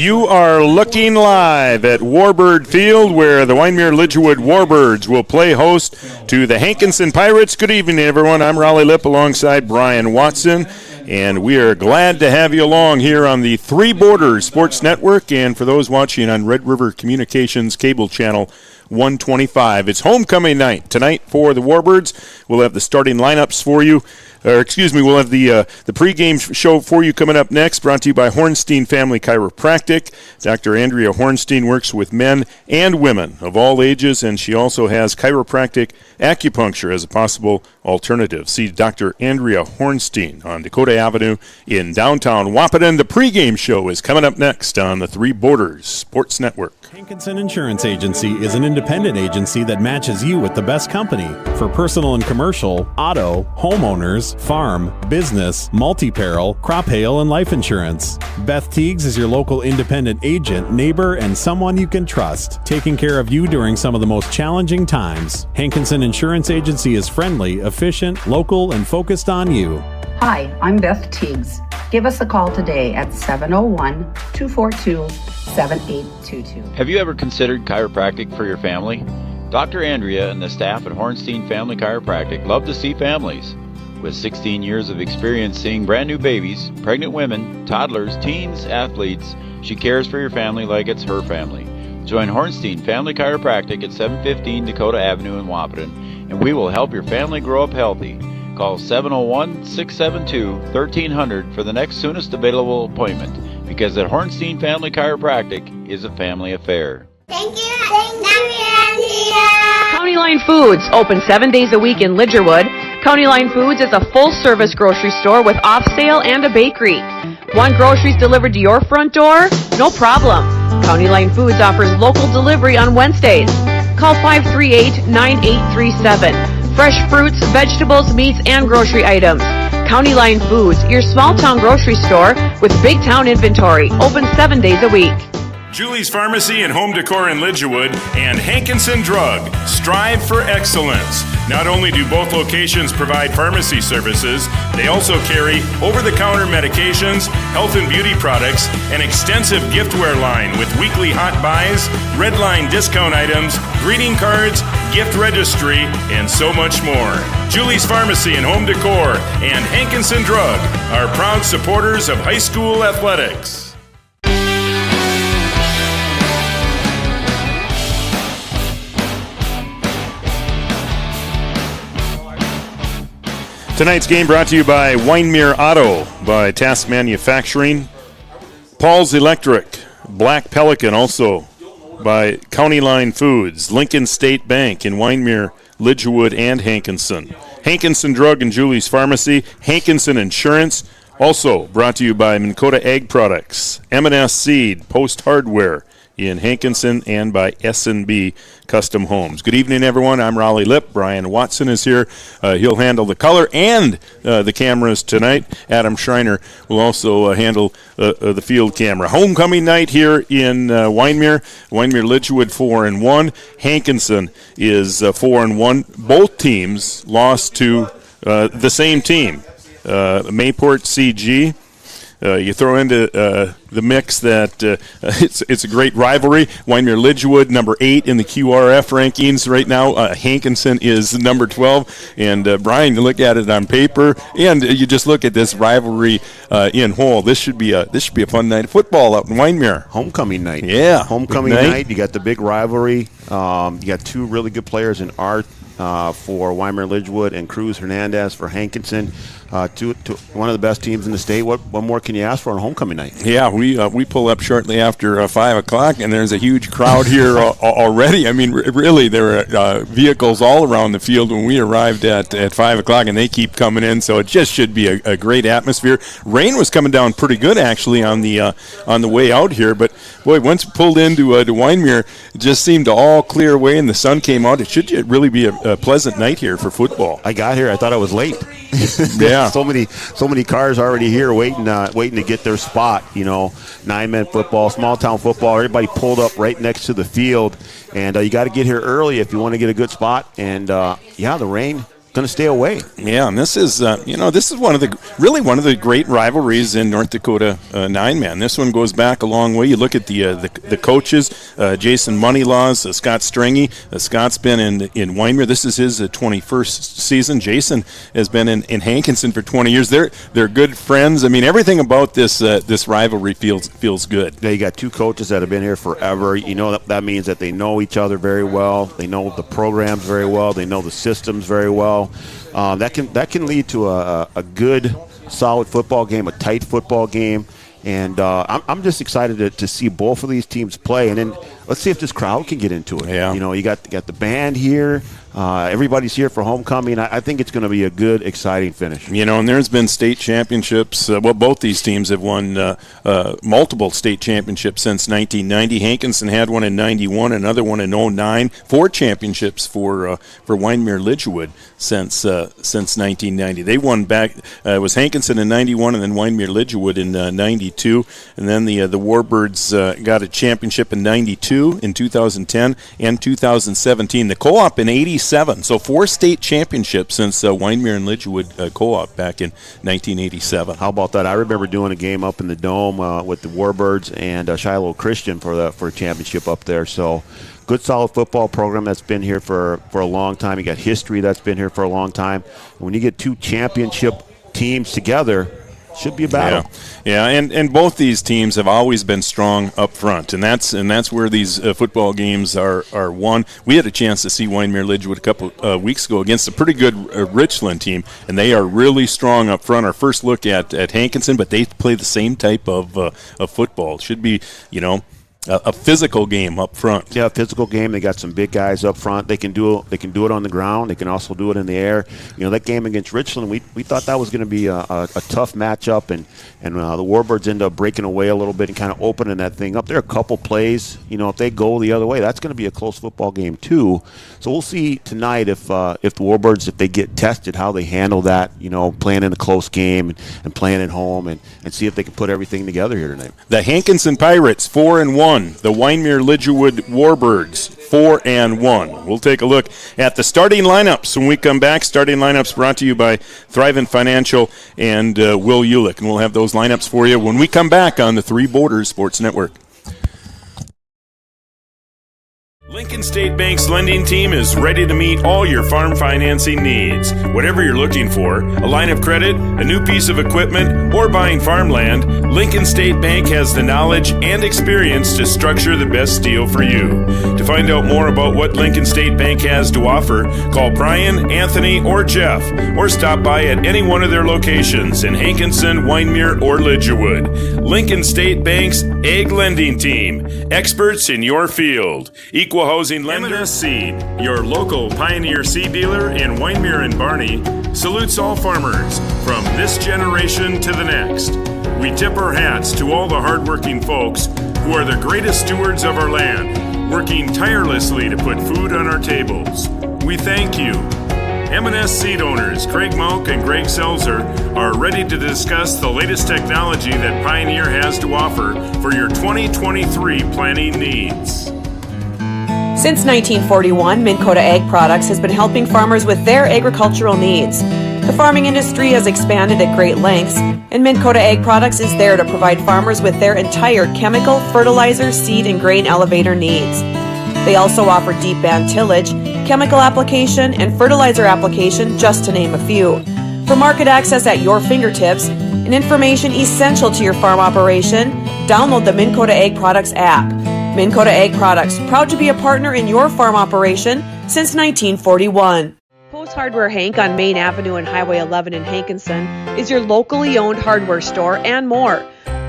You are looking live at Warbird Field, where the Wyndmere Lidgerwood Warbirds will play host to the Hankinson Pirates. Good evening, everyone. I'm Raleigh Lipp alongside Brian Watson, and we are glad to have you along here on the Three Borders Sports Network, and for those watching on Red River Communications Cable Channel 125. It's homecoming night tonight for the Warbirds. We'll have the starting lineups for you. We'll have the pregame show for you coming up next, brought to you by Hornstein Family Chiropractic. Dr. Andrea Hornstein works with men and women of all ages, and she also has chiropractic acupuncture as a possible alternative. See Dr. Andrea Hornstein on Dakota Avenue in downtown Wahpeton. The pregame show is coming up next on the Three Borders Sports Network. Hankinson Insurance Agency is an independent agency that matches you with the best company for personal and commercial, auto, homeowners, farm, business, multi-peril, crop hail, and life insurance. Beth Teagues is your local independent agent, neighbor, and someone you can trust, taking care of you during some of the most challenging times. Hankinson Insurance Agency is friendly, efficient, local, and focused on you. Hi, I'm Beth Teagues. Give us a call today at 701-242-7822. Have you ever considered chiropractic for your family? Dr. Andrea and the staff at Hornstein Family Chiropractic love to see families. With 16 years of experience seeing brand new babies, pregnant women, toddlers, teens, athletes, she cares for your family like it's her family. Join Hornstein Family Chiropractic at 715 Dakota Avenue in Wahpeton, and we will help your family grow up healthy. Call 701-672-1300 for the next soonest available appointment, because at Hornstein Family Chiropractic is a family affair. Thank you, Andrea. County Line Foods, open 7 days a week in Lidgerwood. County Line Foods is a full-service grocery store with off-sale and a bakery. Want groceries delivered to your front door? No problem. County Line Foods offers local delivery on Wednesdays. Call 538-9837. Fresh fruits, vegetables, meats, and grocery items. County Line Foods, your small-town grocery store with big-town inventory. Open 7 days a week. Julie's Pharmacy and Home Decor in Lidgerwood and Hankinson Drug. Strive for excellence. Not only do both locations provide pharmacy services, they also carry over-the-counter medications, health and beauty products, an extensive giftware line with weekly hot buys, red line discount items, greeting cards, gift registry, and so much more. Julie's Pharmacy and Home Decor and Hankinson Drug are proud supporters of high school athletics. Tonight's game brought to you by Wyndmere Auto, by Task Manufacturing, Paul's Electric, Black Pelican, also by County Line Foods, Lincoln State Bank in Wyndmere, Lidgerwood, and Hankinson. Hankinson Drug and Julie's Pharmacy, Hankinson Insurance, also brought to you by Dakota Ag Products, M&S Seed, Post Hardware in Hankinson, and by S&B Custom Homes. Good evening, everyone. I'm Raleigh Lipp. Brian Watson is here. He'll handle the color and the cameras tonight. Adam Schreiner will also handle the field camera. Homecoming night here in Wyndmere. Wyndmere Lidgerwood 4-1. Hankinson is 4-1. Both teams lost to the same team, Mayport CG. You throw into the mix that it's a great rivalry. Wyndmere Lidgerwood, number 8 in the QRF rankings right now. Hankinson is number 12. And Brian, you look at it on paper, and you just look at this rivalry in whole. This should be a fun night of football up in Wyndmere. Homecoming night. Yeah, homecoming night. You got the big rivalry. You got two really good players in Art for Wyndmere Lidgerwood and Cruz Hernandez for Hankinson. One of the best teams in the state. What more can you ask for on homecoming night? Yeah, we pull up shortly after 5 o'clock, and there's a huge crowd here already. I mean, really, there are vehicles all around the field when we arrived at 5 o'clock, and they keep coming in, so it just should be a great atmosphere. Rain was coming down pretty good, actually, on the way out here, but, boy, once pulled into Wyndmere, it just seemed to all clear away, and the sun came out. It should really be a pleasant night here for football. I got here. I thought I was late. Yeah. So many cars already here waiting to get their spot. 9-man football, small town football. Everybody pulled up right next to the field, and you got to get here early if you want to get a good spot. And the rain to stay away. Yeah, and this is this is one of the great rivalries in North Dakota 9-man. This one goes back a long way. You look at the coaches, Jason Moneylaws, Scott Stringy. Scott's been in Wyndmere. This is his 21st season. Jason has been in Hankinson for 20 years. They're good friends. I mean, everything about this rivalry feels good. Yeah, you got two coaches that have been here forever. You know that means that they know each other very well. They know the programs very well. They know the systems very well. That can lead to a good, solid football game, a tight football game. And I'm just excited to see both of these teams play. And then let's see if this crowd can get into it. Yeah. You know, you got the band here. Everybody's here for homecoming. I think it's going to be a good, exciting finish. You know, and there's been state championships. Both these teams have won multiple state championships since 1990. Hankinson had one in 91, another one in 09. 4 championships for Wyndmere Lidgerwood since 1990. They won back. It was Hankinson in 91, and then Wyndmere Lidgerwood in 92. And then the Warbirds got a championship in 92, in 2010, and 2017. The co-op in 87. So 4 state championships since Wyndmere and Lidgerwood co-op back in 1987. How about that? I remember doing a game up in the Dome with the Warbirds and Shiloh Christian for a championship up there. So good, solid football program that's been here for a long time. You got history that's been here for a long time. When you get 2 championship teams together, should be a battle. Yeah, and both these teams have always been strong up front, and that's where these football games are won. We had a chance to see Wyndmere Lidgerwood a couple weeks ago against a pretty good Richland team, and they are really strong up front. Our first look at Hankinson, but they play the same type of football. It should be, a physical game up front. Yeah, a physical game. They got some big guys up front. They can do it on the ground. They can also do it in the air. That game against Richland, we thought that was going to be a tough matchup, and the Warbirds end up breaking away a little bit and kind of opening that thing up. There are a couple plays. If they go the other way, that's going to be a close football game too. So we'll see tonight if the Warbirds, if they get tested, how they handle that. Playing in a close game and playing at home, and see if they can put everything together here tonight. The Hankinson Pirates 4-1. The Wyndmere Lidgerwood Warbirds 4-1. We'll take a look at the starting lineups when we come back. Starting lineups brought to you by Thrivent Financial and Will Ulick, and we'll have those lineups for you when we come back on the Three Borders Sports Network. Lincoln State Bank's lending team is ready to meet all your farm financing needs. Whatever you're looking for, a line of credit, a new piece of equipment, or buying farmland, Lincoln State Bank has the knowledge and experience to structure the best deal for you. To find out more about what Lincoln State Bank has to offer, call Brian, Anthony, or Jeff, or stop by at any one of their locations in Hankinson, Wyndmere, or Lidgerwood. Lincoln State Bank's Ag Lending Team, experts in your field. Equal housing lender. M&S Seed, your local Pioneer seed dealer in Wyndmere and Barney, salutes all farmers from this generation to the next. We tip our hats to all the hardworking folks who are the greatest stewards of our land, working tirelessly to put food on our tables. We thank you. M&S Seed owners Craig Malk and Greg Selzer are ready to discuss the latest technology that Pioneer has to offer for your 2023 planting needs. Since 1941, Minn Kota Ag Products has been helping farmers with their agricultural needs. The farming industry has expanded at great lengths, and Minn Kota Ag Products is there to provide farmers with their entire chemical, fertilizer, seed, and grain elevator needs. They also offer deep band tillage, chemical application, and fertilizer application, just to name a few. For market access at your fingertips and information essential to your farm operation, download the Minn Kota Ag Products app. Minn Kota Ag Products, proud to be a partner in your farm operation since 1941. Post Hardware Hank on Main Avenue and Highway 11 in Hankinson is your locally owned hardware store and more.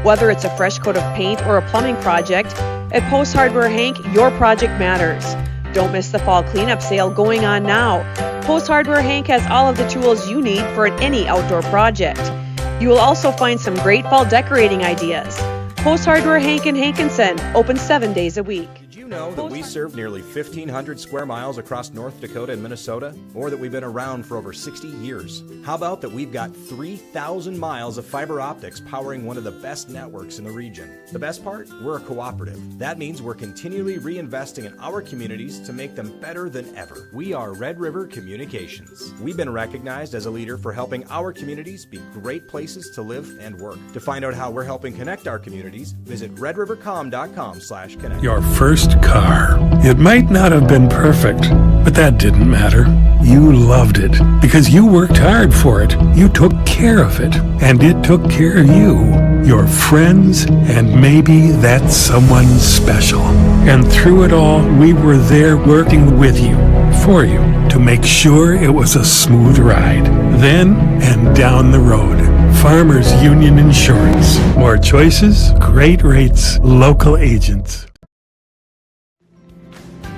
Whether it's a fresh coat of paint or a plumbing project, at Post Hardware Hank, your project matters. Don't miss the fall cleanup sale going on now. Post Hardware Hank has all of the tools you need for any outdoor project. You will also find some great fall decorating ideas. Post Hardware Hank in Hankinson, open 7 days a week. Did you you know that we serve nearly 1,500 square miles across North Dakota and Minnesota? Or that we've been around for over 60 years? How about that we've got 3,000 miles of fiber optics powering one of the best networks in the region? The best part? We're a cooperative. That means we're continually reinvesting in our communities to make them better than ever. We are Red River Communications. We've been recognized as a leader for helping our communities be great places to live and work. To find out how we're helping connect our communities, visit redrivercom.com/connect. Your first car. It might not have been perfect, but that didn't matter. You loved it because you worked hard for it. You took care of it, and it took care of you, your friends, and maybe that someone special. And through it all, we were there working with you, for you, to make sure it was a smooth ride. Then and down the road. Farmers Union Insurance. More choices, great rates, local agents.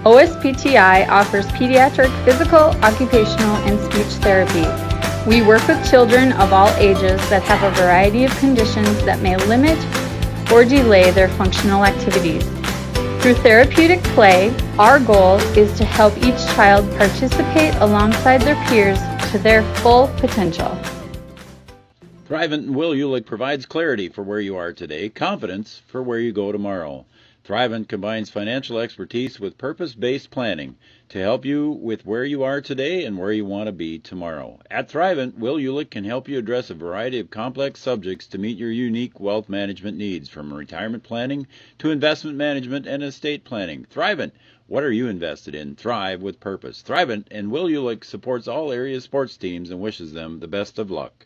OSPTI offers pediatric physical, occupational, and speech therapy. We work with children of all ages that have a variety of conditions that may limit or delay their functional activities. Through therapeutic play, our goal is to help each child participate alongside their peers to their full potential. Thrivent and Will Ulick provides clarity for where you are today, confidence for where you go tomorrow. Thrivent combines financial expertise with purpose-based planning to help you with where you are today and where you want to be tomorrow. At Thrivent, Will Ulick can help you address a variety of complex subjects to meet your unique wealth management needs, from retirement planning to investment management and estate planning. Thrivent, what are you invested in? Thrive with purpose. Thrivent and Will Ulick supports all area sports teams and wishes them the best of luck.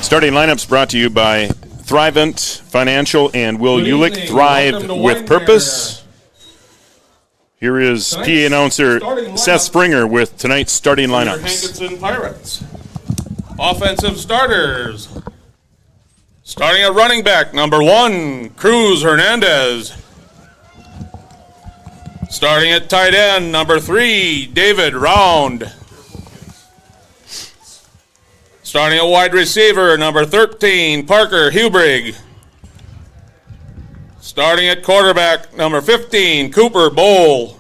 Starting lineups brought to you by Thrivent Financial and Will Ulick. Thrive with purpose. Here is PA announcer Seth Springer with tonight's starting lineups. Hankinson Pirates. Offensive starters. Starting at running back, number 1, Cruz Hernandez. Starting at tight end, number 3, David Round. Starting at wide receiver, number 13, Parker Hubrig. Starting at quarterback, number 15, Cooper Bowl.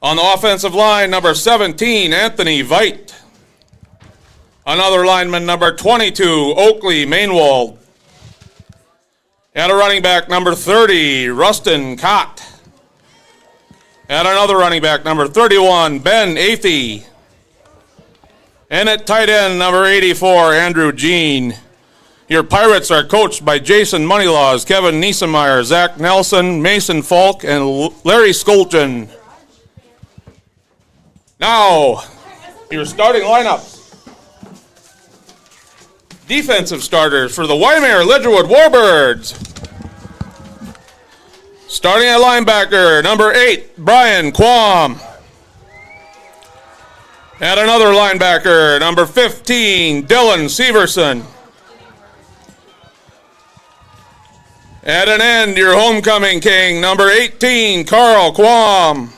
On the offensive line, number 17, Anthony Veit. Another lineman, number 22, Oakley Mainwald. And a running back, number 30, Rustin Cott. And another running back, number 31, Ben Athey. And at tight end, number 84, Andrew Jean. Your Pirates are coached by Jason Moneylaws, Kevin Niesemeyer, Zach Nelson, Mason Falk, and Larry Skolchen. Now, your starting lineup. Defensive starters for the Wyndmere Lidgerwood Warbirds. Starting at linebacker, number 8, Brian Quam. And another linebacker, number 15, Dylan Severson. At an end, your homecoming king, number 18, Carl Quam.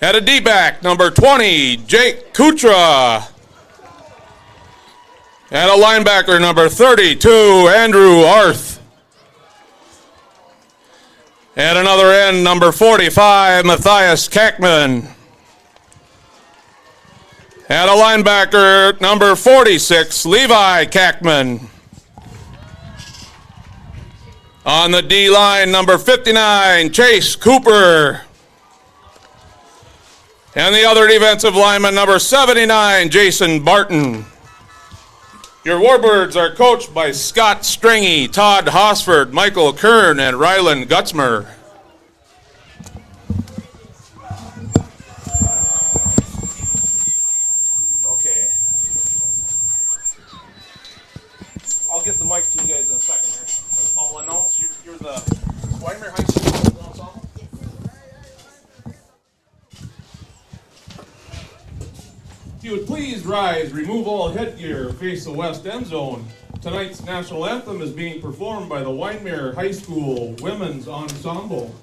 At a D-back, number 20, Jake Kutra. And a linebacker, number 32, Andrew Arth. At another end, number 45, Matthias Kackman. At a linebacker, number 46, Levi Kackman. On the D-line, number 59, Chase Cooper. And the other defensive lineman, number 79, Jason Barton. Your Warbirds are coached by Scott Stringy, Todd Hosford, Michael Kern, and Rylan Gutzmer. Okay. I'll get the mic to you guys in a second here. I'll announce you're the Wyndmere High School ensemble. If you would please rise, remove all headgear, face the west end zone. Tonight's national anthem is being performed by the Wyndmere High School Women's Ensemble.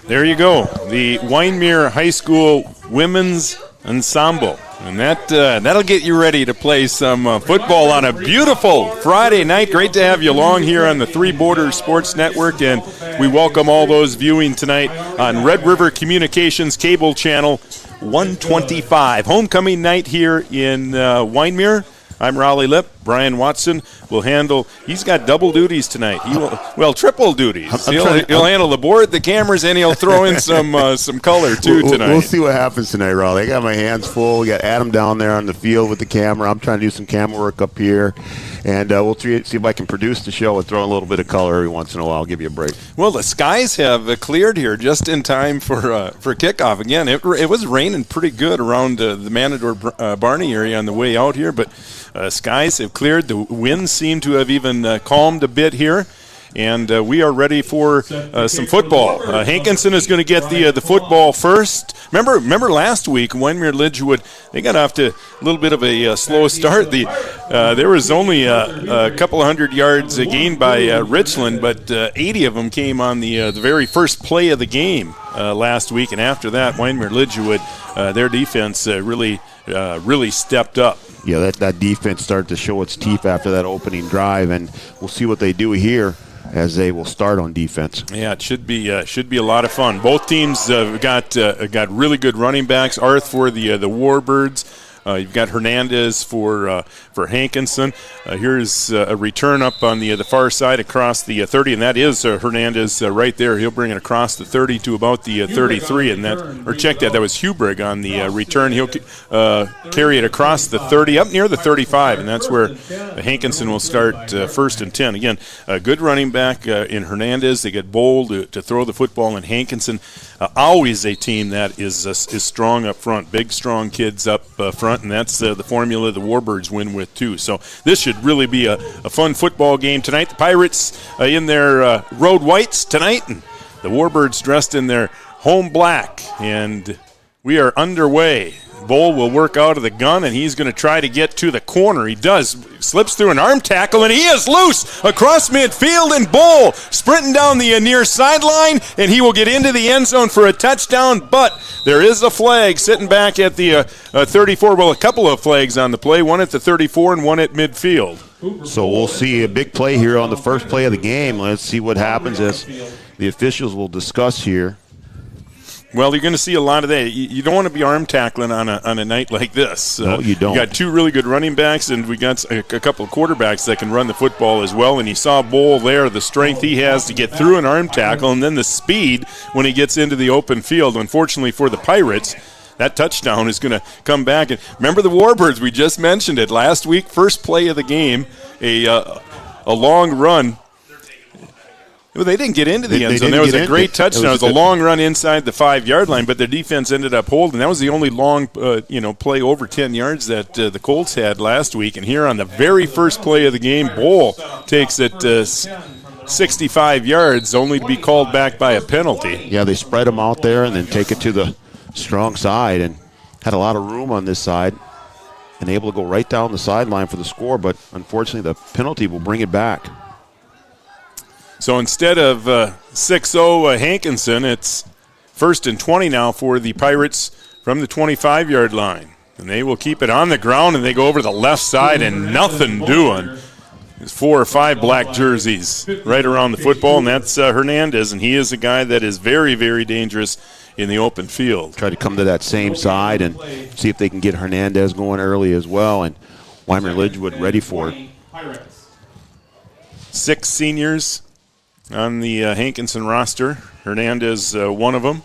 There you go, the Wyndmere High School Women's Ensemble. And that'll get you ready to play some football on a beautiful Friday night. Great to have you along here on the Three Borders Sports Network, and we welcome all those viewing tonight on Red River Communications Cable Channel 125. Homecoming night here in Wyndmere. I'm Raleigh Lipp. Brian Watson will handle. He's got double duties tonight. Triple duties. He'll handle the board, the cameras, and he'll throw in some color too tonight. We'll see what happens tonight, Raleigh. I got my hands full. We got Adam down there on the field with the camera. I'm trying to do some camera work up here, and we'll see if I can produce the show and throw in a little bit of color every once in a while. I'll give you a break. Well, the skies have cleared here just in time for kickoff. Again, it was raining pretty good around the Manador Barney area on the way out here, but skies have cleared. The winds seem to have even calmed a bit here, and we are ready for some football. Hankinson is going to get the football first. Remember last week, Wyndmere Lidgerwood, they got off to a little bit of a slow start. There was only a couple of hundred yards gained by Richland, but 80 of them came on the very first play of the game last week, and after that, Wyndmere Lidgerwood, their defense really stepped up. Yeah, that defense started to show its teeth after that opening drive, and we'll see what they do here as they will start on defense. Yeah, it should be a lot of fun. Both teams got really good running backs. Arth for the Warbirds. You've got Hernandez for Hankinson. Here's a return up on the far side across the 30, and that is Hernandez right there. He'll bring it across the 30 to about the 33, and that was Hubrig on the return. He'll carry it across the 30 up near the 35, and that's where Hankinson will start first and 10. Again, a good running back in Hernandez. They get bold to throw the football in Hankinson. Always a team that is strong up front, big, strong kids up front, and that's the formula the Warbirds win with too. So this should really be a fun football game tonight. The Pirates in their road whites tonight, and the Warbirds dressed in their home black, and we are underway. Bull will work out of the gun, and he's going to try to get to the corner. He does. Slips through an arm tackle, and he is loose across midfield, and Bull sprinting down the near sideline, and he will get into the end zone for a touchdown, but there is a flag sitting back at the 34. Well, a couple of flags on the play, one at the 34 and one at midfield. So we'll see a big play here on the first play of the game. Let's see what happens as the officials will discuss here. Well, you're going to see a lot of that. You don't want to be arm tackling on a night like this. No, you don't. You got two really good running backs, and we got a couple of quarterbacks that can run the football as well. And you saw Bull there, the strength he has to get through an arm tackle, and then the speed when he gets into the open field. Unfortunately for the Pirates, that touchdown is going to come back. And remember the Warbirds, we just mentioned it last week, first play of the game, a long run. Well, they didn't get into the end zone. There was a great touchdown. It was a long run inside the 5-yard line, but their defense ended up holding. That was the only long, play over 10 yards that the Colts had last week. And here on the very first play of the game, Bull takes it 65 yards, only to be called back by a penalty. Yeah, they spread them out there and then take it to the strong side, and had a lot of room on this side and able to go right down the sideline for the score. But unfortunately, the penalty will bring it back. So instead of 6-0 Hankinson, it's 1st and 20 now for the Pirates from the 25-yard line. And they will keep it on the ground, and they go over to the left side and nothing doing. There's 4 or 5 black jerseys right around the football, and that's Hernandez, and he is a guy that is very, very dangerous in the open field. Try to come to that same side and see if they can get Hernandez going early as well, and Wyndmere Lidgerwood ready for it. 6 seniors on the Hankinson roster. Hernandez, one of them.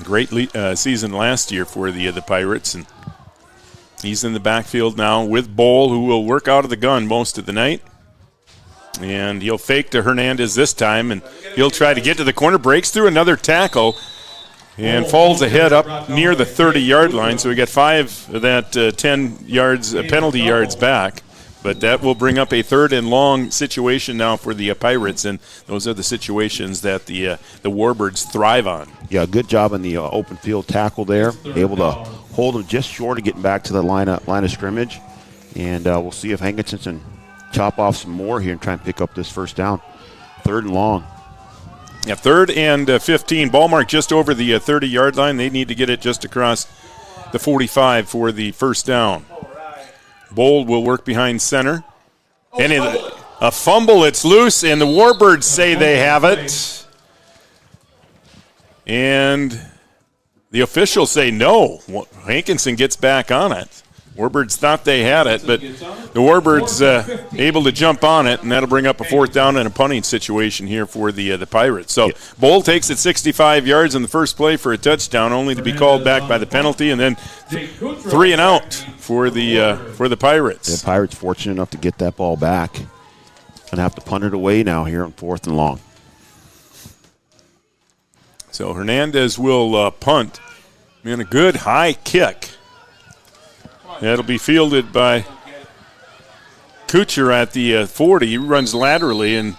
Great season last year for the Pirates, and he's in the backfield now with Bowl, who will work out of the gun most of the night. And he'll fake to Hernandez this time, and he'll try to get to the corner, breaks through another tackle, and falls ahead up near the 30-yard line. So we got 5 of that 10 yards, penalty yards back. But that will bring up a 3rd and long situation now for the Pirates, and those are the situations that the Warbirds thrive on. Yeah, good job on the open field tackle there. Able to hold them just short of getting back to the line of scrimmage. And we'll see if Hankinson can chop off some more here and try and pick up this first down. 3rd and long. Yeah, 3rd and 15. Ball marked just over the 30-yard line. They need to get it just across the 45 for the first down. Bold will work behind center. And a fumble, it's loose, and the Warbirds say they have it. And the officials say no. Hankinson gets back on it. Warbirds thought they had it, but the Warbirds able to jump on it, and that'll bring up a 4th down and a punting situation here for the Pirates. So Bowl takes it 65 yards in the first play for a touchdown, only to be called back by the penalty, and then 3 and out for the Pirates. The Pirates fortunate enough to get that ball back and have to punt it away now here on 4th and long. So Hernandez will punt. Man, a good high kick. That'll be fielded by Kucher at the 40. He runs laterally, and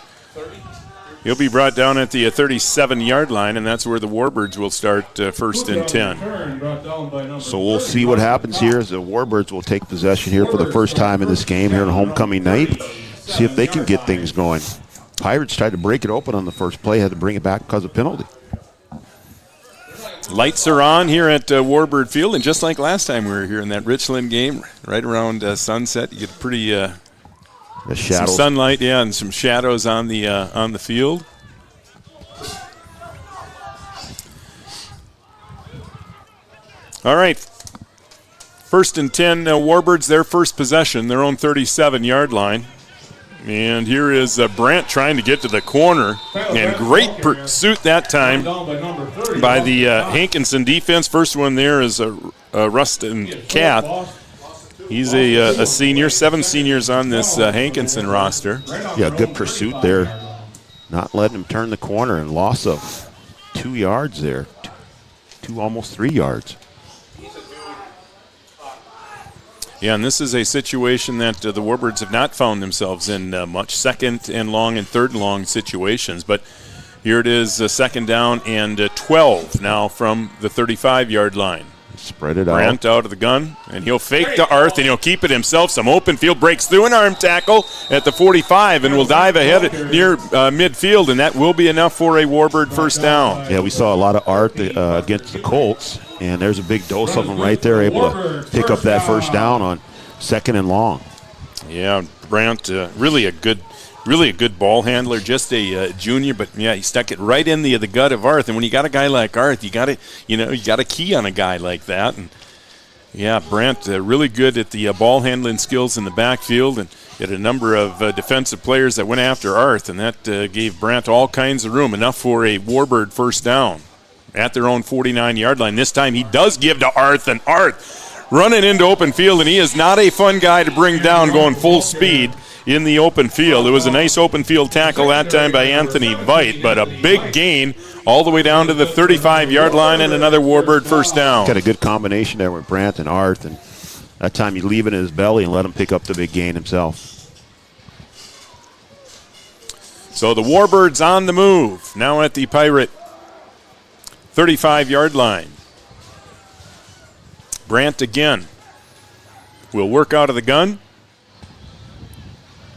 he'll be brought down at the 37-yard line, and that's where the Warbirds will start 1st and 10. So we'll see what happens here as the Warbirds will take possession here for the first time in this game here on homecoming night. See if they can get things going. Pirates tried to break it open on the first play, had to bring it back because of penalty. Lights are on here at Warbird Field, and just like last time we were here in that Richland game, right around sunset, you get pretty some sunlight, and some shadows on the field. All right, 1st and 10, Warbirds, their first possession, their own 37-yard line. And here is Brandt trying to get to the corner, and great pursuit that time by the Hankinson defense. First one there is Rustin Kath. He's a senior, 7 seniors on this Hankinson roster. Yeah, good pursuit there. Not letting him turn the corner, and loss of 2 yards there, almost 3 yards. Yeah, and this is a situation that the Warbirds have not found themselves in much, 2nd and long and 3rd and long situations. But here it is, 2nd down and 12 now from the 35-yard line. Spread it out. Brandt out of the gun, and he'll fake to Arth, and he'll keep it himself. Some open field, breaks through an arm tackle at the 45, and will dive ahead near midfield, and that will be enough for a Warbird first down. Yeah, we saw a lot of Arth against the Colts, and there's a big dose of them right there, able to pick up that first down on 2nd and long. Yeah, Brandt, really a good ball handler, just a junior, but yeah, he stuck it right in the gut of Arth. And when you got a guy like Arth, you got to key on a guy like that. And yeah, Brandt really good at the ball handling skills in the backfield, and had a number of defensive players that went after Arth, and that gave Brandt all kinds of room, enough for a Warbird first down at their own 49-yard line. This time he does give to Arth, and Arth running into open field, and he is not a fun guy to bring down going full speed in the open field. It was a nice open field tackle that time by Anthony Veit, but a big gain all the way down to the 35-yard line, and another Warbird first down. Got a good combination there with Brandt and Arth, and that time you leave it in his belly and let him pick up the big gain himself. So the Warbirds on the move, now at the Pirate 35-yard line. Brandt again will work out of the gun.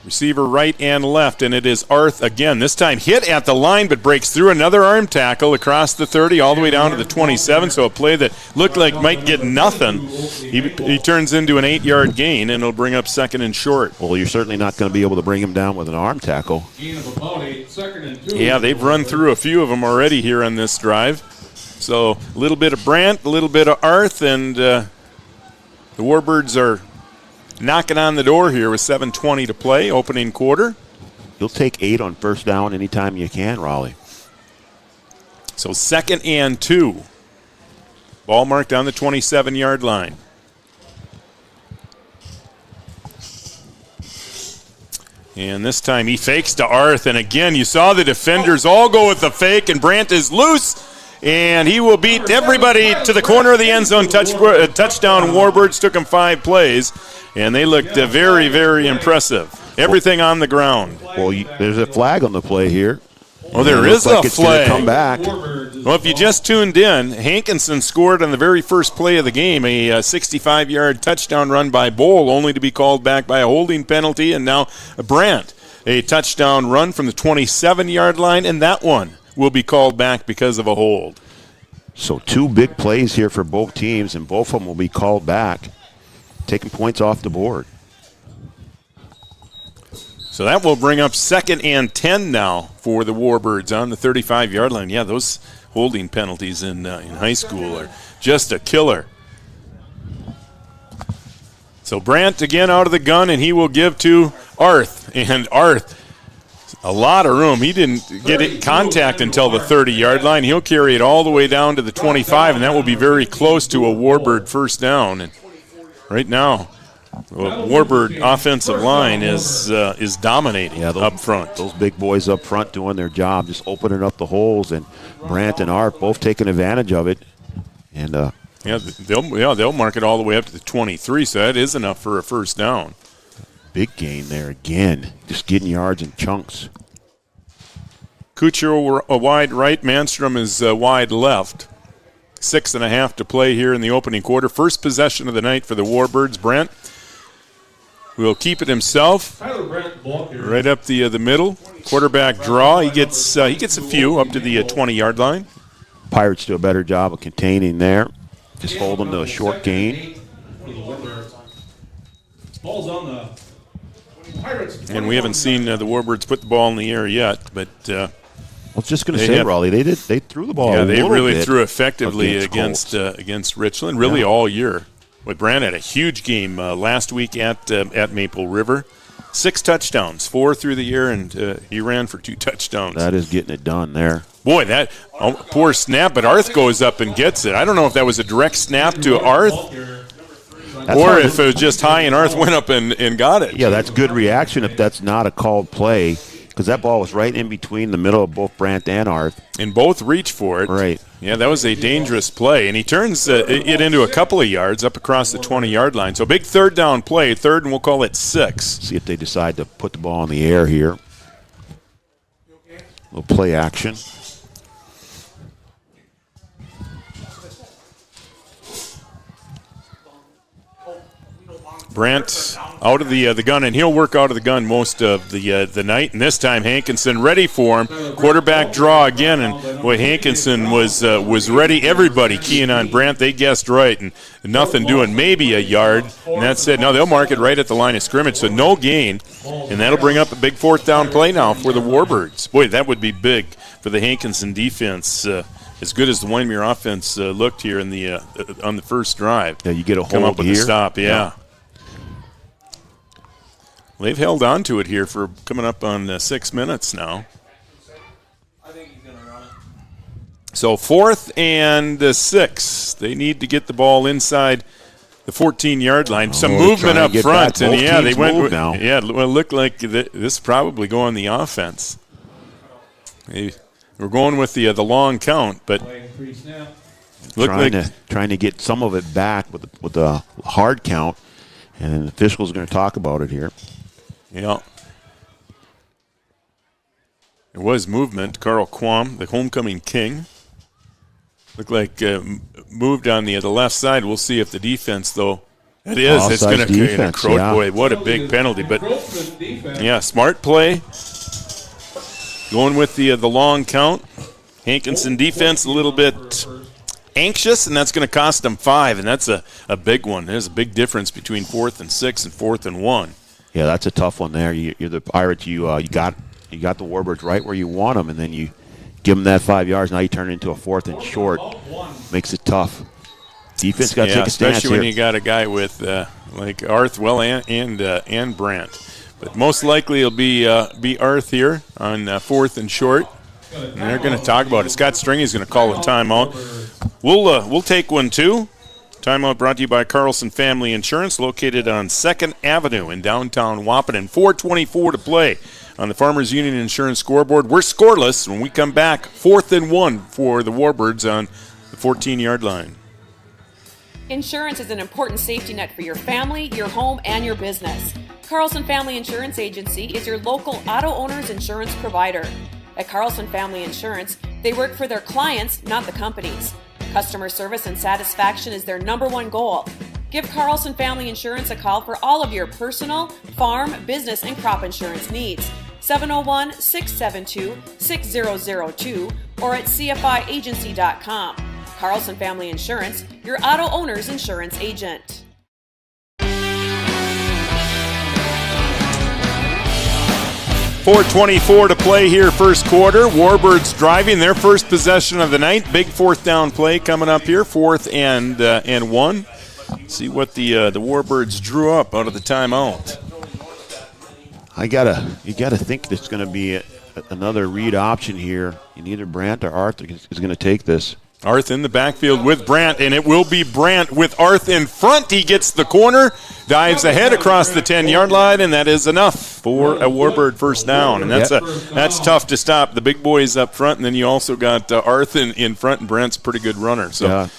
Receiver right and left, and it is Arth again. This time hit at the line, but breaks through another arm tackle across the 30 all the way down to the 27, so a play that looked like might get nothing. He turns into an 8-yard gain, and it'll bring up 2nd and short. Well, you're certainly not going to be able to bring him down with an arm tackle. Yeah, they've run through a few of them already here on this drive. So a little bit of Brandt, a little bit of Arth, and the Warbirds are knocking on the door here with 7:20 to play, opening quarter. You'll take 8 on first down anytime you can, Raleigh. So 2nd and 2. Ball marked on the 27-yard line. And this time he fakes to Arth, and again you saw the defenders all go with the fake, and Brandt is loose. And he will beat everybody to the corner of the end zone. Touchdown. Warbirds took him 5 plays, and they looked very, very impressive. Everything on the ground. Well, there's a flag on the play here. Oh, there is a it's flag. Come back. Well, if you just tuned in, Hankinson scored on the very first play of the game, a 65-yard touchdown run by Bowl, only to be called back by a holding penalty. And now Brandt, a touchdown run from the 27-yard line, and that one will be called back because of a hold. So 2 big plays here for both teams, and both of them will be called back, taking points off the board. So that will bring up 2nd and 10 now for the Warbirds on the 35-yard line. Yeah, those holding penalties in high school are just a killer. So Brandt again out of the gun, and he will give to Arth. And Arth, a lot of room. He didn't get contact until the 30-yard line. He'll carry it all the way down to the 25, and that will be very close to a Warbird first down. And right now, the Warbird offensive line is dominating up front. Those big boys up front doing their job, just opening up the holes, and Brandt and Art both taking advantage of it. And they'll mark it all the way up to the 23, so that is enough for a first down. Big gain there again, just getting yards in chunks. Kuchar a wide right, Manstrom is wide left. 6.5 to play here in the opening quarter. First possession of the night for the Warbirds. Brandt will keep it himself, right up the middle. Quarterback draw. He gets a few up to the 20-yard line. Pirates do a better job of containing there. Just hold them to a short gain. And we haven't seen the Warbirds put the ball in the air yet, but I was just going to say, Raleigh, they threw the ball. Yeah, a they little really bit threw effectively against Richland, really all year. But Brandt had a huge game last week at Maple River. 6 touchdowns, 4 through the year, and he ran for 2 touchdowns. That is getting it done there. Boy, that poor snap, but Arth goes up and gets it. I don't know if that was a direct snap to Arth or if it was just high and Arth went up and got it. Yeah, that's good reaction if that's not a called play, because that ball was right in between the middle of both Brandt and Arth. And both reach for it. Right. Yeah, that was a dangerous play. And he turns it into a couple of yards up across the 20-yard line. So big third down play, third, and we'll call it 6. See if they decide to put the ball in the air here. A little play action. Brandt out of the gun, and he'll work out of the gun most of the night. And this time, Hankinson ready for him. Quarterback draw again, and boy, Hankinson was ready. Everybody keying on Brandt. They guessed right, and nothing doing. Maybe a yard, and that's it. No, they'll mark it right at the line of scrimmage, so no gain, and that'll bring up a big fourth down play now for the Warbirds. Boy, that would be big for the Hankinson defense. As good as the Wyndmere offense looked here in the on the first drive. Yeah, you get a hold come up with here. a stop. Yeah. They've held on to it here for coming up on 6 minutes now. So 4th and 6. They need to get the ball inside the 14-yard line. Some movement up front, and they went. Now. Yeah, it looked like this probably go on the offense. We're going with the long count, but trying to get some of it back with a hard count, and the officials are going to talk about it here. Yeah. There was movement. Carl Quam, the homecoming king, looked like moved on the left side. We'll see if the defense, though, it is. Offside, it's going to encroach. Yeah. Boy, what a big penalty. But, yeah, smart play. Going with the long count. Hankinson defense a little bit anxious, and that's going to cost them 5, and that's a big one. There's a big difference between 4th and 6 and 4th and 1. Yeah, that's a tough one there. You're the Pirates. You got the Warbirds right where you want them, and then you give them that 5 yards. Now you turn it into a 4th and short. Makes it tough. Defense got to take a stance especially when you got a guy with like Arthwell and Brandt. But most likely it'll be Arth here on 4th and short. And they're going to talk about it. Scott Stringy's going to call a timeout. We'll take one too. Timeout brought to you by Carlson Family Insurance, located on 2nd Avenue in downtown Wahpeton. 4:24 to play on the Farmers Union Insurance scoreboard. We're scoreless when we come back. 4th and 1 for the Warbirds on the 14-yard line. Insurance is an important safety net for your family, your home, and your business. Carlson Family Insurance Agency is your local auto owner's insurance provider. At Carlson Family Insurance, they work for their clients, not the companies. Customer service and satisfaction is their #1 goal. Give Carlson Family Insurance a call for all of your personal, farm, business, and crop insurance needs. 701-672-6002, or at cfiagency.com. Carlson Family Insurance, your auto owner's insurance agent. 4:24 to play here, first quarter. Warbirds driving their first possession of the night. Big fourth down play coming up here, 4th and 1. See what the Warbirds drew up out of the timeout. You gotta think there's going to be another read option here. And either Brandt or Arthur is going to take this. Arth in the backfield with Brandt, and it will be Brandt with Arth in front. He gets the corner, dives ahead across the 10-yard line, and that is enough for a Warbird first down. And that's tough to stop. The big boys up front, and then you also got Arth in front, and Brandt's a pretty good runner. So that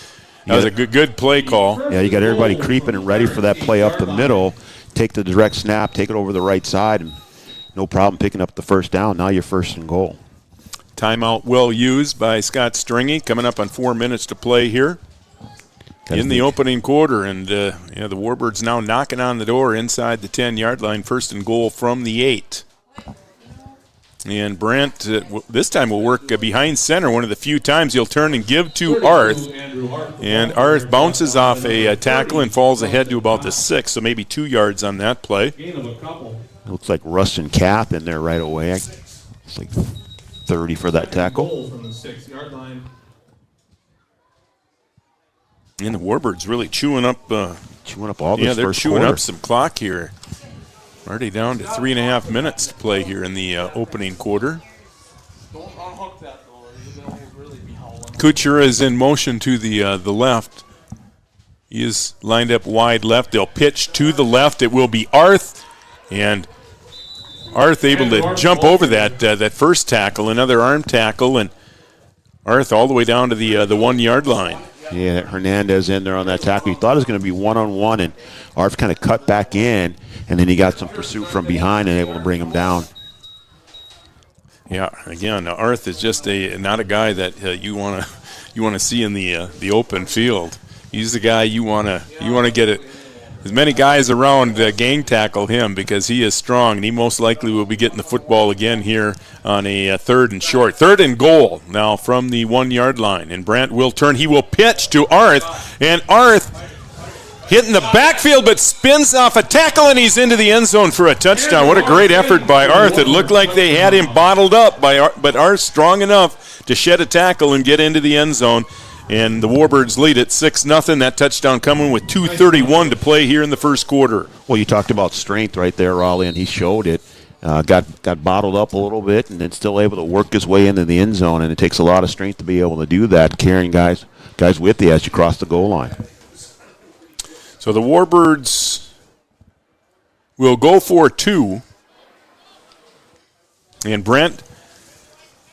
was a good play call. Yeah, you got everybody creeping and ready for that play up the middle. Take the direct snap, take it over the right side, and no problem picking up the first down. Now you're first and goal. Timeout well used by Scott Stringy, coming up on 4 minutes to play here in the opening quarter. And the Warbirds now knocking on the door inside the 10-yard line, first and goal from the 8. And Brandt this time will work behind center. One of the few times he'll turn and give to Arth. And Arth bounces off a tackle and falls ahead to about the 6, so maybe 2 yards on that play. Looks like Rustin Kath in there right away. It's like 30 for that tackle. From the 6-yard line. And the Warbirds really chewing up all this first quarter. Yeah, they're chewing up some clock here. Already down to 3.5 minutes to play here in the opening quarter. Don't unhook that, though. That will really be howling. Kuchera is in motion to the left. He is lined up wide left. They'll pitch to the left. It will be Arth. And Arth able to jump over that first tackle, another arm tackle, and Arth all the way down to the 1-yard line. Yeah, Hernandez in there on that tackle. He thought it was going to be one-on-one, and Arth kind of cut back in, and then he got some pursuit from behind and able to bring him down. Yeah, again, Arth is just not a guy that you want to see in the open field. He's the guy you want to get it. As many guys around gang tackle him because he is strong, and he most likely will be getting the football again here on a 3rd and short. 3rd and goal now from the 1-yard line, and Brandt will turn. He will pitch to Arth, and Arth hitting the backfield but spins off a tackle, and he's into the end zone for a touchdown. What a great effort by Arth. It looked like they had him bottled up, but Arth strong enough to shed a tackle and get into the end zone. And the Warbirds lead at 6-0. That touchdown coming with 2:31 to play here in the first quarter. Well, you talked about strength right there, Raleigh, and he showed it. Got bottled up a little bit and then still able to work his way into the end zone. And it takes a lot of strength to be able to do that, carrying guys with you as you cross the goal line. So the Warbirds will go for 2. And Brent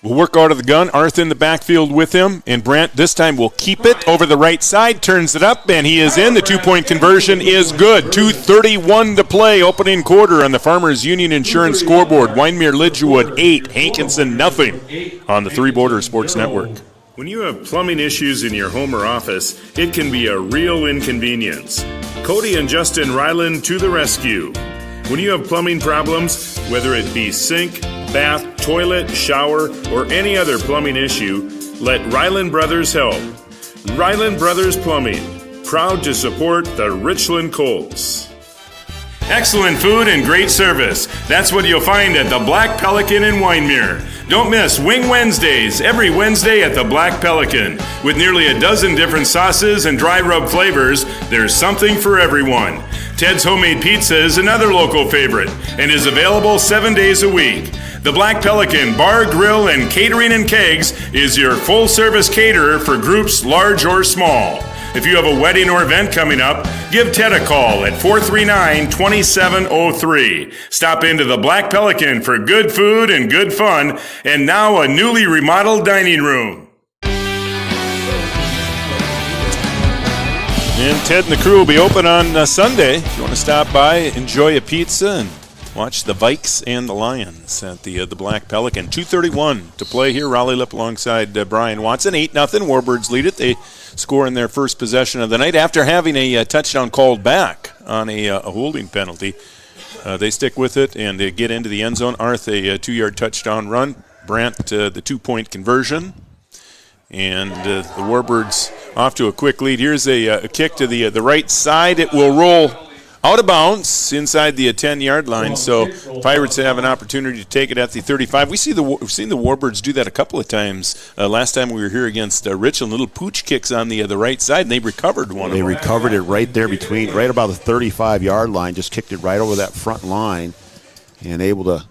will work out of the gun. Arth in the backfield with him. And Brandt this time will keep it over the right side. Turns it up, and he is in. The 2-point conversion is good. 2:31 to play, opening quarter on the Farmers Union Insurance scoreboard. Wyndmere Lidgerwood 8, Hankinson nothing on the Three Borders Sports Network. When you have plumbing issues in your home or office, it can be a real inconvenience. Cody and Justin Ryland to the rescue. When you have plumbing problems, whether it be sink, bath, toilet, shower, or any other plumbing issue, let Ryland Brothers help. Ryland Brothers Plumbing, proud to support the Richland Colts. Excellent food and great service. That's what you'll find at the Black Pelican in Wyndmere. Don't miss Wing Wednesdays every Wednesday at the Black Pelican. With nearly a dozen different sauces and dry rub flavors, there's something for everyone. Ted's Homemade Pizza is another local favorite and is available 7 days a week. The Black Pelican Bar, Grill, and Catering and Kegs is your full-service caterer for groups large or small. If you have a wedding or event coming up, give Ted a call at 439-2703. Stop into the Black Pelican for good food and good fun, and now a newly remodeled dining room. And Ted and the crew will be open on Sunday. If you want to stop by, enjoy a pizza, and watch the Vikes and the Lions at the Black Pelican. 2:31 to play here. Raleigh Lip alongside Brian Watson. 8-0. Warbirds lead it. They score in their first possession of the night after having a touchdown called back on a holding penalty. They stick with it and they get into the end zone. Arth, a 2-yard touchdown run. Brandt, the 2-point conversion. And the Warbirds off to a quick lead. Here's a kick to the right side. It will roll out of bounds inside the 10-yard line. So Pirates have an opportunity to take it at the 35. We've seen the Warbirds do that a couple of times. Last time we were here against Richland, little pooch kicks on the right side, and they recovered one of them. They recovered it right there right about the 35-yard line, just kicked it right over that front line, and able to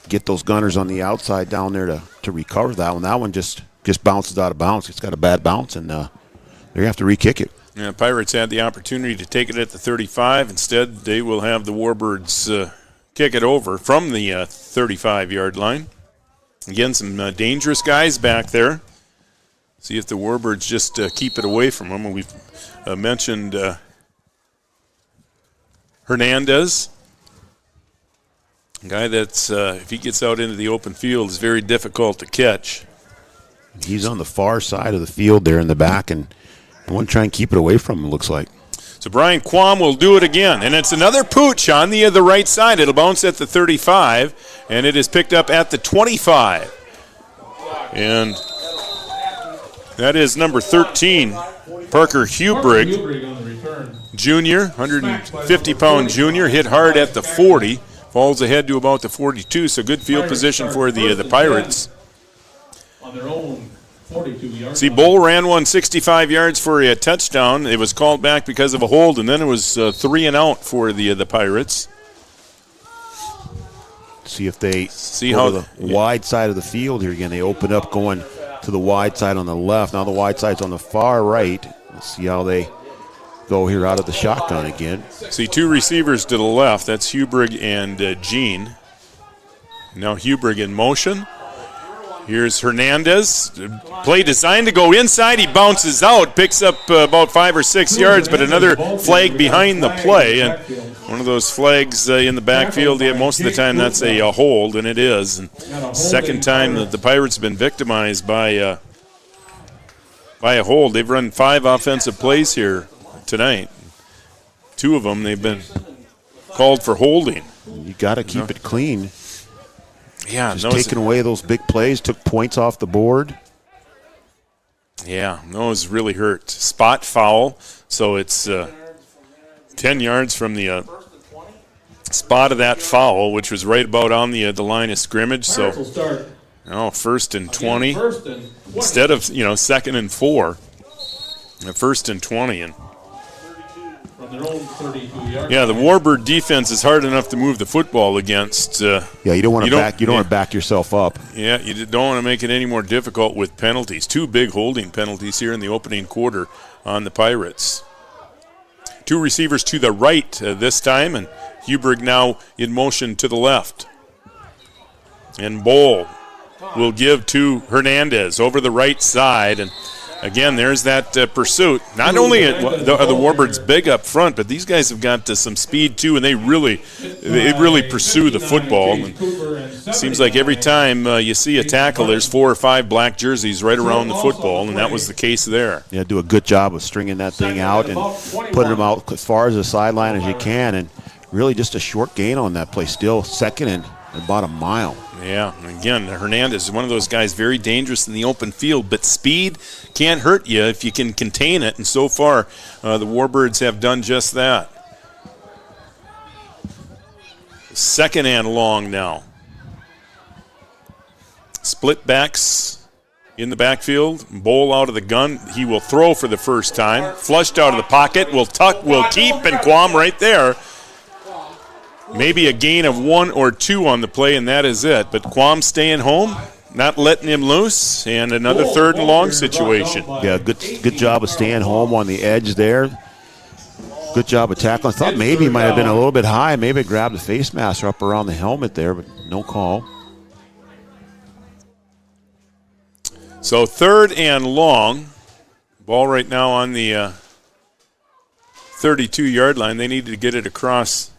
get those gunners on the outside down there to recover that one. That one just bounces out of bounds. It's got a bad bounce, and they have to re-kick it. Yeah, Pirates had the opportunity to take it at the 35. Instead, they will have the Warbirds kick it over from the 35-yard line. Again, some dangerous guys back there. See if the Warbirds just keep it away from them. We've mentioned Hernandez, a guy that's, if he gets out into the open field, is very difficult to catch. He's on the far side of the field there in the back, and I want to try and keep it away from him, it looks like. So Brian Quam will do it again, and it's another pooch on the right side. It'll bounce at the 35, and it is picked up at the 25. And that is number 13, Parker Hubrig, junior, 150-pound junior, hit hard at the 40, falls ahead to about the 42, so good field position for the Pirates. On their own 42-yard. See, Bull ran one 65 yards for a touchdown. It was called back because of a hold, and then it was 3 and out for the Pirates. See if they go to the wide side of the field here again. They open up going to the wide side on the left. Now the wide side's on the far right. Let's see how they go here out of the shotgun again. See, 2 receivers to the left. That's Hubrig and Jean. Now Hubrig in motion. Here's Hernandez. Play designed to go inside. He bounces out, picks up about 5 or 6 yards, but another flag behind the play. And one of those flags in the backfield, most of the time that's a hold, and it is. And second time that the Pirates have been victimized by a hold. They've run 5 offensive plays here tonight. 2 of them they've been called for holding. You got to keep it clean. Yeah, just taking away those big plays, took points off the board. Yeah, those really hurt. Spot foul, so it's 10 yards from the spot of that foul, which was right about on the line of scrimmage. So, first and 20 instead of 2nd and 4. First and 20, and their own 32-yard. Yeah, the Warbird defense is hard enough to move the football against. You don't want to back yourself up. Yeah, you don't want to make it any more difficult with penalties. 2 big holding penalties here in the opening quarter on the Pirates. 2 receivers to the right this time, and Hubrig now in motion to the left. And Bowl will give to Hernandez over the right side, and again, there's that pursuit. Not only are the Warbirds big up front, but these guys have got some speed too, and they really pursue the football. And it seems like every time you see a tackle, there's 4 or 5 black jerseys right around the football, and that was the case there. Yeah, do a good job of stringing that thing out and putting them out as far as the sideline as you can, and really just a short gain on that play. Still second and about a mile. Yeah, and again, Hernandez is one of those guys very dangerous in the open field, but speed can't hurt you if you can contain it, and so far the Warbirds have done just that. 2nd and long now. Split backs in the backfield. Bowl out of the gun. He will throw for the first time. Flushed out of the pocket. Will tuck, will keep, and Quam right there. Maybe a gain of 1 or 2 on the play, and that is it. But Quam staying home, not letting him loose, and another 3rd and long situation. Yeah, good job of staying home on the edge there. Good job of tackling. I thought maybe he might have been a little bit high. Maybe grabbed the face mask up around the helmet there, but no call. So 3rd and long. Ball right now on the 32-yard line. They need to get it across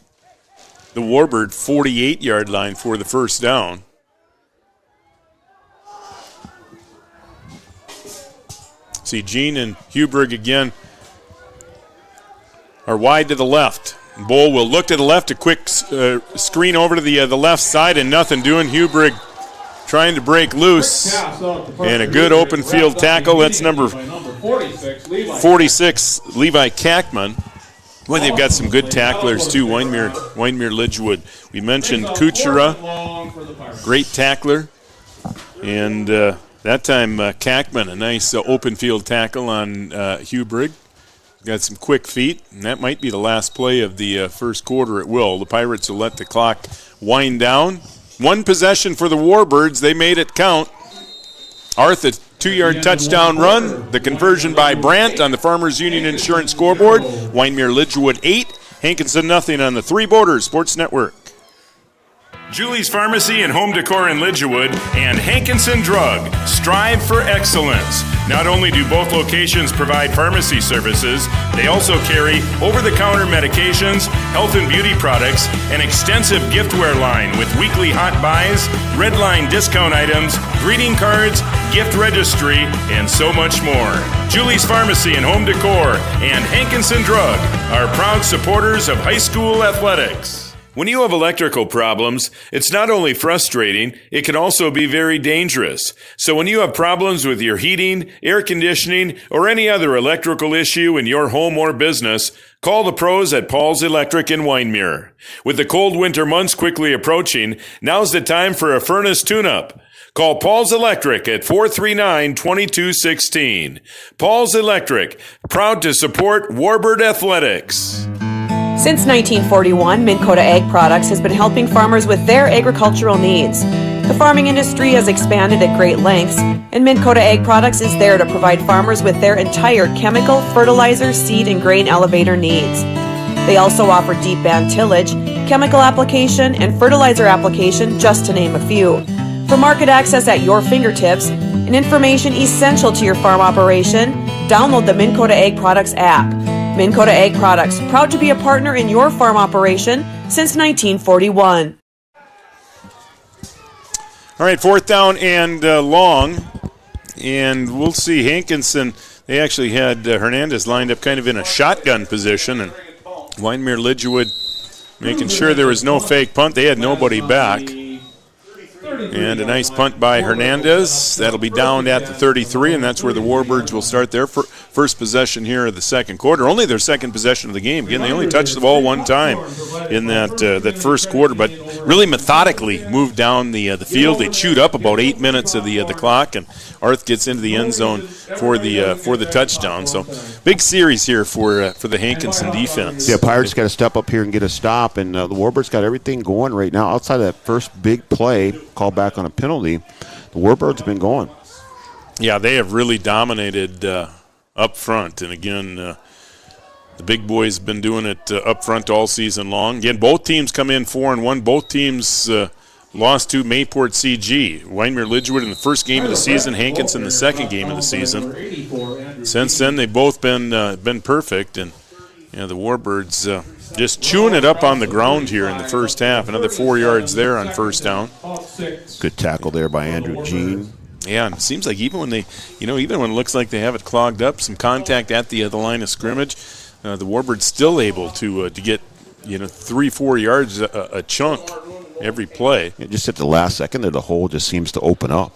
the Warbird 48-yard line for the first down. See, Jean and Hubrig again are wide to the left. Bull will look to the left, a quick screen over to the left side, and nothing doing. Hubrigg trying to break loose, and a good open field tackle. That's number 46, Levi Kackman. Boy, they've got some good tacklers too, Wyndmere Lidgerwood. We mentioned Kuchera, great tackler, and that time Kackman, a nice open field tackle on Hubrigg. Got some quick feet, and that might be the last play of the first quarter. It will. The Pirates will let the clock wind down. One possession for the Warbirds. They made it count. Arth, a 2-yard touchdown run. The conversion by Brandt on the Farmers Union Insurance scoreboard. Wyndmere Lidgerwood 8. Hankinson nothing on the Three Borders Sports Network. Julie's Pharmacy and Home Decor in Lidgerwood and Hankinson Drug strive for excellence. Not only do both locations provide pharmacy services, they also carry over-the-counter medications, health and beauty products, an extensive giftware line with weekly hot buys, red line discount items, greeting cards, gift registry, and so much more. Julie's Pharmacy and Home Decor and Hankinson Drug are proud supporters of high school athletics. When you have electrical problems, it's not only frustrating, it can also be very dangerous. So when you have problems with your heating, air conditioning, or any other electrical issue in your home or business, call the pros at Paul's Electric in Wyndmere. With the cold winter months quickly approaching, now's the time for a furnace tune-up. Call Paul's Electric at 439-2216. Paul's Electric, proud to support Warbird Athletics. Since 1941, Minn Kota Ag Products has been helping farmers with their agricultural needs. The farming industry has expanded at great lengths, and Minn Kota Ag Products is there to provide farmers with their entire chemical, fertilizer, seed, and grain elevator needs. They also offer deep band tillage, chemical application, and fertilizer application, just to name a few. For market access at your fingertips and information essential to your farm operation, download the Minn Kota Ag Products app. Minn Kota Ag Products, proud to be a partner in your farm operation since 1941. All right, 4th down and long, and we'll see Hankinson. They actually had Hernandez lined up kind of in a shotgun position, and Wyndmere Lidgerwood making sure there was no fake punt. They had nobody back. And a nice punt by Hernandez. That'll be down at the 33, and that's where the Warbirds will start their first possession here of the second quarter. Only their second possession of the game. Again, they only touched the ball one time in that first quarter, but really methodically moved down the field. They chewed up about 8 minutes of the clock, and Arth gets into the end zone for the touchdown. So big series here for the Hankinson defense. Yeah, Pirates got to step up here and get a stop, and the Warbirds got everything going right now. Outside of that first big play, call back on a penalty, the Warbirds have been going. Yeah, they have really dominated up front. And again, the big boys have been doing it up front all season long. Again, both teams come in 4-1. Both teams lost to Mayport CG. Wyndmere Lidgerwood in the first game of the season, Hankinson the second game of the season. Since then, they've both been perfect. And the Warbirds just chewing it up on the ground here in the first half. Another 4 yards there on first down. Good tackle there by Andrew Jean. Yeah, and it seems like even when it looks like they have it clogged up, some contact at the line of scrimmage, the Warbirds still able to get 3-4 yards a chunk every play. Just at the last second there, the hole just seems to open up.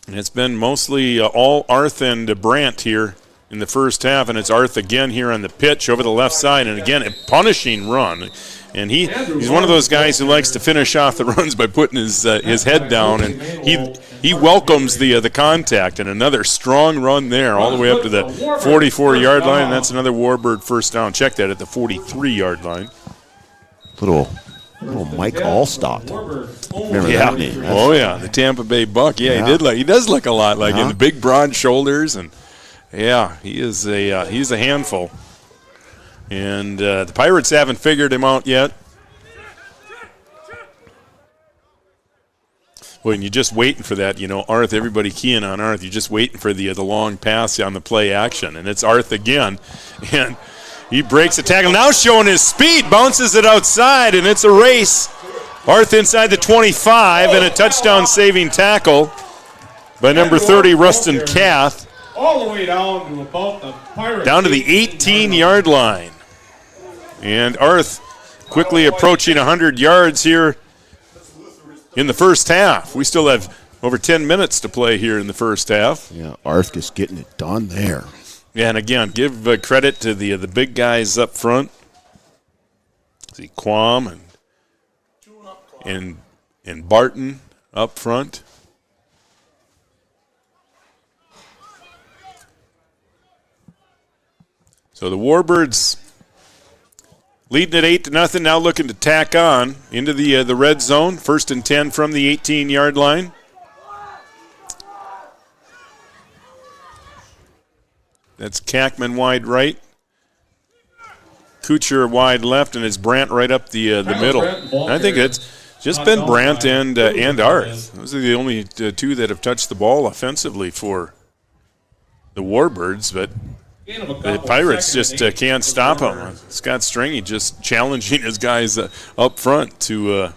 And it's been mostly all Arth and Brandt here in the first half, and it's Arth again here on the pitch over the left side, and again a punishing run. And he's one of those guys who likes to finish off the runs by putting his head down, and he welcomes the contact. And another strong run there all the way up to the 44-yard line, and that's another Warbird first down. Check that at the 43-yard line. Little Mike Allstott. Remember that name? Oh yeah, the Tampa Bay Buck. Yeah, he does look a lot like him. The big broad shoulders, and yeah, he's a handful. And the Pirates haven't figured him out yet. Well, and you're just waiting for that, Arth, everybody keying on Arth. You're just waiting for the long pass on the play action. And it's Arth again. And he breaks the tackle. Now showing his speed, bounces it outside, and it's a race. Arth inside the 25, and a touchdown-saving tackle by number 30, Rustin Kath. All the way down to about the Pirates. Down to the 18-yard line. And Arth quickly approaching 100 yards here in the first half. We still have over 10 minutes to play here in the first half. Yeah, Arth just getting it done there. Yeah, and again, give credit to the big guys up front. See Quam and Barton up front. So the Warbirds leading at 8-0, now looking to tack on into the red zone. 1st and 10 from the 18-yard line. That's Kackman wide right. Kucher wide left, and it's Brandt right up the middle. I think it's just been Brandt and Arth. Those are the only two that have touched the ball offensively for the Warbirds, but the Pirates just can't stop them. Scott Stringy just challenging his guys up front to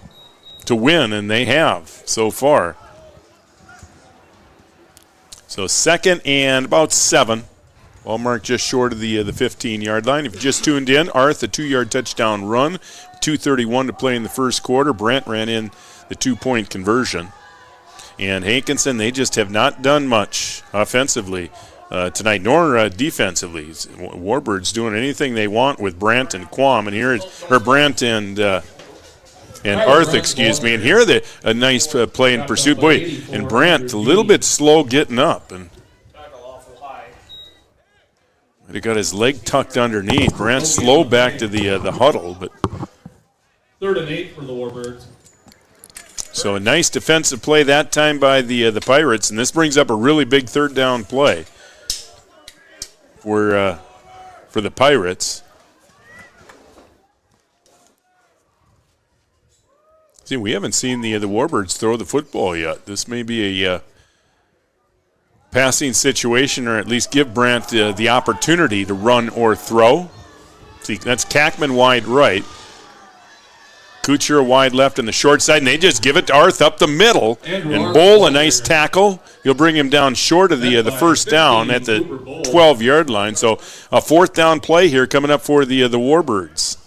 win, and they have so far. So 2nd and about 7. Ball marked just short of the 15-yard line. If you just tuned in, Arth, a 2-yard touchdown run. 2:31 to play in the first quarter. Brandt ran in the 2-point conversion. And Hankinson, they just have not done much offensively tonight, nor defensively. Warbirds doing anything they want with Brandt and Quam. And here is Brandt and Arth, excuse me. And here a nice play in pursuit. Boy, and Brandt a little bit slow getting up. And he got his leg tucked underneath. Brandt slow back to the huddle, but 3rd and 8 for the Warbirds. So a nice defensive play that time by the Pirates, and this brings up a really big 3rd down play for the Pirates. See, we haven't seen the Warbirds throw the football yet. This may be a passing situation, or at least give Brandt the opportunity to run or throw. See, that's Kackman wide right. Kucher wide left on the short side, and they just give it to Arth up the middle. And Bowl, a nice tackle. He'll bring him down short of the first down at the 12-yard line. So a 4th down play here coming up for the Warbirds.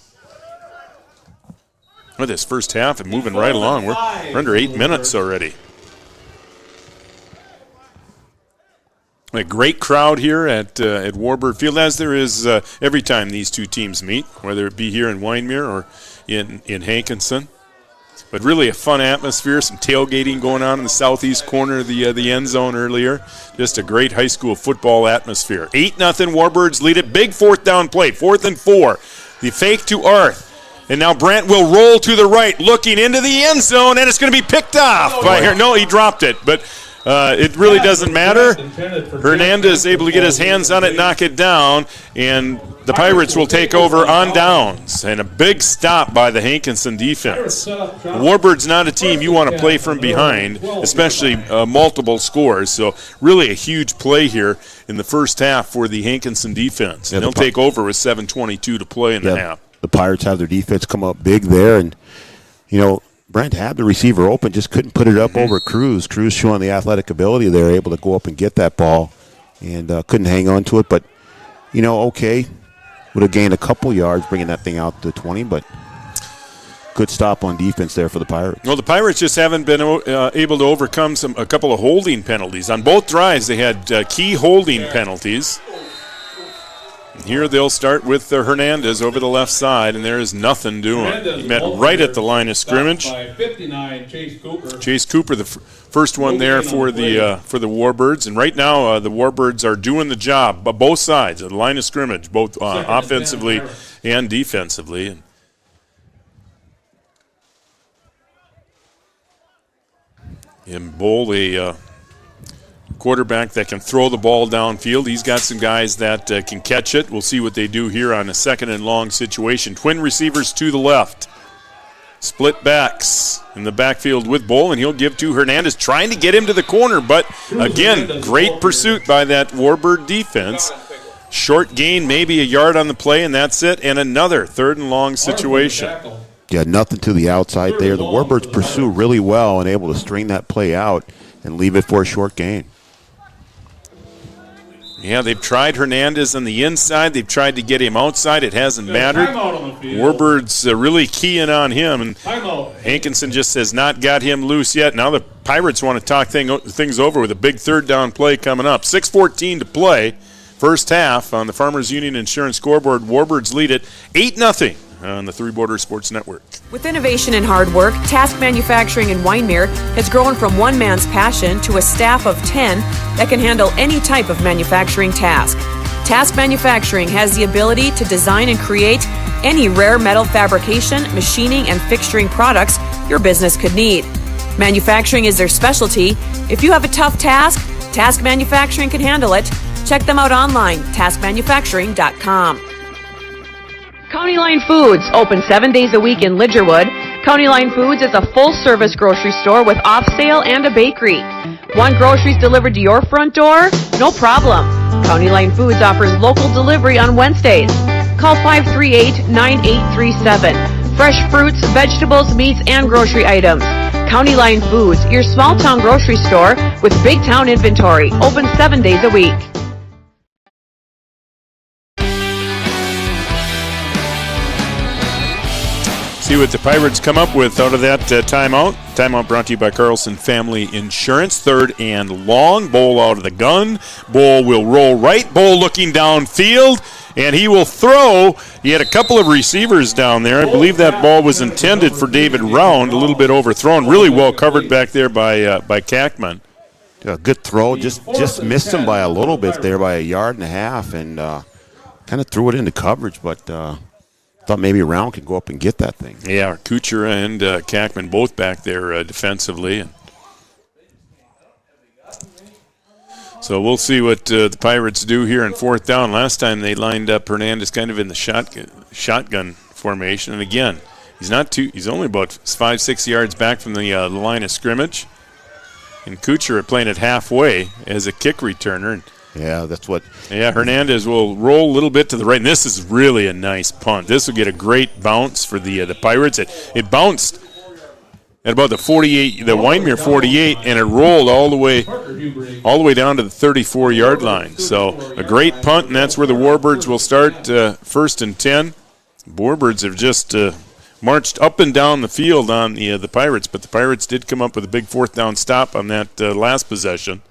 With this first half and moving right along. We're under 8 minutes already. A great crowd here at Warbird Field, as there is every time these two teams meet, whether it be here in Wyndmere or in Hankinson. But really a fun atmosphere, some tailgating going on in the southeast corner of the end zone earlier. Just a great high school football atmosphere. 8-0 Warbirds lead it. Big 4th down play, 4th and 4. The fake to Arth. And now Brandt will roll to the right, looking into the end zone, and it's going to be picked off by here. No, he dropped it, but it really doesn't matter. Hernandez able to get his hands on it, knock it down, and the Pirates will take over on downs. And a big stop by the Hankinson defense. The Warbirds not a team you want to play from behind, especially multiple scores. So really a huge play here in the first half for the Hankinson defense. And they'll take over with 7:22 to play in the half. The Pirates have their defense come up big there, and, Brent had the receiver open, just couldn't put it up over Cruz. Cruz showing the athletic ability there, able to go up and get that ball, and couldn't hang on to it. But, okay, would have gained a couple yards bringing that thing out to 20, but good stop on defense there for the Pirates. Well, the Pirates just haven't been able to overcome a couple of holding penalties. On both drives, they had key holding penalties. Here they'll start with Hernandez over the left side, and there is nothing doing. He met right at the line of scrimmage. Chase Cooper, the first one there for the Warbirds, and right now the Warbirds are doing the job, but both sides of the line of scrimmage, both offensively and defensively. And Bowl, a quarterback that can throw the ball downfield. He's got some guys that can catch it. We'll see what they do here on a 2nd and long situation. Twin receivers to the left. Split backs in the backfield with Bowl, and he'll give to Hernandez, trying to get him to the corner. But, again, great pursuit by that Warbird defense. Short gain, maybe a yard on the play, and that's it. And another 3rd and long situation. Yeah, nothing to the outside there. The Warbirds pursue really well and able to string that play out and leave it for a short gain. Yeah, they've tried Hernandez on the inside. They've tried to get him outside. It hasn't mattered. Warbirds really keying on him, and Hankinson just has not got him loose yet. Now the Pirates want to talk things over with a big third down play coming up. 6:14 to play, first half on the Farmers Union Insurance scoreboard. Warbirds lead it 8-0 on the Three Borders Sports Network. With innovation and hard work, Task Manufacturing in Wyndmere has grown from one man's passion to a staff of 10 that can handle any type of manufacturing task. Task Manufacturing has the ability to design and create any rare metal fabrication, machining, and fixturing products your business could need. Manufacturing is their specialty. If you have a tough task, Task Manufacturing can handle it. Check them out online, taskmanufacturing.com. County Line Foods, open 7 days a week in Lidgerwood. County Line Foods is a full-service grocery store with off-sale and a bakery. Want groceries delivered to your front door? No problem. County Line Foods offers local delivery on Wednesdays. Call 538-9837. Fresh fruits, vegetables, meats, and grocery items. County Line Foods, your small-town grocery store with big-town inventory. Open 7 days a week. See what the Pirates come up with out of that timeout. Timeout brought to you by Carlson Family Insurance. 3rd and long. Bowl out of the gun. Bowl will roll right. Bowl looking downfield, and he will throw. He had a couple of receivers down there. I believe that ball was intended for David Round, a little bit overthrown. Really well covered back there by Kackman. A good throw. Just missed him by a little bit there, by a yard and a half, and kind of threw it into coverage, but thought maybe Round could go up and get that thing. Yeah, Kuchera and Kackman both back there defensively. So we'll see what the Pirates do here in 4th down. Last time they lined up Hernandez kind of in the shotgun formation. And again, he's only about 5-6 yards back from the line of scrimmage. And Kuchera playing it halfway as a kick returner. Yeah, that's what. Yeah, Hernandez will roll a little bit to the right, and this is really a nice punt. This will get a great bounce for the Pirates. It bounced at about the 48, the Wyndmere 48, and it rolled all the way down to the 34-yard line. So a great punt, and that's where the Warbirds will start 1st and 10. Warbirds have just marched up and down the field on the Pirates, but the Pirates did come up with a big 4th down stop on that last possession.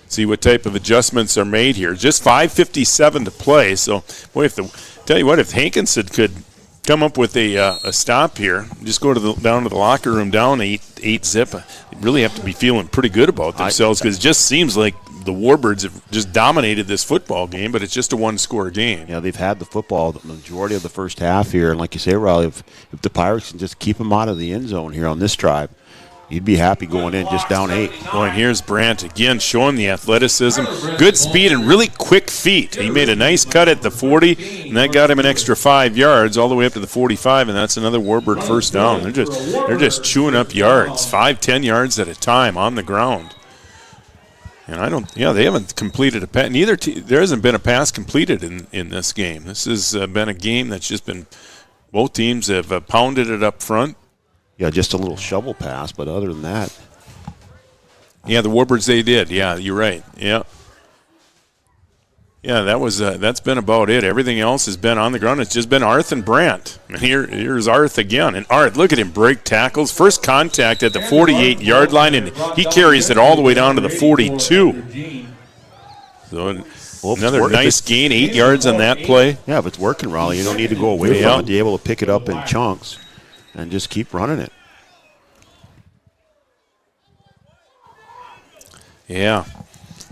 See what type of adjustments are made here. Just 5:57 to play. So, boy, tell you what, if Hankinson could come up with a stop here, just go down to the locker room down 8-zip, they really have to be feeling pretty good about themselves, because it just seems like the Warbirds have just dominated this football game, but it's just a one-score game. Yeah, they've had the football the majority of the first half here, and like you say, Riley, if the Pirates can just keep them out of the end zone here on this drive, you'd be happy going in just down 8. Boy, and here's Brandt again showing the athleticism, good speed, and really quick feet. He made a nice cut at the 40, and that got him an extra 5 yards all the way up to the 45, and that's another Warbird first down. They're just chewing up yards, 5-10 yards at a time on the ground. And they haven't completed a pass. There hasn't been a pass completed in this game. This has been a game that's just been, both teams have pounded it up front. Yeah, just a little shovel pass, but other than that. Yeah, the Warbirds, they did. Yeah, you're right. Yeah. Yeah, that's been about it. Everything else has been on the ground. It's just been Arth and Brandt. And here's Arth again. And Arth, look at him break tackles. First contact at the 48-yard line, and he carries it all the way down to the 42. So another nice gain, 8 yards on that play. Yeah, if it's working, Raleigh, you don't need to go away from it. You're able to pick it up in chunks and just keep running it. Yeah,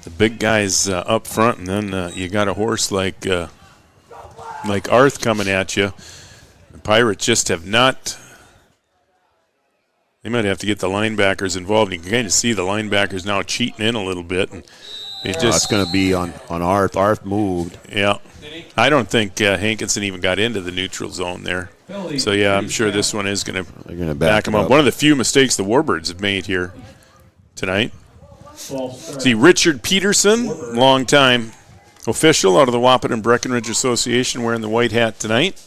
the big guys up front, and then you got a horse like Arth coming at you. The Pirates just have not. They might have to get the linebackers involved. You can kind of see the linebackers now cheating in a little bit, and it's going to be on Arth. Arth moved. Yeah, I don't think Hankinson even got into the neutral zone there. So yeah, I'm sure this one is going to back him up. One of the few mistakes the Warbirds have made here tonight. See, Richard Peterson, longtime official out of the Wahpeton Breckenridge Association, wearing the white hat tonight.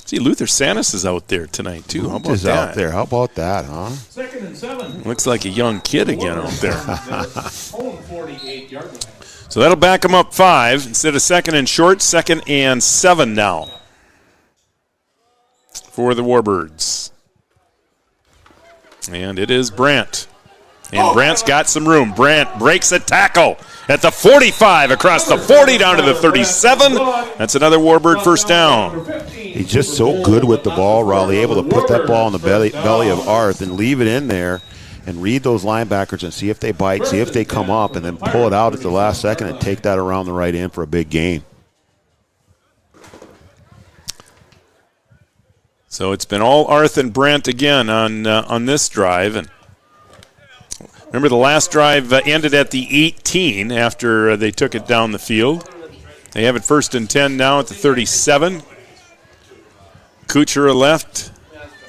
See, Luther Sanis is out there tonight, too. How about that? Out there. How about that, huh? 2nd and 7. Looks like a young kid again out there. Home 48-yard line. So that'll back them up 5 instead of 2nd and short. 2nd and 7 now for the Warbirds. And it is Brandt. And Brandt's got some room. Brandt breaks a tackle at the 45, across the 40, down to the 37. That's another Warbird first down. He's just so good with the ball, Raleigh, able to put that ball in the belly of Arth and leave it in there and read those linebackers and see if they bite, see if they come up, and then pull it out at the last second and take that around the right end for a big gain. So it's been all Arth and Brandt again on this drive. And remember, the last drive ended at the 18 after they took it down the field. They have it 1st and 10 now at the 37. Kuchera left,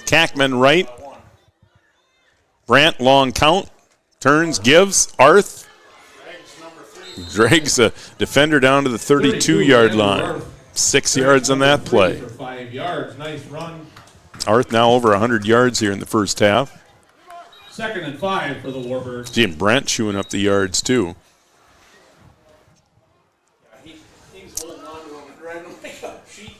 Kackman right. Brandt long count, turns, gives, Arth drags a defender down to the 32-yard line. 6 yards on that play. 5 yards, nice run. Arth now over 100 yards here in the first half. 2nd and 5 for the Warbirds. Jim Brandt chewing up the yards too. He's holding on to him and dragging him like a sheep.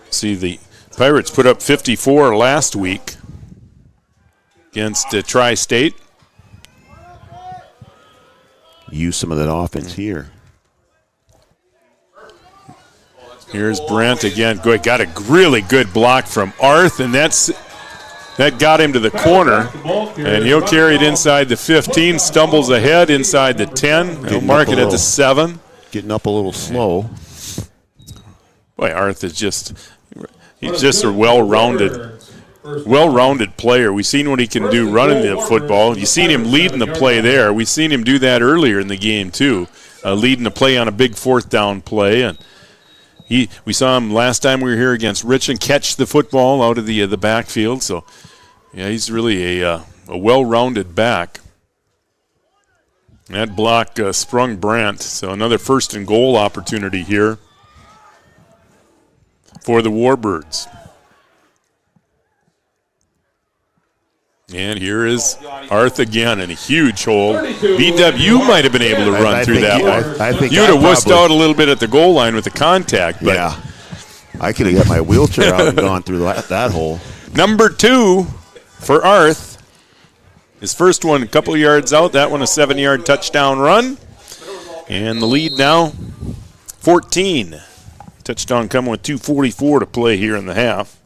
See, the Pirates put up 54 last week against Tri-State. Use some of that offense here. Here's Brandt again. Got a really good block from Arth, and that got him to the corner. And he'll carry it inside the 15, stumbles ahead inside the 10. He'll mark it at the 7. Getting up a little slow. Boy, Arth is he's just a well-rounded player. We've seen what he can do running the football. You've seen him leading the play there. We've seen him do that earlier in the game, too, leading the play on a big 4th down play. And we saw him last time we were here against Richmond catch the football out of the backfield. So, yeah, he's really a well-rounded back. That block sprung Brandt. So another 1st and goal opportunity here for the Warbirds. And here is Arth again in a huge hole. BW might have been able to run through that one. I think you'd have wussed out a little bit at the goal line with the contact. But yeah, I could have got my wheelchair out and gone through that hole. Number 2 for Arth. His first one a couple yards out. That one a 7-yard touchdown run. And the lead now 14. Touchdown coming with 2:44 to play here in the half.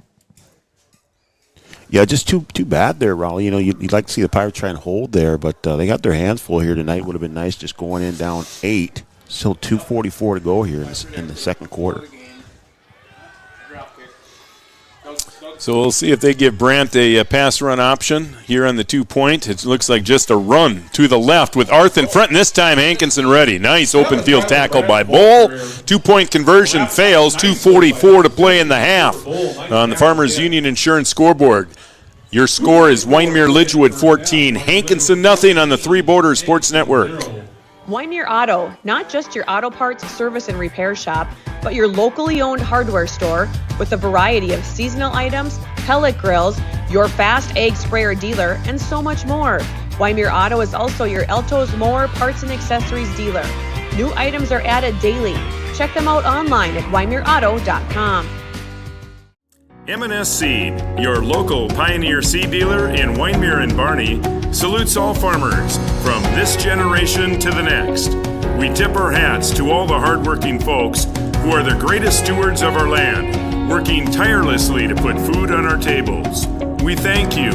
Yeah, just too bad there, Raleigh. You know, you'd like to see the Pirates try and hold there, but they got their hands full here tonight. Would have been nice just going in down 8. Still 2:44 to go here in the second quarter. So we'll see if they give Brandt a pass run option here on the 2-point. It looks like just a run to the left with Arth in front, and this time Hankinson ready. Nice open field tackle by Bull. 2-point conversion fails. 2:44 to play in the half on the Farmers Union Insurance scoreboard. Your score is Wyndmere Lidgerwood 14, Hankinson nothing on the Three Borders Sports Network. Wyndmere Auto, not just your auto parts service and repair shop, but your locally owned hardware store with a variety of seasonal items, pellet grills, your fast egg sprayer dealer, and so much more. Wyndmere Auto is also your Elto's mower parts and accessories dealer. New items are added daily. Check them out online at wyndmereauto.com. M&S Seed, your local Pioneer seed dealer in Wyndmere and Barney, salutes all farmers from this generation to the next. We tip our hats to all the hardworking folks who are the greatest stewards of our land, working tirelessly to put food on our tables. We thank you.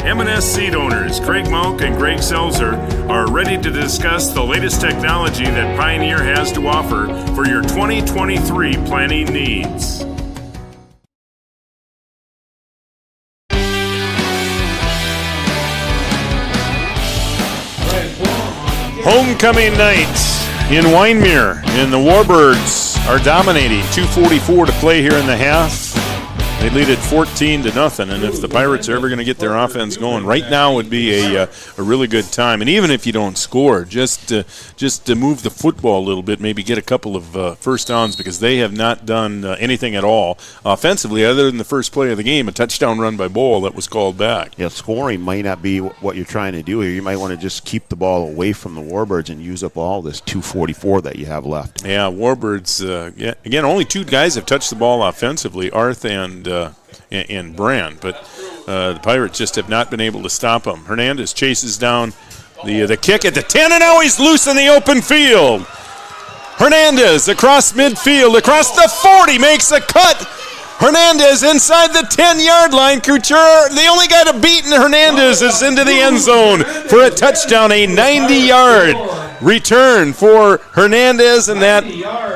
M&S Seed owners Craig Malk and Greg Selzer are ready to discuss the latest technology that Pioneer has to offer for your 2023 planting needs. Homecoming night in Wyndmere, and the Warbirds are dominating. 2:44 to play here in the half. They lead it 14-0, and if the Pirates are ever going to get their offense going, right now would be a really good time. And even if you don't score, just to move the football a little bit, maybe get a couple of first downs, because they have not done anything at all offensively other than the first play of the game, a touchdown run by Bowl that was called back. Yeah, scoring might not be what you're trying to do here. You might want to just keep the ball away from the Warbirds and use up all this 244 that you have left. Yeah, Warbirds, again, only two guys have touched the ball offensively, Arth and Brand, but the Pirates just have not been able to stop him. Hernandez chases down the kick at the 10, and now he's loose in the open field. Hernandez across midfield, across the 40, makes a cut. Hernandez inside the 10-yard line. Couture, the only guy to beat Hernandez, is into the end zone for a touchdown, a 90-yard return for Hernandez, and that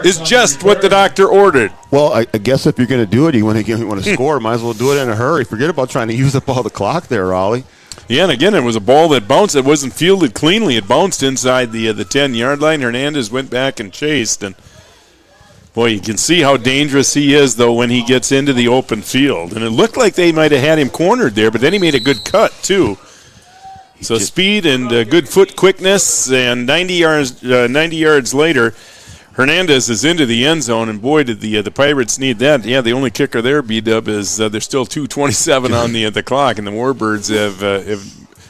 is just what the doctor ordered. Well, I guess if you're going to do it, you want to score, might as well do it in a hurry. Forget about trying to use up all the clock there, Ollie. Yeah, and again, it was a ball that bounced. It wasn't fielded cleanly. It bounced inside the 10-yard line. Hernandez went back and chased, and boy, you can see how dangerous he is, though, when he gets into the open field. And it looked like they might have had him cornered there, but then he made a good cut, too. So speed and good foot quickness, and 90 yards later, Hernandez is into the end zone, and boy, did the Pirates need that. Yeah, the only kicker there, B-Dub, is there's still 2:27 on the clock, and the Warbirds have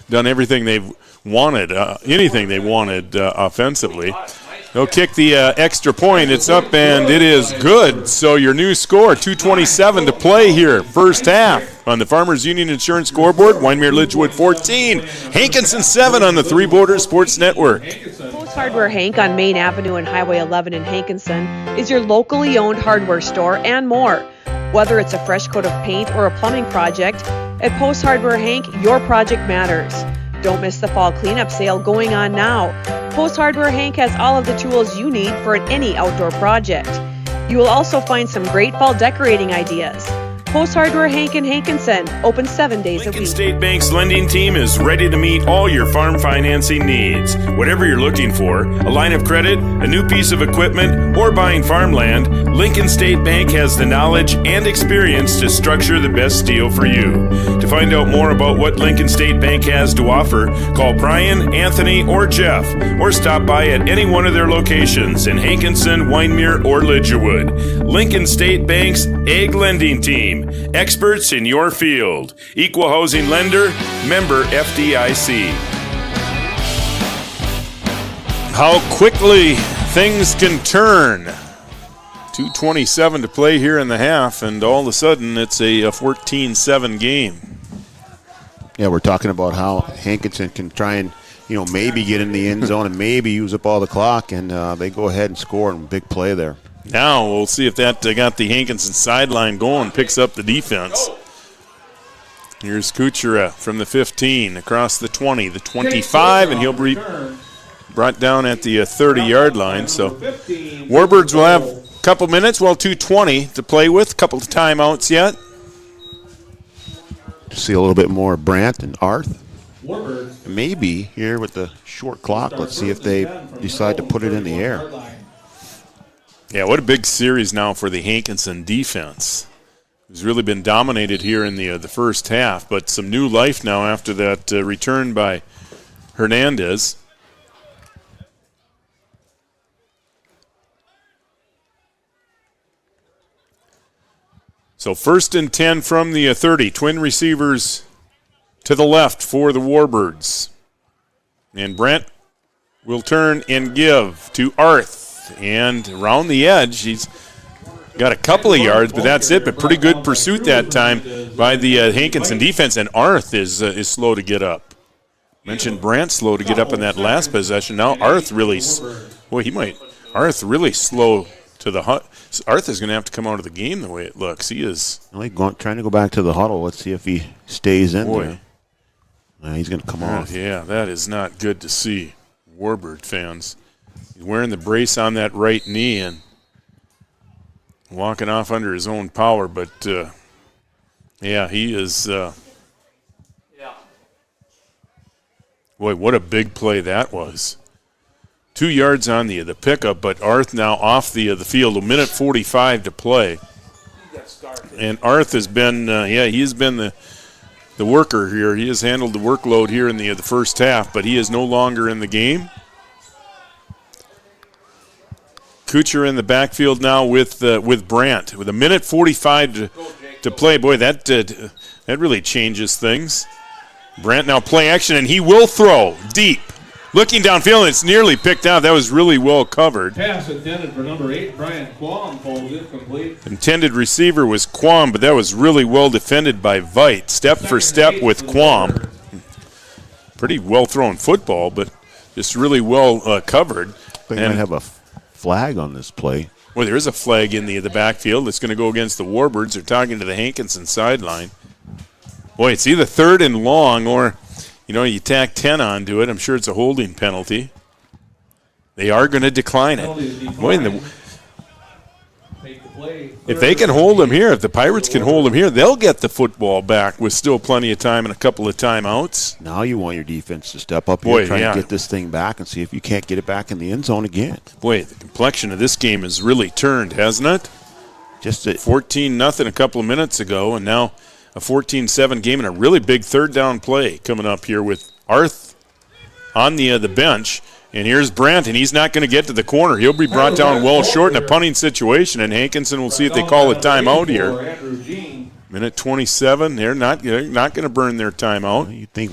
done everything they've wanted, anything they wanted offensively. They'll kick the extra point. It's up, and it is good. So your new score, 2:27 to play here, first half. On the Farmers Union Insurance scoreboard, Wyndmere Lidgerwood 14, Hankinson 7 on the Three Borders Sports Network. Post Hardware Hank on Main Avenue and Highway 11 in Hankinson is your locally owned hardware store and more. Whether it's a fresh coat of paint or a plumbing project, at Post Hardware Hank, your project matters. Don't miss the fall cleanup sale going on now. Post Hardware Hank has all of the tools you need for any outdoor project. You will also find some great fall decorating ideas. Post Hardware Hank in Hankinson, open 7 days a week. Lincoln State Bank's lending team is ready to meet all your farm financing needs. Whatever you're looking for, a line of credit, a new piece of equipment, or buying farmland, Lincoln State Bank has the knowledge and experience to structure the best deal for you. To find out more about what Lincoln State Bank has to offer, call Brian, Anthony, or Jeff, or stop by at any one of their locations in Hankinson, Wyndmere, or Lidgerwood. Lincoln State Bank's Ag Lending Team. Experts in your field. Equal housing lender. Member FDIC. How quickly things can turn. 2:27 to play here in the half, and all of a sudden it's a 14-7 game. Yeah, we're talking about how Hankinson can try and, maybe get in the end zone and maybe use up all the clock, and they go ahead and score in a big play there. Now we'll see if that got the Hankinson sideline going, picks up the defense. Here's Kuchera from the 15, across the 20, the 25, and he'll be brought down at the 30-yard line. So Warbirds will have a couple minutes, 2:20 to play with, a couple of timeouts yet. See a little bit more Brandt and Arth. Maybe here with the short clock, let's see if they decide to put it in the air. Yeah, what a big series now for the Hankinson defense. It's really been dominated here in the first half, but some new life now after that return by Hernandez. So 1st and 10 from the 30. Twin receivers to the left for the Warbirds. And Brent will turn and give to Arth. And around the edge, he's got a couple of yards, but that's it. But pretty good pursuit that time by the Hankinson defense. And Arth is slow to get up. Mentioned Brandt slow to get up in that last possession. Now Arth really, Arth really slow to the huddle. Arth is going to have to come out of the game the way it looks. He is. Trying to go back to the huddle. Let's see if he stays in there. He's going to come off. Yeah, that is not good to see. Warbird fans. He's wearing the brace on that right knee and walking off under his own power. But, he is. Boy, what a big play that was. 2 yards on the pickup, but Arth now off the field. 1:45 to play. And Arth has been, he has been the worker here. He has handled the workload here in the first half, but he is no longer in the game. Kuchar in the backfield now with Brandt with 1:45 to play. Boy, that really changes things. Brandt now play action, and he will throw deep. Looking downfield, and it's nearly picked out. That was really well covered. Pass intended for number 8, Brian Quam, holds it complete. Intended receiver was Quam, but that was really well defended by Veit. Step for step with Quam. Pretty well thrown football, but just really well covered. They might have a flag on this play. Well, there is a flag in the backfield. It's going to go against the Warbirds. They're talking to the Hankinson sideline. Boy, it's either 3rd and long or, you tack 10 onto it. I'm sure it's a holding penalty. They are going to decline it. Boy, if they can hold him here, if the Pirates can hold him here, they'll get the football back with still plenty of time and a couple of timeouts. Now you want your defense to step up here, try to get this thing back and see if you can't get it back in the end zone again. Boy, the complexion of this game has really turned, hasn't it? Just 14-0 a couple of minutes ago, and now a 14-7 game and a really big third down play coming up here with Arth on the bench. And here's Brandt, and he's not going to get to the corner. He'll be brought down well short in a punting situation, and Hankinson will see if they call a timeout here. Minute 27. They're not going to burn their timeout. You think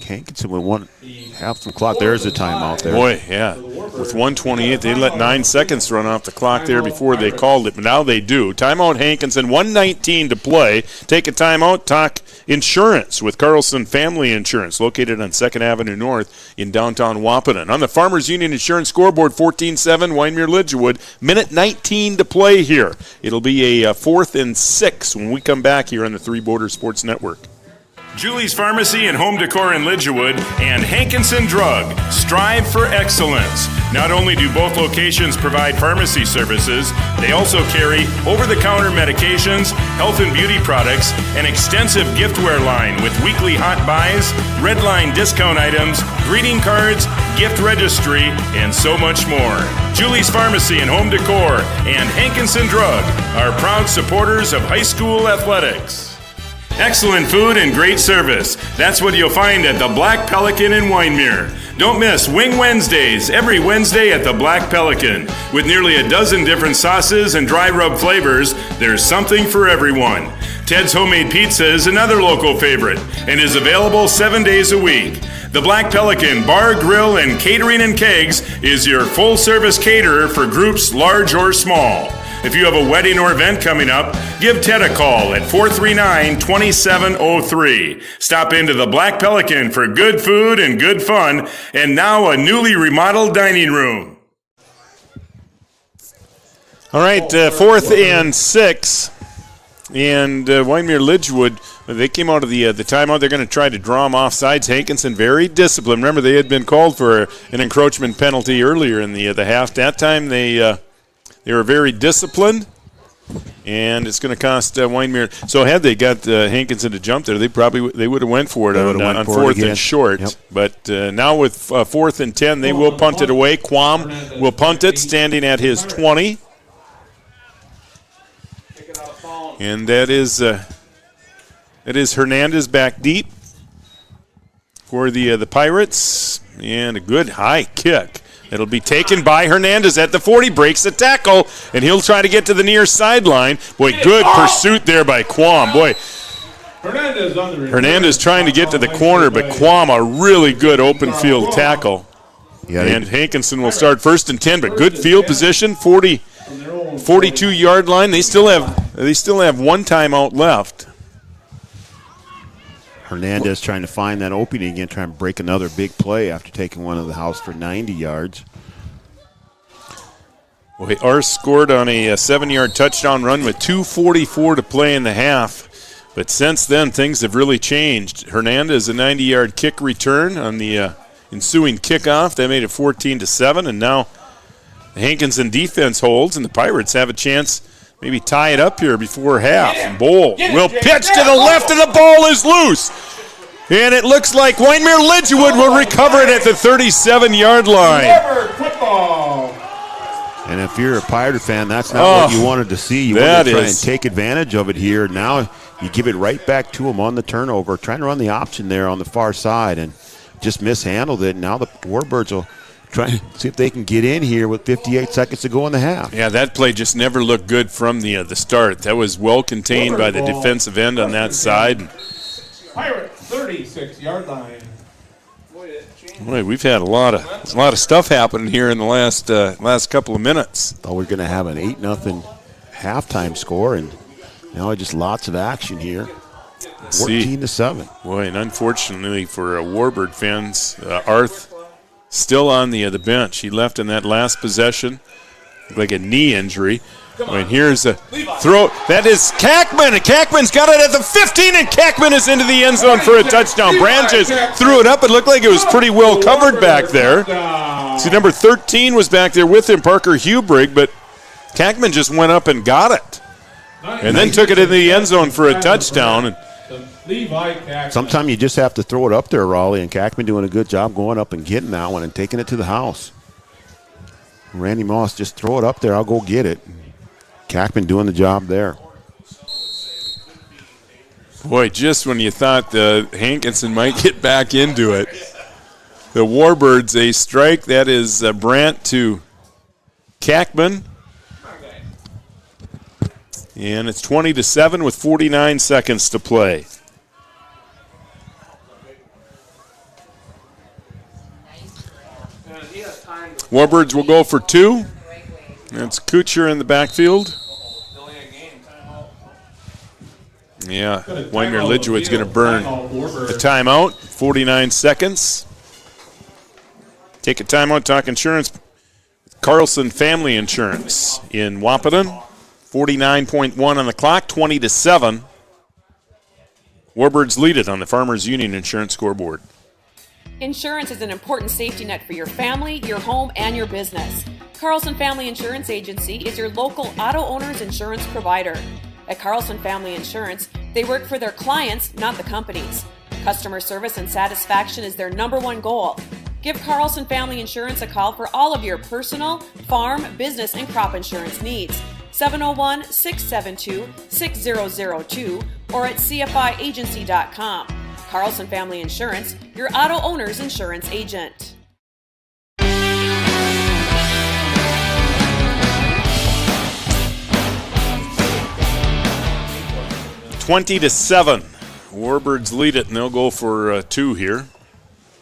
Hankinson would want to have some clock. There's a timeout there. Boy, yeah. With 1:28, they let 9 seconds run off the clock there before they called it, but now they do. Timeout Hankinson, 1:19 to play. Take a timeout, talk insurance with Carlson Family Insurance, located on 2nd Avenue North in downtown Wahpeton. On the Farmers Union Insurance scoreboard, 14-7, Wyndmere Lidgerwood. Minute 19 to play here. It'll be a 4th and 6 when we come back here on the Three Border Sports Network. Julie's Pharmacy and Home Decor in Lidgerwood and Hankinson Drug. Strive for excellence. Not only do both locations provide pharmacy services, they also carry over-the-counter medications, health and beauty products, an extensive giftware line with weekly hot buys, red line discount items, greeting cards, gift registry, and so much more. Julie's Pharmacy and Home Decor and Hankinson Drug are proud supporters of high school athletics. Excellent food and great service. That's what you'll find at the Black Pelican in Wyndmere. Don't miss Wing Wednesdays every Wednesday at the Black Pelican. With nearly a dozen different sauces and dry rub flavors, there's something for everyone. Ted's Homemade Pizza is another local favorite and is available 7 days a week. The Black Pelican Bar, Grill, and Catering and Kegs is your full-service caterer for groups large or small. If you have a wedding or event coming up, give Ted a call at 439-2703. Stop into the Black Pelican for good food and good fun, and now a newly remodeled dining room. All right, 4th and 6, and Wyndmere Lidgerwood, they came out of the timeout. They're going to try to draw them off sides. Hankinson very disciplined. Remember, they had been called for an encroachment penalty earlier in the half. That time they were very disciplined, and it's going to cost Wyndmere. So had they got Hankinson to jump there, they would have went for it on 4th and short. Yep. But now with 4th and 10, they will punt it away. Quam will punt it, standing at his 20. And that is Hernandez back deep for the Pirates, and a good high kick. It'll be taken by Hernandez at the 40, breaks the tackle, and he'll try to get to the near sideline. Boy, good pursuit there by Quam. Boy, Hernandez trying to get to the corner, but Quam a really good open field tackle. Yeah, and Hankinson will start 1st and 10, but good field position, 42-yard line. They still have one timeout left. Hernandez trying to find that opening again, trying to break another big play after taking one of the house for 90 yards. Well, Ars scored on a 7-yard touchdown run with 2:44 to play in the half. But since then, things have really changed. Hernandez, a 90-yard kick return on the ensuing kickoff. They made it 14-7, and now the Hankinson defense holds, and the Pirates have a chance maybe tie it up here before half. And Bowl will pitch to the left, and the ball is loose. And it looks like Wyndmere Lidgerwood will recover it at the 37-yard line. And if you're a Pirate fan, that's not what you wanted to see. You wanted to try and take advantage of it here. Now you give it right back to them on the turnover, trying to run the option there on the far side, and just mishandled it. Now the Warbirds will try to see if they can get in here with 58 seconds to go in the half. Yeah, that play just never looked good from the start. That was well contained by the defensive end on that side. Pirate 36-yard line. Boy, we've had a lot of stuff happening here in the last couple of minutes. Thought we were going to have an 8-0 halftime score, and now just lots of action here. 14-7. Boy, and unfortunately for Warbird fans, Arth still on the bench. He left in that last possession, like a knee injury. And here's a throw. That is Kackman, and Kackman's got it at the 15, and Kackman is into the end zone for a touchdown. Branches threw it up. It looked like it was pretty well covered back there. See, number 13 was back there with him, Parker Hubrig, but Kackman just went up and got it. And then took it into the end zone for a touchdown. Sometimes you just have to throw it up there, Raleigh, and Kackman doing a good job going up and getting that one and taking it to the house. Randy Moss, just throw it up there. I'll go get it. Kackman doing the job there. Boy, just when you thought Hankinson might get back into it, the Warbirds, a strike. That is Brandt to Kackman. And it's 20-7 with 49 seconds to play. Warbirds will go for 2. That's Kucher in the backfield. Yeah, Wyndmere Lidgerwood's going to burn a timeout. 49 seconds. Take a timeout, talk insurance. Carlson Family Insurance in Wahpeton. 49.1 on the clock, 20-7. Warbirds lead it on the Farmers Union Insurance scoreboard. Insurance is an important safety net for your family, your home, and your business. Carlson Family Insurance Agency is your local auto owner's insurance provider. At Carlson Family Insurance, they work for their clients, not the companies. Customer service and satisfaction is their #1 goal. Give Carlson Family Insurance a call for all of your personal, farm, business, and crop insurance needs. 701-672-6002 or at cfiagency.com. Carlson Family Insurance, your auto owner's insurance agent. 20-7. Warbirds lead it, and they'll go for 2 here.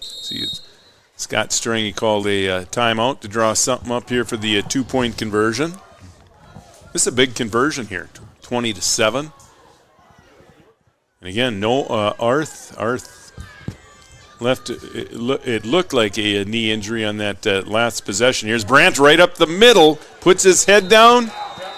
See, Scott Stringy called a timeout to draw something up here for the 2-point conversion. This is a big conversion here, 20-7. And again, no Arth left. It looked like a knee injury on that last possession. Here's Brandt right up the middle, puts his head down,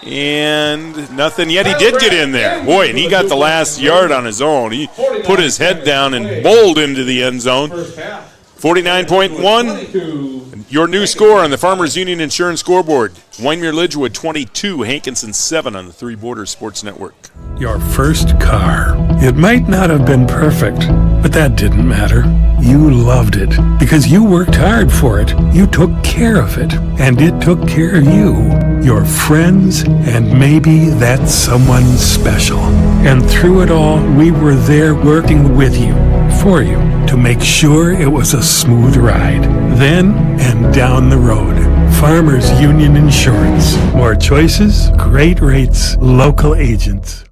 and nothing yet. He did get in there. Boy, and he got the last yard on his own. He put his head down and bowled into the end zone. 49.1. Your new score on the Farmers Union Insurance scoreboard. Wyndmere Lidgerwood 22, Hankinson 7 on the Three Borders Sports Network. Your first car. It might not have been perfect, but that didn't matter. You loved it because you worked hard for it. You took care of it, and it took care of you, your friends, and maybe that someone special. And through it all, we were there working with you, for you, to make sure it was a smooth ride. Then and down the road. Farmers Union Insurance. More choices, great rates, local agents.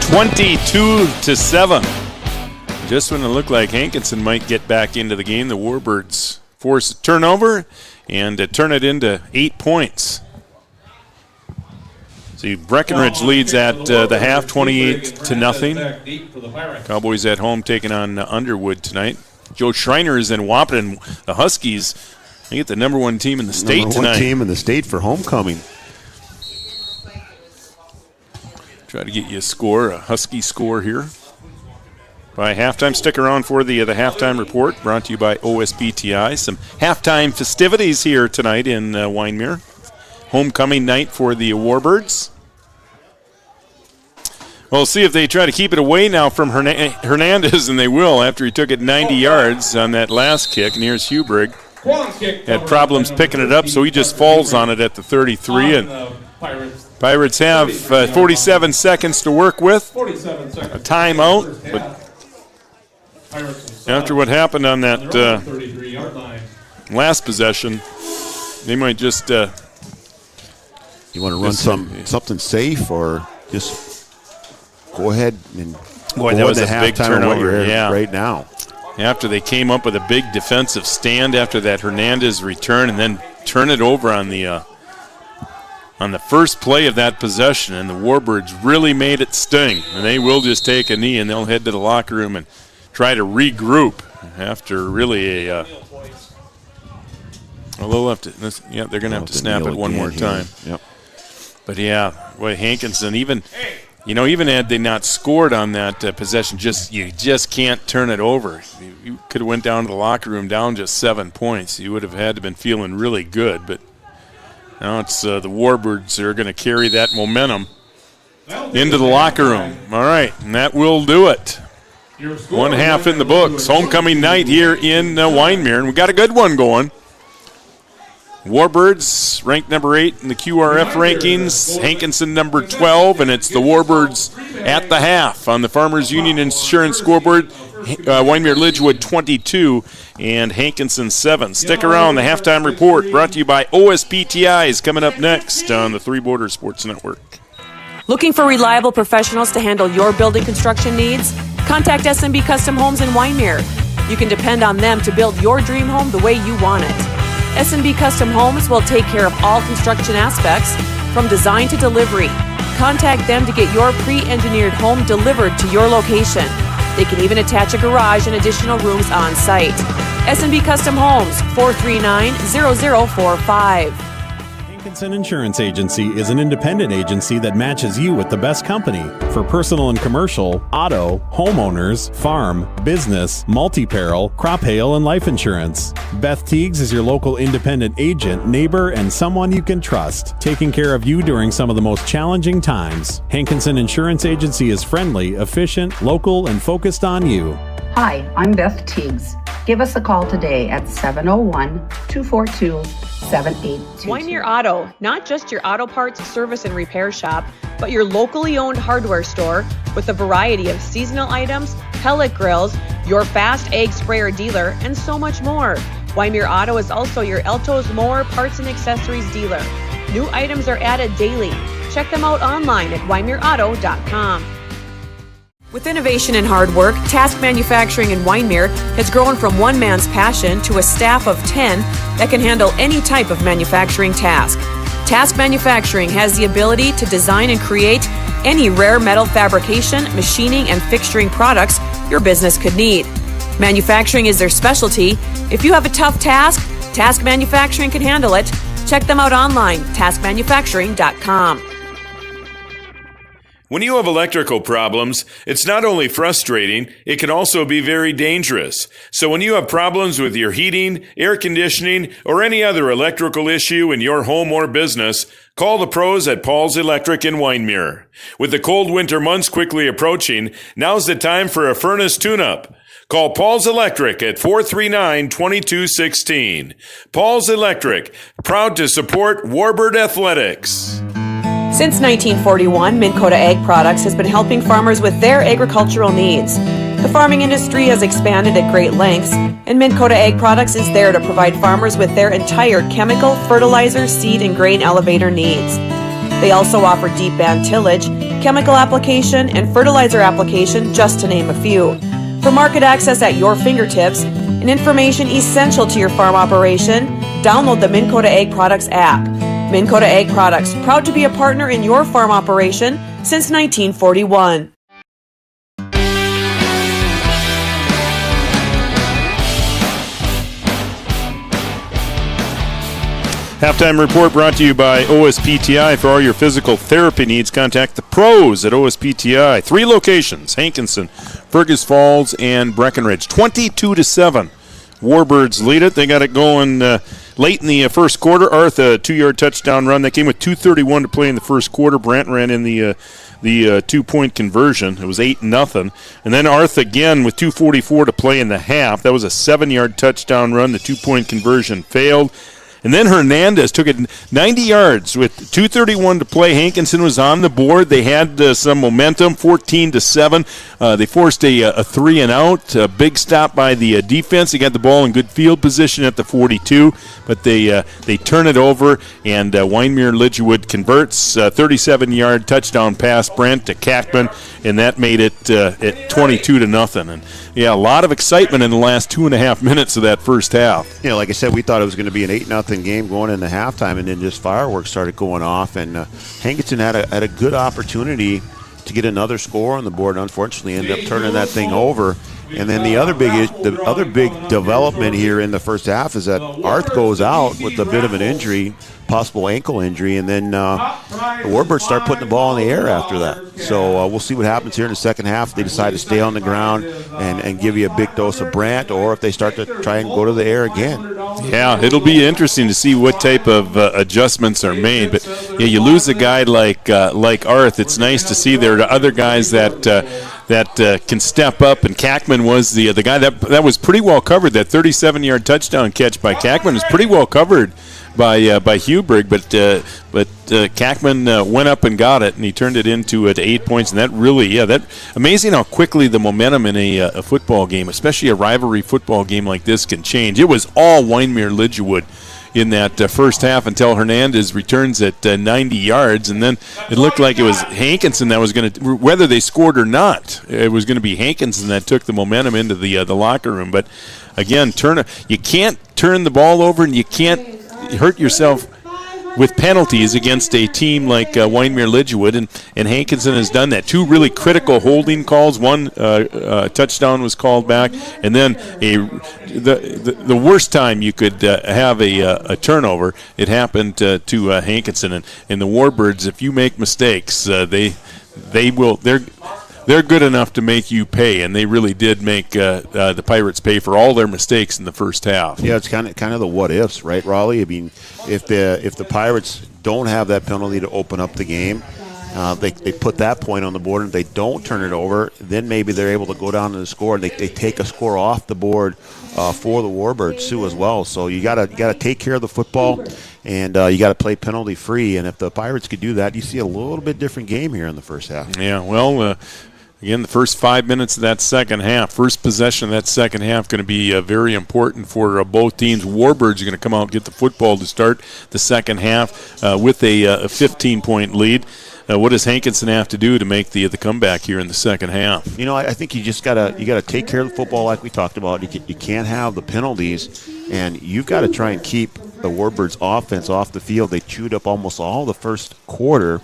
22-7. Just when it looked like Hankinson might get back into the game, the Warbirds force a turnover and turn it into 8 points. See, Breckenridge leads at the half, 28-0. Cowboys at home taking on Underwood tonight. Joe Schreiner is in Wahpeton. The Huskies, they get the #1 team in the state tonight. #1 team in the state for homecoming. Try to get you a score, a Husky score here. By halftime, stick around for the halftime report, brought to you by OSBTI. Some halftime festivities here tonight in Wyndmere. Homecoming night for the Warbirds. We'll see if they try to keep it away now from Hernandez, and they will after he took it 90 yards on that last kick. And here's Hubrig. had problems picking it up, so he just falls on it at the 33. And Pirates have 47 seconds to work with. A timeout. But after what happened on that last possession, they might just... you want to run something safe or just go ahead and Boy, that was a big turnover. Right now. After they came up with a big defensive stand after that Hernandez return and then turn it over on the first play of that possession, and the Warbirds really made it sting. And they will just take a knee and they'll head to the locker room and try to regroup after really a little left. Yeah, they're going to have to snap it one more time. Yep. But yeah, boy, Hankinson, even had they not scored on that possession, you just can't turn it over. You could have went down to the locker room down just 7 points. You would have had to been feeling really good. But now it's the Warbirds that are going to carry that momentum into the locker room. All right, and that will do it. 1 half in the books. Homecoming night here in Wyndmere, and we got a good one going. Warbirds ranked number 8 in the QRF rankings. Hankinson number 12, and it's the Warbirds at the half on the Farmers Union Insurance scoreboard. Wyndmere Lidgerwood 22 and Hankinson 7. Stick around. The halftime report brought to you by OSPTI is coming up next on the Three Borders Sports Network. Looking for reliable professionals to handle your building construction needs? Contact SMB Custom Homes in Wyndmere. You can depend on them to build your dream home the way you want it. SMB Custom Homes will take care of all construction aspects, from design to delivery. Contact them to get your pre-engineered home delivered to your location. They can even attach a garage and additional rooms on site. SMB Custom Homes, 439-0045. Hankinson Insurance Agency is an independent agency that matches you with the best company for personal and commercial, auto, homeowners, farm, business, multi-peril, crop hail, and life insurance. Beth Teagues is your local independent agent, neighbor, and someone you can trust, taking care of you during some of the most challenging times. Hankinson Insurance Agency is friendly, efficient, local, and focused on you. Hi, I'm Beth Teagues. Give us a call today at 701-242-7822. Wyndmere Auto, not just your auto parts, service, and repair shop, but your locally owned hardware store with a variety of seasonal items, pellet grills, your fast egg sprayer dealer, and so much more. Wyndmere Auto is also your Elto's Mower parts and accessories dealer. New items are added daily. Check them out online at wyndmereauto.com. With innovation and hard work, Task Manufacturing in Wyndmere has grown from one man's passion to a staff of 10 that can handle any type of manufacturing task. Task Manufacturing has the ability to design and create any rare metal fabrication, machining, and fixturing products your business could need. Manufacturing is their specialty. If you have a tough task, Task Manufacturing can handle it. Check them out online, taskmanufacturing.com. When you have electrical problems, it's not only frustrating, it can also be very dangerous. So when you have problems with your heating, air conditioning, or any other electrical issue in your home or business, call the pros at Paul's Electric in Wyndmere. With the cold winter months quickly approaching, now's the time for a furnace tune-up. Call Paul's Electric at 439-2216. Paul's Electric, proud to support Warbird Athletics. Since 1941, Minn Kota Ag Products has been helping farmers with their agricultural needs. The farming industry has expanded at great lengths, and Minn Kota Ag Products is there to provide farmers with their entire chemical, fertilizer, seed, and grain elevator needs. They also offer deep band tillage, chemical application, and fertilizer application, just to name a few. For market access at your fingertips and information essential to your farm operation, download the Minn Kota Ag Products app. Minn Kota Ag Products, proud to be a partner in your farm operation since 1941. Halftime report brought to you by OSPTI. For all your physical therapy needs, contact the pros at OSPTI. 3 locations, Hankinson, Fergus Falls, and Breckenridge. 22-7. Warbirds lead it. They got it going late in the first quarter, Arth, a 2-yard touchdown run. That came with 2:31 to play in the first quarter. Brant ran in the 2-point conversion. It was 8-0. And then Arth again with 2:44 to play in the half. That was a 7-yard touchdown run. The 2-point conversion failed. And then Hernandez took it 90 yards with 2:31 to play. Hankinson was on the board. They had some momentum, 14-7. They forced a 3-and-out. A big stop by the defense. They got the ball in good field position at the 42, but they turn it over, and Wyndmere Lidgerwood converts. 37-yard touchdown pass, Brent to Kackman, and that made it at 22-0. And yeah, a lot of excitement in the last 2.5 minutes of that first half. You know, like I said, we thought it was going to be an 8-0 game going into halftime, and then just fireworks started going off. And Hankinson had a good opportunity to get another score on the board. Unfortunately, ended up turning that thing over. And then the other big development here in the first half is that Arth goes out with a bit of an injury, possible ankle injury, and then the Warbirds start putting the ball in the air after that. So we'll see what happens here in the second half. If they decide to stay on the ground and give you a big dose of Brant, or if they start to try and go to the air again. Yeah, it'll be interesting to see what type of adjustments are made. But yeah, you lose a guy like Arth. It's nice to see there are other guys that can step up, and Kackman was the guy that was pretty well covered. That 37-yard touchdown catch by Kackman was pretty well covered by Huberg, but Kackman went up and got it, and he turned it into 8 points. And that really, that amazing how quickly the momentum in a football game, especially a rivalry football game like this, can change. It was all Wyndmere Lidgerwood in that first half until Hernandez returns at 90 yards, and then it looked like it was Hankinson that was going to, whether they scored or not, it was going to be Hankinson that took the momentum into the locker room. But again, you can't turn the ball over, and you can't hurt yourself with penalties against a team like Wyndmere Lidgerwood, and Hankinson has done that. 2 really critical holding calls. One touchdown was called back, and then the worst time you could have a turnover, it happened to Hankinson. And the Warbirds, if you make mistakes, they will. They're good enough to make you pay, and they really did make the Pirates pay for all their mistakes in the first half. Yeah, it's kind of the what ifs, right, Raleigh? I mean, if the Pirates don't have that penalty to open up the game, they put that point on the board, and if they don't turn it over, then maybe they're able to go down to the score, and they take a score off the board for the Warbirds too as well. So you gotta take care of the football, and you got to play penalty free. And if the Pirates could do that, you see a little bit different game here in the first half. Yeah, well. Again, the first 5 minutes of that second half, first possession of that second half, going to be very important for both teams. Warbirds are going to come out and get the football to start the second half with a 15-point lead. What does Hankinson have to do to make the comeback here in the second half? You know, I think you just gotta take care of the football like we talked about. You can't have the penalties, and you've got to try and keep the Warbirds' offense off the field. They chewed up almost all the first quarter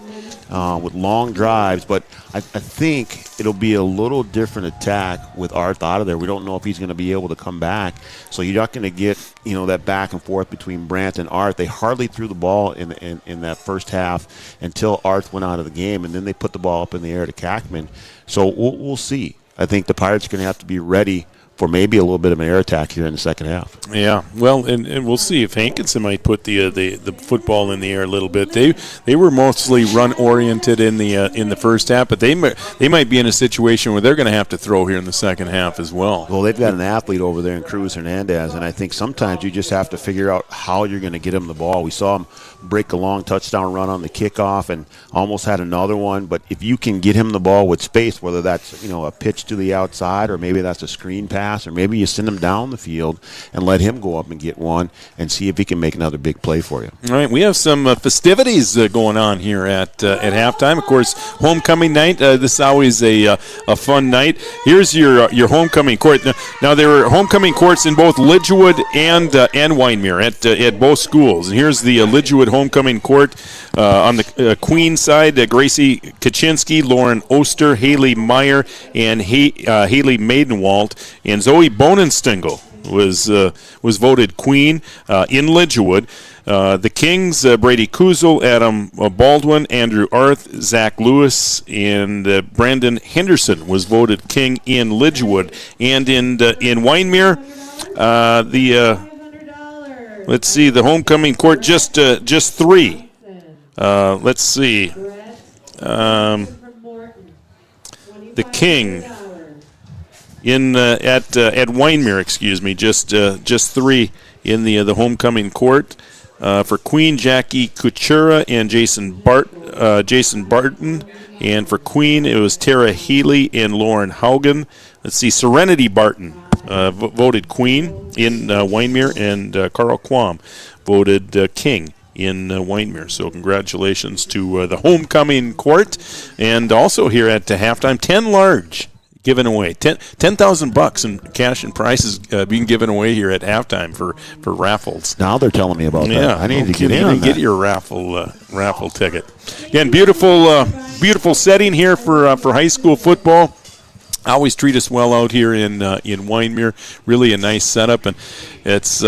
with long drives, but I think it'll be a little different attack with Arth out of there. We don't know if he's going to be able to come back, so you're not going to get that back and forth between Brant and Arth. They hardly threw the ball in that first half until Arth went out of the game, and then they put the ball up in the air to Kackman. So we'll see. I think the Pirates are going to have to be ready for maybe a little bit of an air attack here in the second half. Yeah, well, and we'll see if Hankinson might put the football in the air a little bit. They were mostly run oriented in the first half, but they might be in a situation where they're going to have to throw here in the second half as well. Well, they've got an athlete over there in Cruz Hernandez, and I think sometimes you just have to figure out how you're going to get him the ball. We saw him break a long touchdown run on the kickoff and almost had another one, but if you can get him the ball with space, whether that's a pitch to the outside, or maybe that's a screen pass, or maybe you send him down the field and let him go up and get one and see if he can make another big play for you. All right, we have some festivities going on here at halftime. Of course, homecoming night. This is always a fun night. Here's your homecoming court. Now there were homecoming courts in both Lidgerwood and Wyndmere at both schools. And here's the Lidgerwood homecoming court on the Queen side. Gracie Kaczynski, Lauren Oster, Haley Meyer, and Haley Maidenwalt, and Zoe Bonenstengel was voted queen in Lidgerwood. The Kings, Brady Kuzel, Adam Baldwin, Andrew Arth, Zach Lewis, and Brandon Henderson was voted king in Lidgerwood. And in Wyndmere, let's see, the homecoming court, just 3. Let's see. The King at Wyndmere, excuse me, just 3 in the homecoming court. For Queen, Jackie Kuchera and Jason Barton. And for Queen, it was Tara Healy and Lauren Haugen. Let's see, Serenity Barton voted Queen in Wyndmere, and Carl Quam voted King in Wyndmere. So congratulations to the homecoming court. And also here at halftime, 10 large given away. $10,000 in cash and prizes being given away here at halftime for raffles. Now they're telling me about that. I need to get in on that. Get your raffle ticket. Again, beautiful setting here for high school football. Always treat us well out here in Wyndmere. Really a nice setup, and it's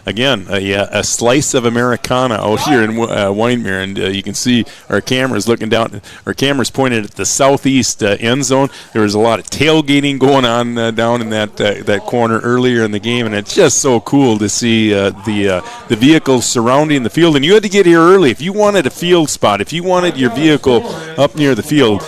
again a slice of Americana out here in Wyndmere, and you can see our cameras looking down. Our cameras pointed at the southeast end zone. There was a lot of tailgating going on down in that corner earlier in the game, and it's just so cool to see the vehicles surrounding the field. And you had to get here early if you wanted a field spot. If you wanted your vehicle up near the field,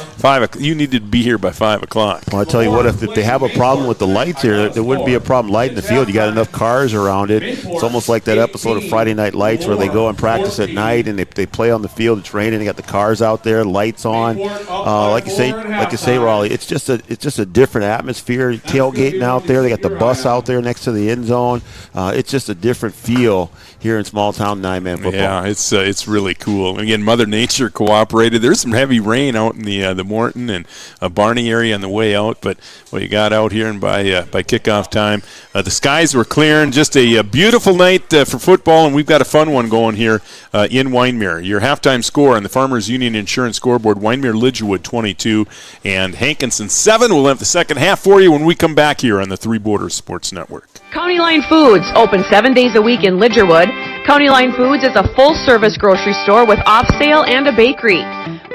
you needed to be here by 5 o'clock. Well, I tell you what, if they have a problem with the lights here, there wouldn't be a problem lighting the field. You got enough cars around it. It's almost like that episode of Friday Night Lights where they go and practice at night and they play on the field. It's raining. They got the cars out there, lights on. Like you say, Raleigh, it's just a different atmosphere. Tailgating out there. They got the bus out there next to the end zone. It's just a different feel here in small town 9-man football. Yeah, it's really cool. And again, Mother Nature cooperated. There's some heavy rain out in the Morton and Barney area on the way out, but what you got out here and by kickoff time, the skies were clearing. Just a beautiful night for football, and we've got a fun one going here in Wyndmere. Your halftime score on the Farmers Union Insurance scoreboard: Wyndmere Lidgerwood 22 and Hankinson 7. We'll have the second half for you when we come back here on the Three Borders Sports Network. County Line Foods, open 7 days a week in Lidgerwood. County Line Foods is a full-service grocery store with off-sale and a bakery.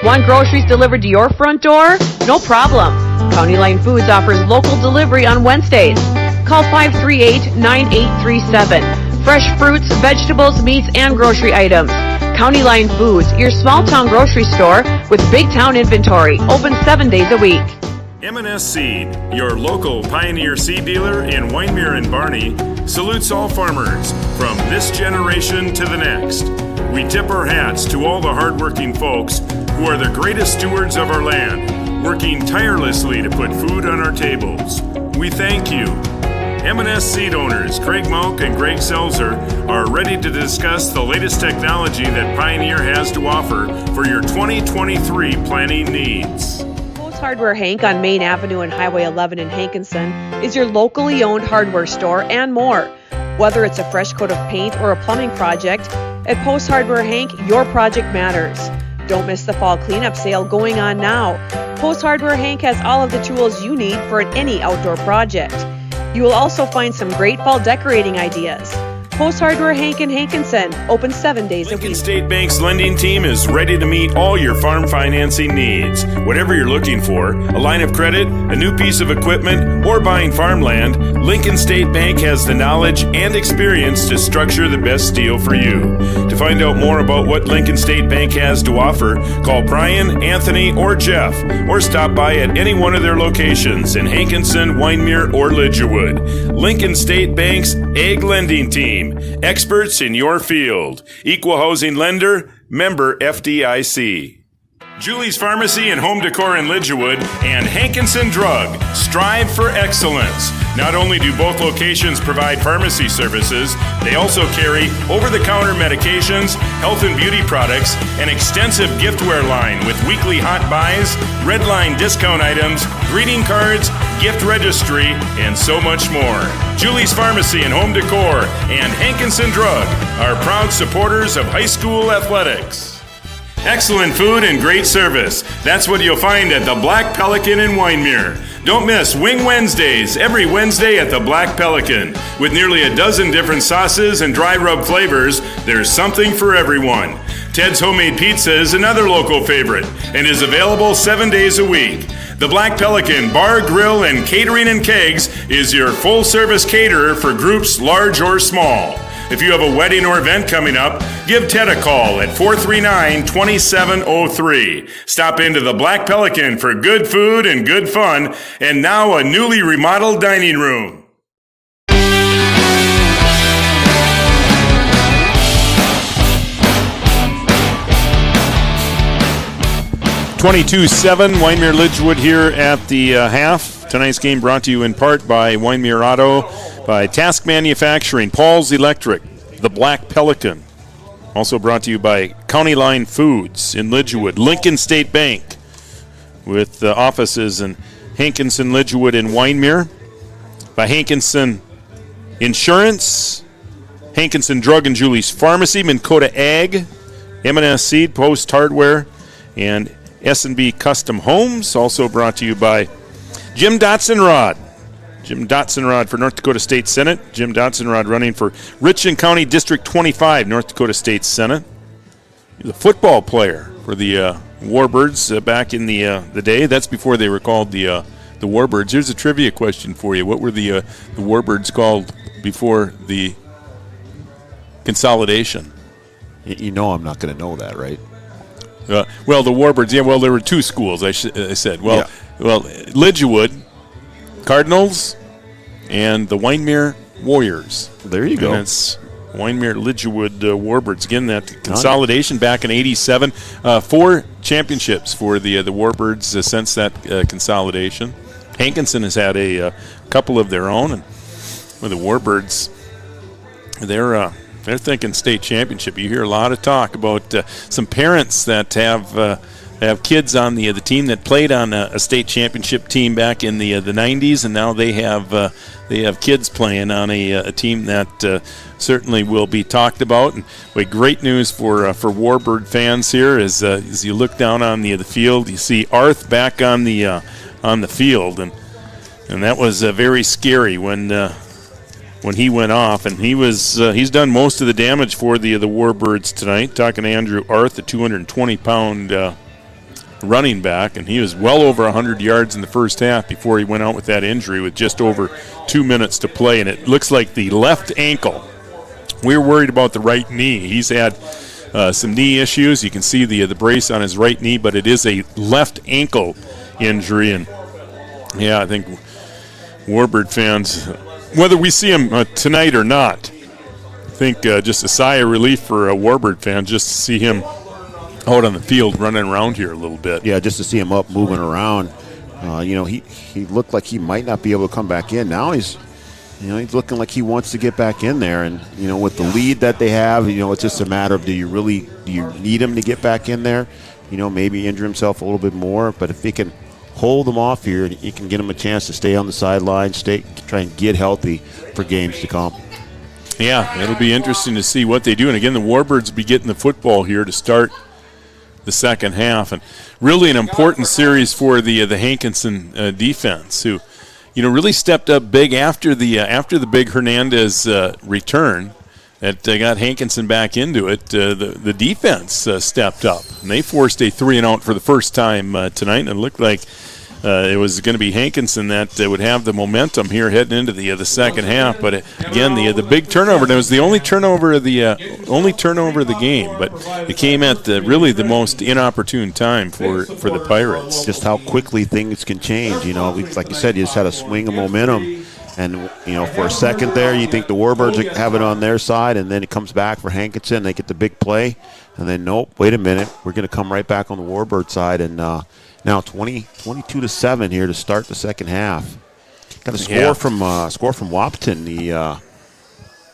Want groceries delivered to your front door? No problem. County Line Foods offers local delivery on Wednesdays. Call 538-9837. Fresh fruits, vegetables, meats, and grocery items. County Line Foods, your small-town grocery store with big-town inventory. Open 7 days a week. M&S Seed, your local Pioneer seed dealer in Wyndmere and Barney, salutes all farmers from this generation to the next. We tip our hats to all the hardworking folks who are the greatest stewards of our land, working tirelessly to put food on our tables. We thank you. M&S Seed owners Craig Malk and Greg Selzer are ready to discuss the latest technology that Pioneer has to offer for your 2023 planting needs. Hardware Hank on Main Avenue and Highway 11 in Hankinson is your locally owned hardware store and more. Whether it's a fresh coat of paint or a plumbing project, at Post Hardware Hank, your project matters. Don't miss the fall cleanup sale going on now. Post Hardware Hank has all of the tools you need for any outdoor project. You will also find some great fall decorating ideas. Post Hardware Hank in Hankinson, open 7 days a week. Lincoln State Bank's lending team is ready to meet all your farm financing needs. Whatever you're looking for, a line of credit, a new piece of equipment, or buying farmland, Lincoln State Bank has the knowledge and experience to structure the best deal for you. To find out more about what Lincoln State Bank has to offer, call Brian, Anthony, or Jeff, or stop by at any one of their locations in Hankinson, Wyndmere, or Lidgerwood. Lincoln State Bank's Ag Lending Team. Experts in your field. Equal housing lender. Member FDIC. Julie's Pharmacy and Home Decor in Lidgerwood and Hankinson Drug. Strive for excellence. Not only do both locations provide pharmacy services, they also carry over-the-counter medications, health and beauty products, an extensive giftware line with weekly hot buys, red line discount items, greeting cards, gift registry, and so much more. Julie's Pharmacy and Home Decor and Hankinson Drug are proud supporters of high school athletics. Excellent food and great service. That's what you'll find at the Black Pelican in Wyndmere. Don't miss Wing Wednesdays every Wednesday at the Black Pelican. With nearly a dozen different sauces and dry rub flavors, there's something for everyone. Ted's Homemade Pizza is another local favorite and is available 7 days a week. The Black Pelican Bar, Grill, and Catering and Kegs is your full-service caterer for groups large or small. If you have a wedding or event coming up, give Ted a call at 439-2703. Stop into the Black Pelican for good food and good fun, and now a newly remodeled dining room. 22-7, Wyndmere Lidgerwood here at the half. Tonight's game brought to you in part by Wyndmere Auto, by Task Manufacturing, Paul's Electric, the Black Pelican. Also brought to you by County Line Foods in Lidgerwood, Lincoln State Bank, with offices in Hankinson, Lidgerwood, and Wyndmere. By Hankinson Insurance, Hankinson Drug and Julie's Pharmacy, Dakota Ag, M&S Seed, Post Hardware, and S&B Custom Homes. Also brought to you by Jim Dotson-Rod. Jim Dotson-Rod for North Dakota State Senate. Jim Dotson-Rod running for Richland County District 25, North Dakota State Senate. He's a football player for the Warbirds back in the day. That's before they were called the Warbirds. Here's a trivia question for you. What were the Warbirds called before the consolidation? You know I'm not going to know that, right? Well, the Warbirds, yeah, well, there were two schools, I said. Well, Lidgerwood Cardinals and the Wyndmere Warriors. There you go. And that's Wyndmere Lidgerwood Warbirds. Again, that consolidation back in '87. 4 championships for the Warbirds since that consolidation. Hankinson has had a couple of their own. And with the Warbirds, they're thinking state championship. You hear a lot of talk about some parents that have kids on the team that played on a state championship team back in the 90s, and now they have kids playing on a team that certainly will be talked about. And great news for Warbird fans here as you look down on the field, you see Arth back on the field, and that was very scary when he went off, and he's done most of the damage for the Warbirds tonight. Talking to Andrew Arth, the 220-pound running back, and he was well over 100 yards in the first half before he went out with that injury with just over 2 minutes to play, and it looks like the left ankle. We're worried about the right knee. He's had some knee issues. You can see the brace on his right knee, but it is a left ankle injury, and yeah, I think Warbird fans, whether we see him tonight or not, I think just a sigh of relief for a Warbird fan just to see him out on the field running around here a little bit. Yeah, just to see him up moving around. He looked like he might not be able to come back in. Now he's looking like he wants to get back in there. And, with the lead that they have, it's just a matter of do you need him to get back in there? Maybe injure himself a little bit more. But if he can hold them off here, you can get him a chance to stay on the sideline, try and get healthy for games to come. Yeah, it'll be interesting to see what they do. And again, the Warbirds will be getting the football here to start the second half, and really an important series for the Hankinson defense, who really stepped up big after the big Hernandez return that got Hankinson back into it. The defense stepped up, and they forced a 3-and-out for the first time tonight, and it looked like it was going to be Hankinson that would have the momentum here heading into the second half. But again, the big turnover, that was the only turnover of the game, but it came at really the most inopportune time for the Pirates. Just how quickly things can change. Like you said, you just had a swing of momentum. And, for a second there, you think the Warbirds have it on their side, and then it comes back for Hankinson. They get the big play, and then, nope, wait a minute. We're going to come right back on the Warbird side. And now 22-7 here to start the second half. Got a score from Wapton.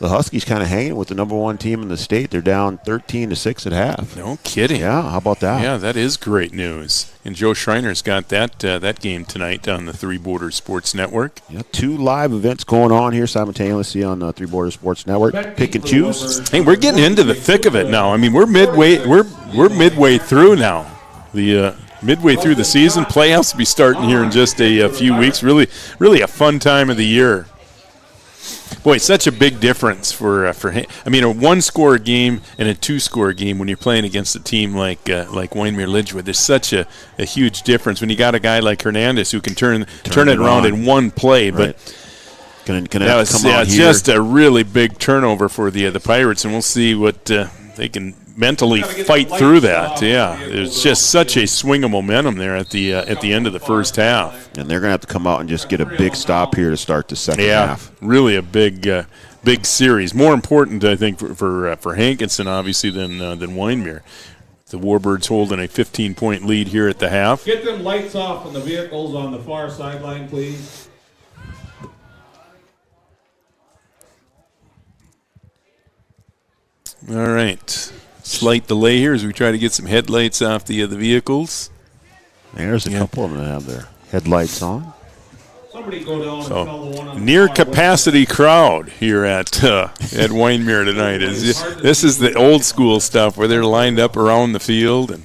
The Huskies kind of hanging with the number 1 team in the state. They're down 13-6 at half. No kidding. Yeah, how about that? Yeah, that is great news. And Joe Schreiner's got that game tonight on the Three Borders Sports Network. Yeah, 2 live events going on here simultaneously on the Three Borders Sports Network. Pick and choose. Hey, we're getting into the thick of it now. I mean, we're midway through now. Midway through the season, playoffs will be starting here in just a few weeks. Really a fun time of the year. Boy, such a big difference for him. I mean, a 1-score game and a 2-score game when you're playing against a team like Wyndmere Lidgerwood. There's such a huge difference when you got a guy like Hernandez who can turn it around in one play. Right. But Can that was come out here. just a really big turnover for the Pirates, and we'll see what they can mentally fight through that. Yeah, there's just such a swing of momentum there at the end of the first half. And they're going to have to come out and just get a big stop here to start the second half. Really a big series. More important, I think, for Hankinson, obviously, than Wyndmere. The Warbirds holding a 15-point lead here at the half. Get them lights off on the vehicles on the far sideline, please. All right. Slight delay here as we try to get some headlights off the vehicles. There's a couple of them that have their headlights on. Somebody go down and tell the one on Near capacity crowd here at Wyndmere tonight. This is the old school stuff where they're lined up around the field. And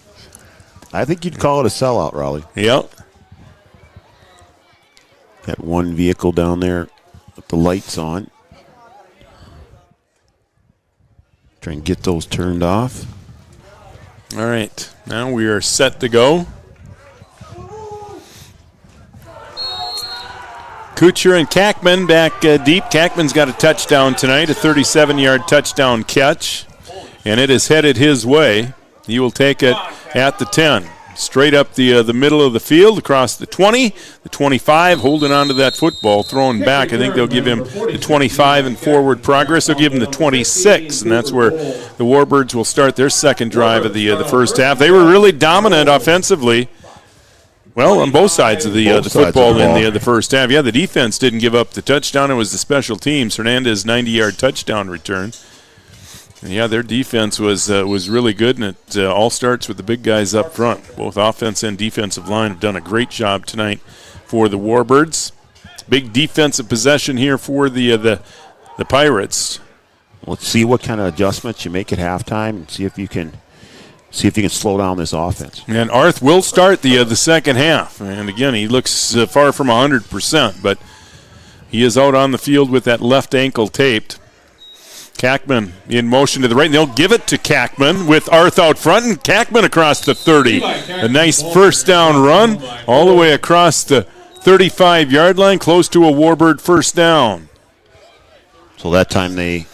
I think you'd call it a sellout, Raleigh. Yep. Got one vehicle down there with the lights on. Try and get those turned off. All right. Now we are set to go. Kuchar and Kackman back deep. Kackman's got a touchdown tonight, a 37-yard touchdown catch, and it is headed his way. He will take it at the 10. Straight up the middle of the field, across the 20, the 25, holding on to that football, throwing back. I think they'll give him the 25 in forward progress. They'll give him the 26, and that's where the Warbirds will start their second drive of the first half. They were really dominant offensively. Well, on both sides of the football in the first half. Yeah, the defense didn't give up the touchdown. It was the special teams. Hernandez 90-yard touchdown return. And yeah, their defense was really good, and it all starts with the big guys up front. Both offense and defensive line have done a great job tonight for the Warbirds. Big defensive possession here for the Pirates. Let's see what kind of adjustments you make at halftime and see if you can slow down this offense. And Arth will start the second half. And again, he looks far from 100%, but he is out on the field with that left ankle taped. Kackman in motion to the right, and they'll give it to Kackman with Arth out front, and Kackman across the 30. A nice first down run all the way across the 35-yard line, close to a Warbird first down. So that time they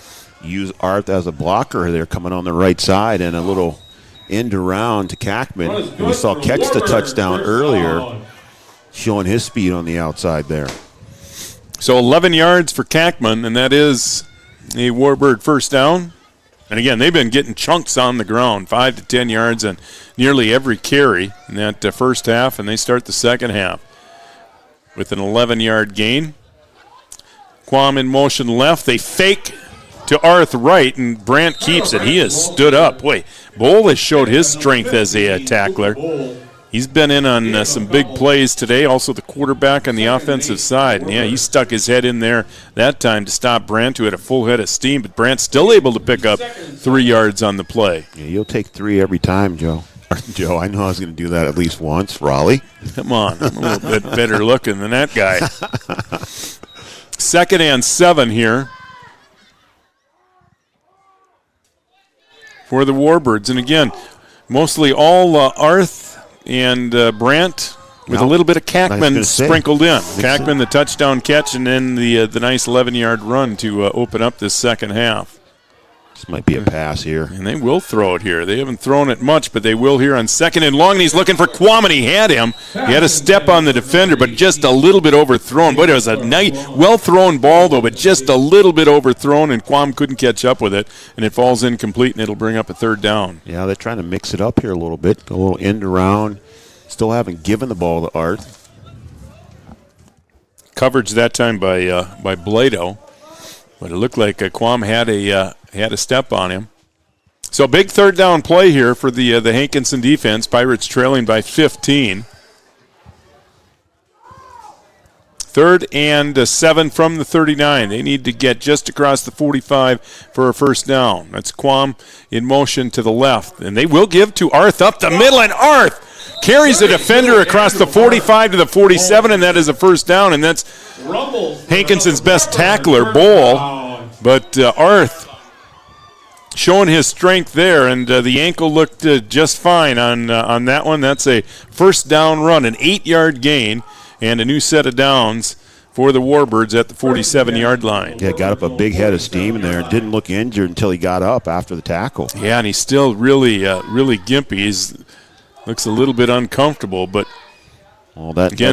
use Arth as a blocker. They're coming on the right side, and a little end around to Kackman. We saw catch the touchdown earlier, showing his speed on the outside there. So 11 yards for Kackman, and that is a Warbird first down. And again, they've been getting chunks on the ground, 5 to 10 yards on nearly every carry in that first half, and they start the second half with an 11-yard gain. Quam in motion left. They fake to Arth right, and Brandt keeps it. He has stood up. Boy, Bowl has showed his strength as a tackler. He's been in on some big plays today. Also the quarterback on the offensive side. And yeah, he stuck his head in there that time to stop Brandt, who had a full head of steam. But Brandt's still able to pick up 3 yards on the play. Yeah, you'll take 3 every time, Joe. Joe, I know I was going to do that at least once. Raleigh. Come on. I'm a little bit better looking than that guy. 2nd and 7 here for the Warbirds. And again, mostly all Arth and Brandt with a little bit of Kackman sprinkled in. Kackman, the touchdown catch, and then the nice 11-yard run to open up this second half. This might be a pass here. And they will throw it here. They haven't thrown it much, but they will here on 2nd and long. And he's looking for Quam, and he had him. He had a step on the defender, but just a little bit overthrown. But it was a nice, well-thrown ball, though, but just a little bit overthrown, and Quam couldn't catch up with it. And it falls incomplete, and it'll bring up a 3rd down. Yeah, they're trying to mix it up here a little bit. A little end around. Still haven't given the ball to Arth. Coverage that time by Blado. But it looked like Quam had a step on him. So big 3rd down play here for the Hankinson defense. Pirates trailing by 15. 3rd and 7 from the 39. They need to get just across the 45 for a first down. That's Quam in motion to the left. And they will give to Arth up the middle, and Arth carries the defender across the 45 to the 47, and that is a first down, and that's Hankinson's best tackler, Bowl. But Arth showing his strength there, and the ankle looked just fine on that one. That's a first down run, an 8-yard gain, and a new set of downs for the Warbirds at the 47-yard line. Yeah, got up a big head of steam in there and didn't look injured until he got up after the tackle. Yeah, and he's still really gimpy. He looks a little bit uncomfortable, but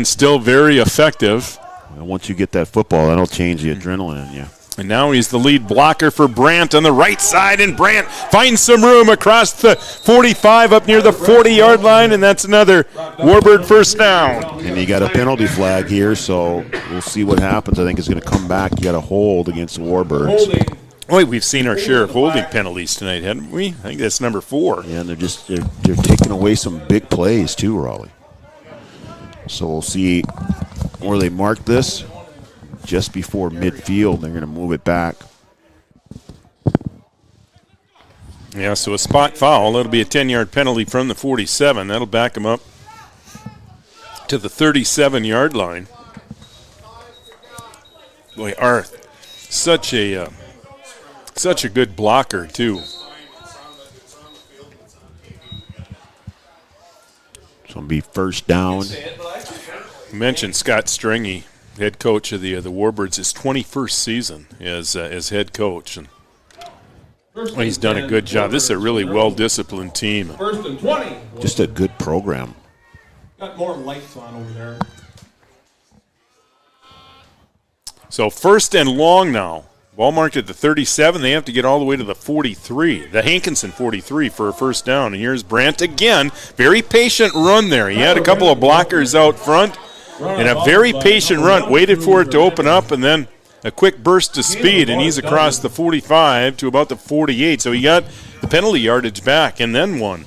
still very effective. Once you get that football, that'll change the adrenaline in you. And now he's the lead blocker for Brandt on the right side, and Brandt finds some room across the 45 up near the 40-yard line, and that's another Warbird first down. And you got a penalty flag here, so we'll see what happens. I think it's going to come back. You got a hold against the Warbirds. Wait, we've seen our share of holding penalties tonight, haven't we? I think that's number 4. Yeah, and they're taking away some big plays too, Raleigh. So we'll see where they mark this. Just before midfield, they're going to move it back. Yeah, so a spot foul. That'll be a 10-yard penalty from the 47. That'll back them up to the 37-yard line. Boy, Arth, such a good blocker too. It's going to be first down. You mentioned Scott Stringy, head coach of the Warbirds, his 21st season as head coach, and he's done a good job. This is a really well-disciplined team. First and 20. Just a good program. Got more lights on over there. So first and long now. Ball marked at the 37. They have to get all the way to the 43, the Hankinson 43 for a first down. And here's Brandt again. Very patient run there. He had a couple of blockers out front. And a very patient run, waited for it to open up, and then a quick burst of speed, and he's across the 45 to about the 48. So he got the penalty yardage back and then one.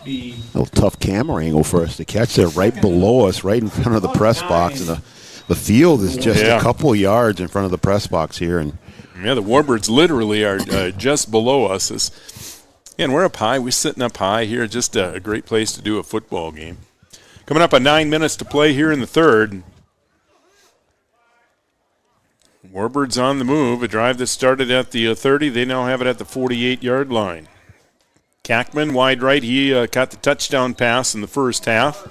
A little tough camera angle for us to catch there right below us, right in front of the press box. And the field is just a couple yards in front of the press box here. And yeah, the Warbirds literally are just below us. And we're up high. We're sitting up high here. Just a great place to do a football game. Coming up on 9 minutes to play here in the third. Warbirds on the move. A drive that started at the 30. They now have it at the 48-yard line. Kackman, wide right. He caught the touchdown pass in the first half.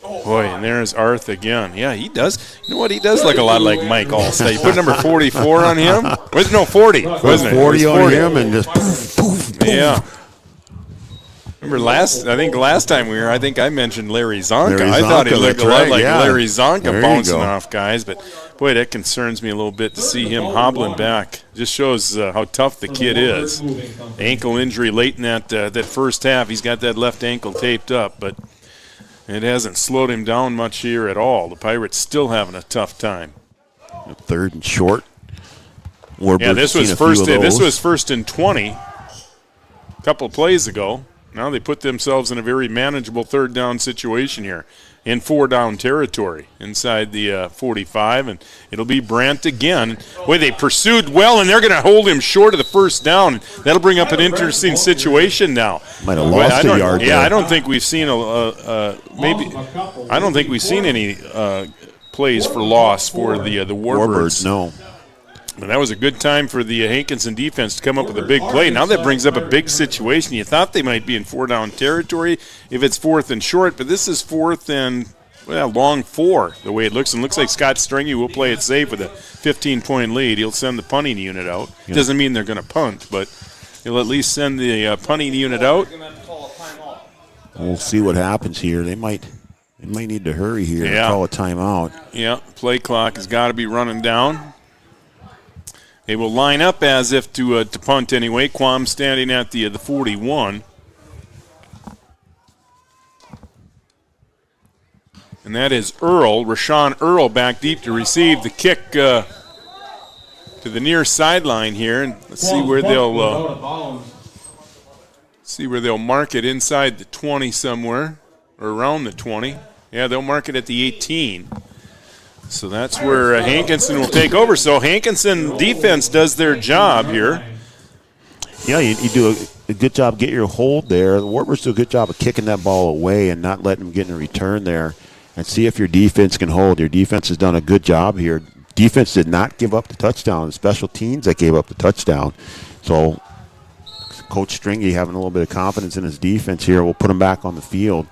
Boy, and there's Arth again. Yeah, he does. You know what? He does look a lot like Mike Allstate. You put number 44 on him? No, 40, wasn't it? 40 on him and just poof, poof, poof. Yeah. Remember last time we were, I think I mentioned Larry Zonka. I thought he looked a lot like Larry Zonka bouncing off guys, but boy, that concerns me a little bit to see him hobbling back. Just shows how tough the kid is. Ankle injury late in that first half. He's got that left ankle taped up, but it hasn't slowed him down much here at all. The Pirates still having a tough time. Third and short. Yeah, this was first and 20 a couple of plays ago. Now they put themselves in a very manageable third down situation here in 4-down territory inside the 45, and it'll be Brandt again. Boy, they pursued well, and they're going to hold him short of the first down. That'll bring up an interesting situation now. Might have lost a yard. Yeah, I don't think we've seen I don't think we've seen any plays for loss for the Warbirds. No. And that was a good time for the Hankinson defense to come up with a big play. Now that brings up a big situation. You thought they might be in 4-down territory if it's fourth and short, but this is fourth and, long 4, the way it looks. And looks like Scott Stringy will play it safe with a 15-point lead. He'll send the punting unit out. Yeah. Doesn't mean they're going to punt, but he'll at least send the punting unit out. We'll see what happens here. They might need to hurry here and call a timeout. Yeah, play clock has got to be running down. They will line up as if to punt anyway. Quam standing at the 41. And that is Rashawn Earl back deep to receive the kick to the near sideline here. And let's see where they'll mark it inside the 20 somewhere, or around the 20. Yeah, they'll mark it at the 18. So that's where Hankinson will take over. So Hankinson defense does their job here. Yeah, you do a good job getting your hold there. The Warbirds do a good job of kicking that ball away and not letting them get in a return there. And see if your defense can hold. Your defense has done a good job here. Defense did not give up the touchdown. Special teams that gave up the touchdown. So Coach Stringy having a little bit of confidence in his defense here. We'll put him back on the field.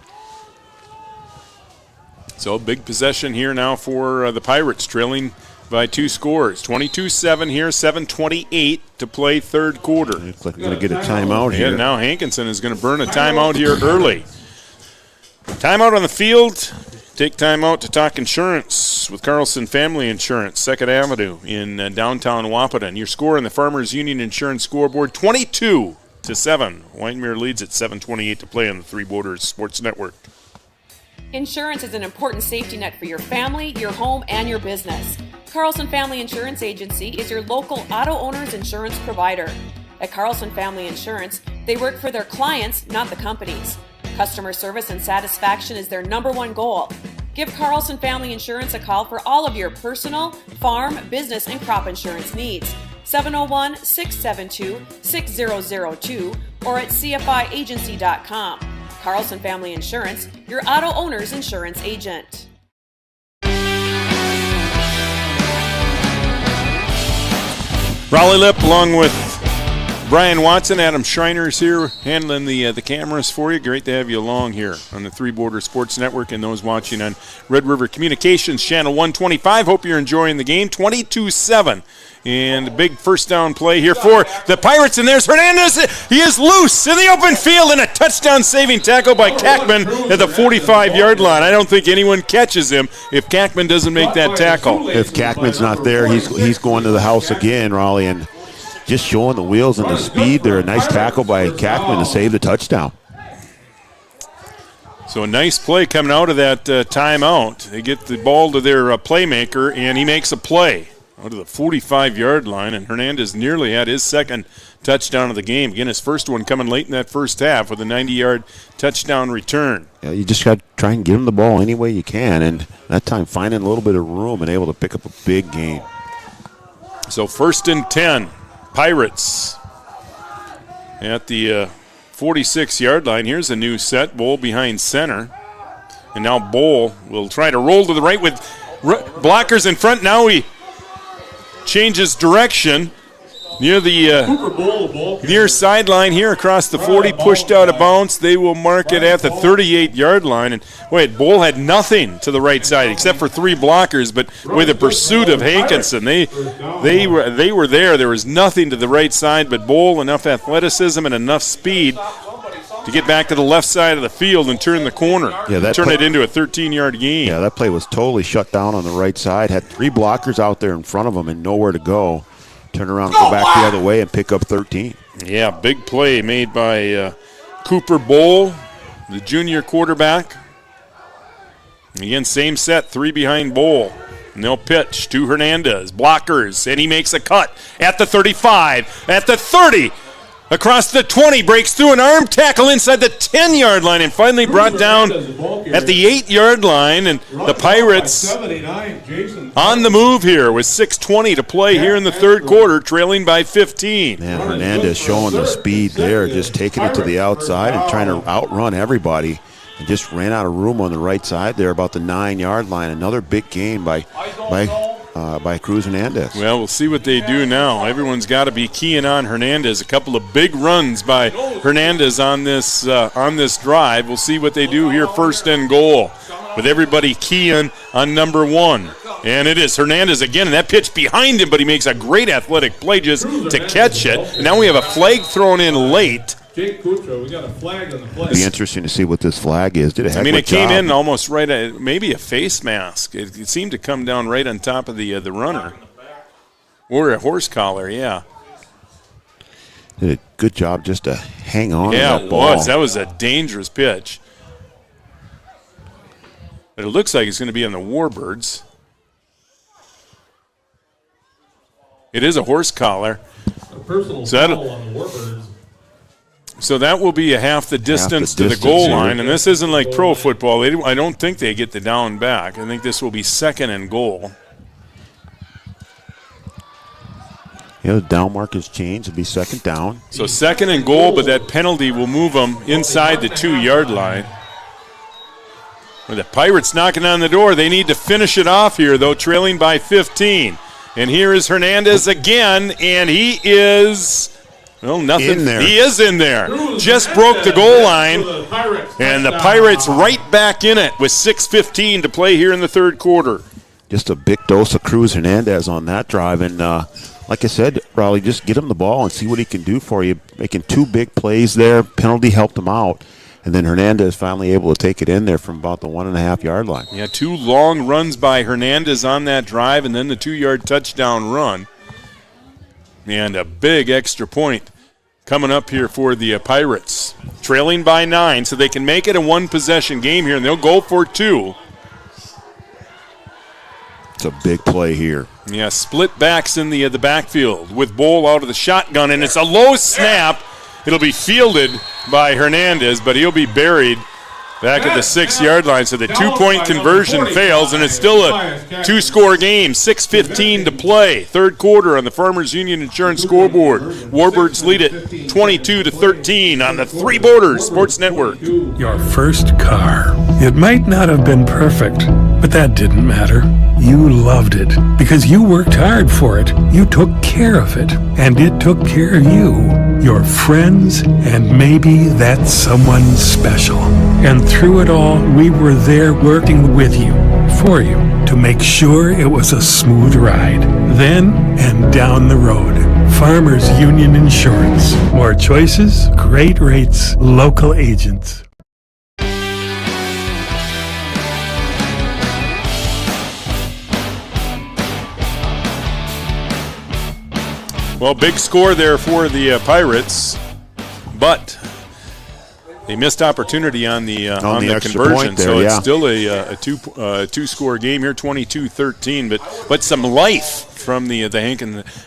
So big possession here now for the Pirates, trailing by 2 scores. 22-7 here, 7:28 to play third quarter. Looks like we're going to get a timeout here. Yeah, now Hankinson is going to burn a timeout here early. Timeout on the field. Take time out to talk insurance with Carlson Family Insurance, 2nd Avenue in downtown Wahpeton. Your score in the Farmers Union Insurance scoreboard, 22-7. Wyndmere leads at 7:28 to play on the Three Borders Sports Network. Insurance is an important safety net for your family, your home, and your business. Carlson Family Insurance Agency is your local auto owner's insurance provider. At Carlson Family Insurance, they work for their clients, not the companies. Customer service and satisfaction is their #1 goal. Give Carlson Family Insurance a call for all of your personal, farm, business, and crop insurance needs. 701-672-6002 or at cfiagency.com. Carlson Family Insurance, your auto owner's insurance agent. Raleigh Lip along with Brian Watson, Adam Schreiner's here handling the cameras for you. Great to have you along here on the Three Border Sports Network and those watching on Red River Communications Channel 125. Hope you're enjoying the game. 22-7. And a big first down play here for the Pirates. And there's Hernandez. He is loose in the open field and a touchdown saving tackle by Kackman at the 45-yard line. I don't think anyone catches him if Kackman doesn't make that tackle. If Kackman's not there, he's going to the house again, Raleigh, and just showing the wheels and the speed there. A nice tackle by Kackman to save the touchdown. So a nice play coming out of that timeout. They get the ball to their playmaker, and he makes a play out of the 45-yard line, and Hernandez nearly had his second touchdown of the game. Again, his first one coming late in that first half with a 90-yard touchdown return. Yeah, you just got to try and get him the ball any way you can, and that time finding a little bit of room and able to pick up a big gain. So 1st and 10, Pirates at the 46-yard line. Here's a new set. Bowl behind center. And now Bowl will try to roll to the right with blockers in front. Now he changes direction near the near sideline here across the 40, pushed out of bounds. They will mark it at the 38-yard line. And wait, Bowl had nothing to the right side except for 3 blockers, but with the pursuit of Hankinson, they were there. There was nothing to the right side, but Bowl enough athleticism and enough speed to get back to the left side of the field and turn the corner. Yeah, turn it into a 13-yard gain. Yeah, that play was totally shut down on the right side. Had 3 blockers out there in front of him and nowhere to go. Turn around, go back the other way, and pick up 13. Yeah, big play made by Cooper Bowl, the junior quarterback. Again, same set, 3 behind Bowl. And they'll pitch to Hernandez. Blockers, and he makes a cut at the 35, at the 30. Across the 20, breaks through an arm tackle inside the 10-yard line and finally brought down at the 8-yard line. And the Pirates on the move here with 6:20 to play here in the third quarter, trailing by 15. Man, Hernandez showing the speed there, just taking it to the outside and trying to outrun everybody. And just ran out of room on the right side there about the 9-yard line. Another big gain by Cruz Hernandez. Well, we'll see what they do now. Everyone's got to be keying on Hernandez. A couple of big runs by Hernandez on this drive. We'll see what they do here, 1st and goal, with everybody keying on number 1. And it is Hernandez again, and that pitch behind him, but he makes a great athletic play just to catch it. And now we have a flag thrown in late. Jake Kutro, we got a flag on the play. It'll be interesting to see what this flag is. It came in almost right at maybe a face mask. It seemed to come down right on top of the runner. Or a horse collar, yeah. Did a good job just to hang on to that ball. Yeah, it was. That was a dangerous pitch. But it looks like it's going to be on the Warbirds. It is a horse collar. A personal foul on the Warbirds. So that will be a half the distance to the goal line, and this isn't like pro football. I don't think they get the down back. I think this will be 2nd and goal. Yeah, the down mark has changed. It'll be 2nd down. So 2nd and goal, but that penalty will move them inside the 2-yard line. With the Pirates knocking on the door, they need to finish it off here, though, trailing by 15. And here is Hernandez again, and he is... Well, nothing. In there. He is in there. Just broke the goal line. And the Pirates right right back in it with 6:15 to play here in the third quarter. Just a big dose of Cruz Hernandez on that drive. And like I said, Raleigh, just get him the ball and see what he can do for you. Making 2 big plays there. Penalty helped him out. And then Hernandez finally able to take it in there from about the 1.5-yard line. Yeah, 2 long runs by Hernandez on that drive, and then the 2-yard touchdown run. And a big extra point coming up here for the Pirates. Trailing by 9, so they can make it a 1-possession game here, and they'll go for 2. It's a big play here. Yeah, split backs in the backfield with Bowl out of the shotgun, and it's a low snap. It'll be fielded by Hernandez, but he'll be buried back at the 6-yard line. So the 2-point conversion fails, and it's still a 2-score game. 6:15 to play. Third quarter on the Farmers Union Insurance scoreboard. Warbirds lead it 22-13 on the Three Borders Sports Network. Your first car. It might not have been perfect, but that didn't matter. You loved it because you worked hard for it. You took care of it, and it took care of you, your friends, and maybe that someone special. And through it all, we were there working with you, for you, to make sure it was a smooth ride. Then and down the road. Farmers Union Insurance. More choices, great rates, local agents. Well, big score there for the Pirates, but they missed opportunity on the conversion, there, so yeah. it's still a 2-score game here, 22-13. But some life from the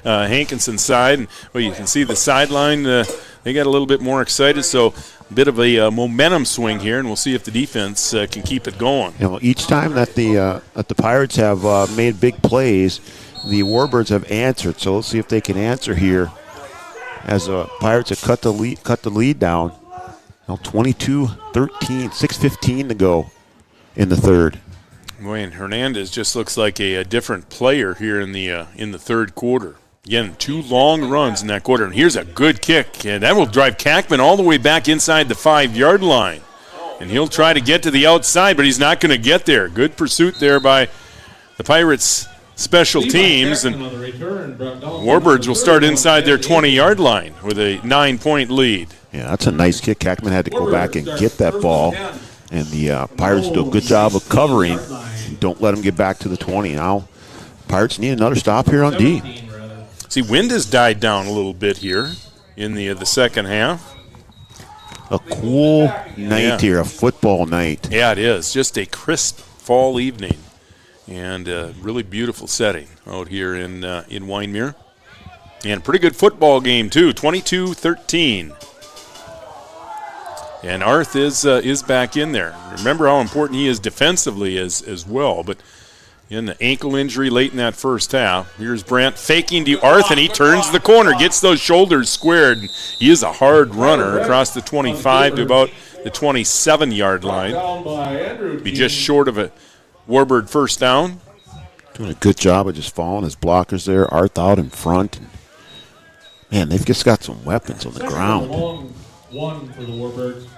Hankinson side, and well, you can see the sideline. They got a little bit more excited, so a bit of a momentum swing here, and we'll see if the defense can keep it going. You know, each time that the Pirates have made big plays, the Warbirds have answered. So let's see if they can answer here, as the Pirates have cut the lead down. Now 22-13, 6:15 to go in the third. Boy, and Hernandez just looks like a different player here in the third quarter. Again, 2 long runs in that quarter, and here's a good kick, and that will drive Kackman all the way back inside the 5-yard line. And he'll try to get to the outside, but he's not going to get there. Good pursuit there by the Pirates special teams, and Warbirds will start inside their 20-yard line with a 9-point lead. Yeah, that's a nice kick. Kackman had to go back and get that ball, and the Pirates do a good job of covering. Don't let them get back to the 20. Now, Pirates need another stop here on D. See, wind has died down a little bit here in the second half. A cool night here, a football night. Yeah, it is. Just a crisp fall evening, and a really beautiful setting out here in Wyndmere. And a pretty good football game, too, 22-13. And Arth is back in there. Remember how important he is defensively as well, but in the ankle injury late in that first half. Here's Brandt faking to Arth, and he turns the corner, gets those shoulders squared. He is a hard runner across the 25 to about the 27-yard line. Be just short of a Warbird first down. Doing a good job of just following his blockers there. Arth out in front. Man, they've just got some weapons on the ground. One for the Warbirds.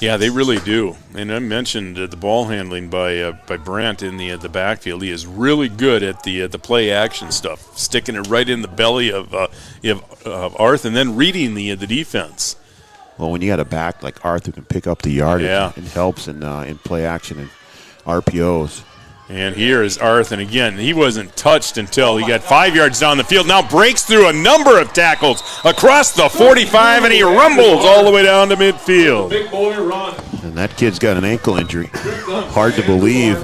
Yeah, they really do. And I mentioned the ball handling by Brandt in the backfield. He is really good at the play action stuff, sticking it right in the belly of Arth, and then reading the defense. Well, when you got a back like Arth who can pick up the yardage, it helps in play action and RPOs. And here is Arth, and again, he wasn't touched until he got 5 yards down the field. Now breaks through a number of tackles across the 45, and he rumbles all the way down to midfield. Big boy run. And that kid's got an ankle injury. Hard to believe.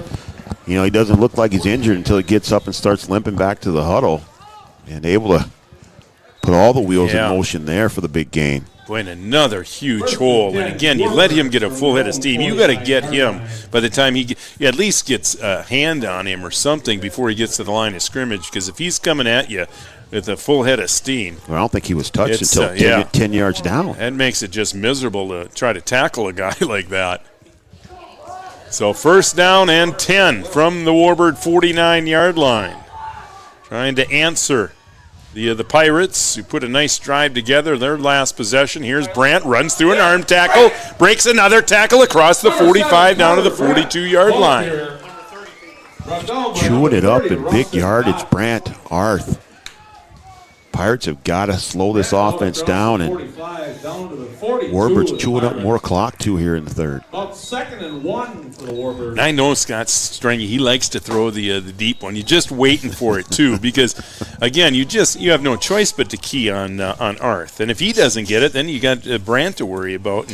You know, he doesn't look like he's injured until he gets up and starts limping back to the huddle. And able to put all the wheels in motion there for the big gain. Boy, and another huge hole. And again, you let him get a full head of steam. You got to get him by the time he at least gets a hand on him or something before he gets to the line of scrimmage. Because if he's coming at you with a full head of steam. Well, I don't think he was touched until 10 yards down. That makes it just miserable to try to tackle a guy like that. So first down and 10 from the Warbird 49-yard line. Trying to answer the Pirates, who put a nice drive together their last possession. Here's Brandt, runs through an arm tackle, breaks another tackle across the 45 down to the 42-yard line. Chewing it up in big yardage, Brandt, Arth. Pirates have got to slow this offense down, and Warbirds chewing up more clock too here in the third. About 2nd and 1 for the Warbirds. And I know Scott Stringy, he likes to throw the deep one. You're just waiting for it too, because again, you have no choice but to key on Arth, and if he doesn't get it, then you got Brandt to worry about.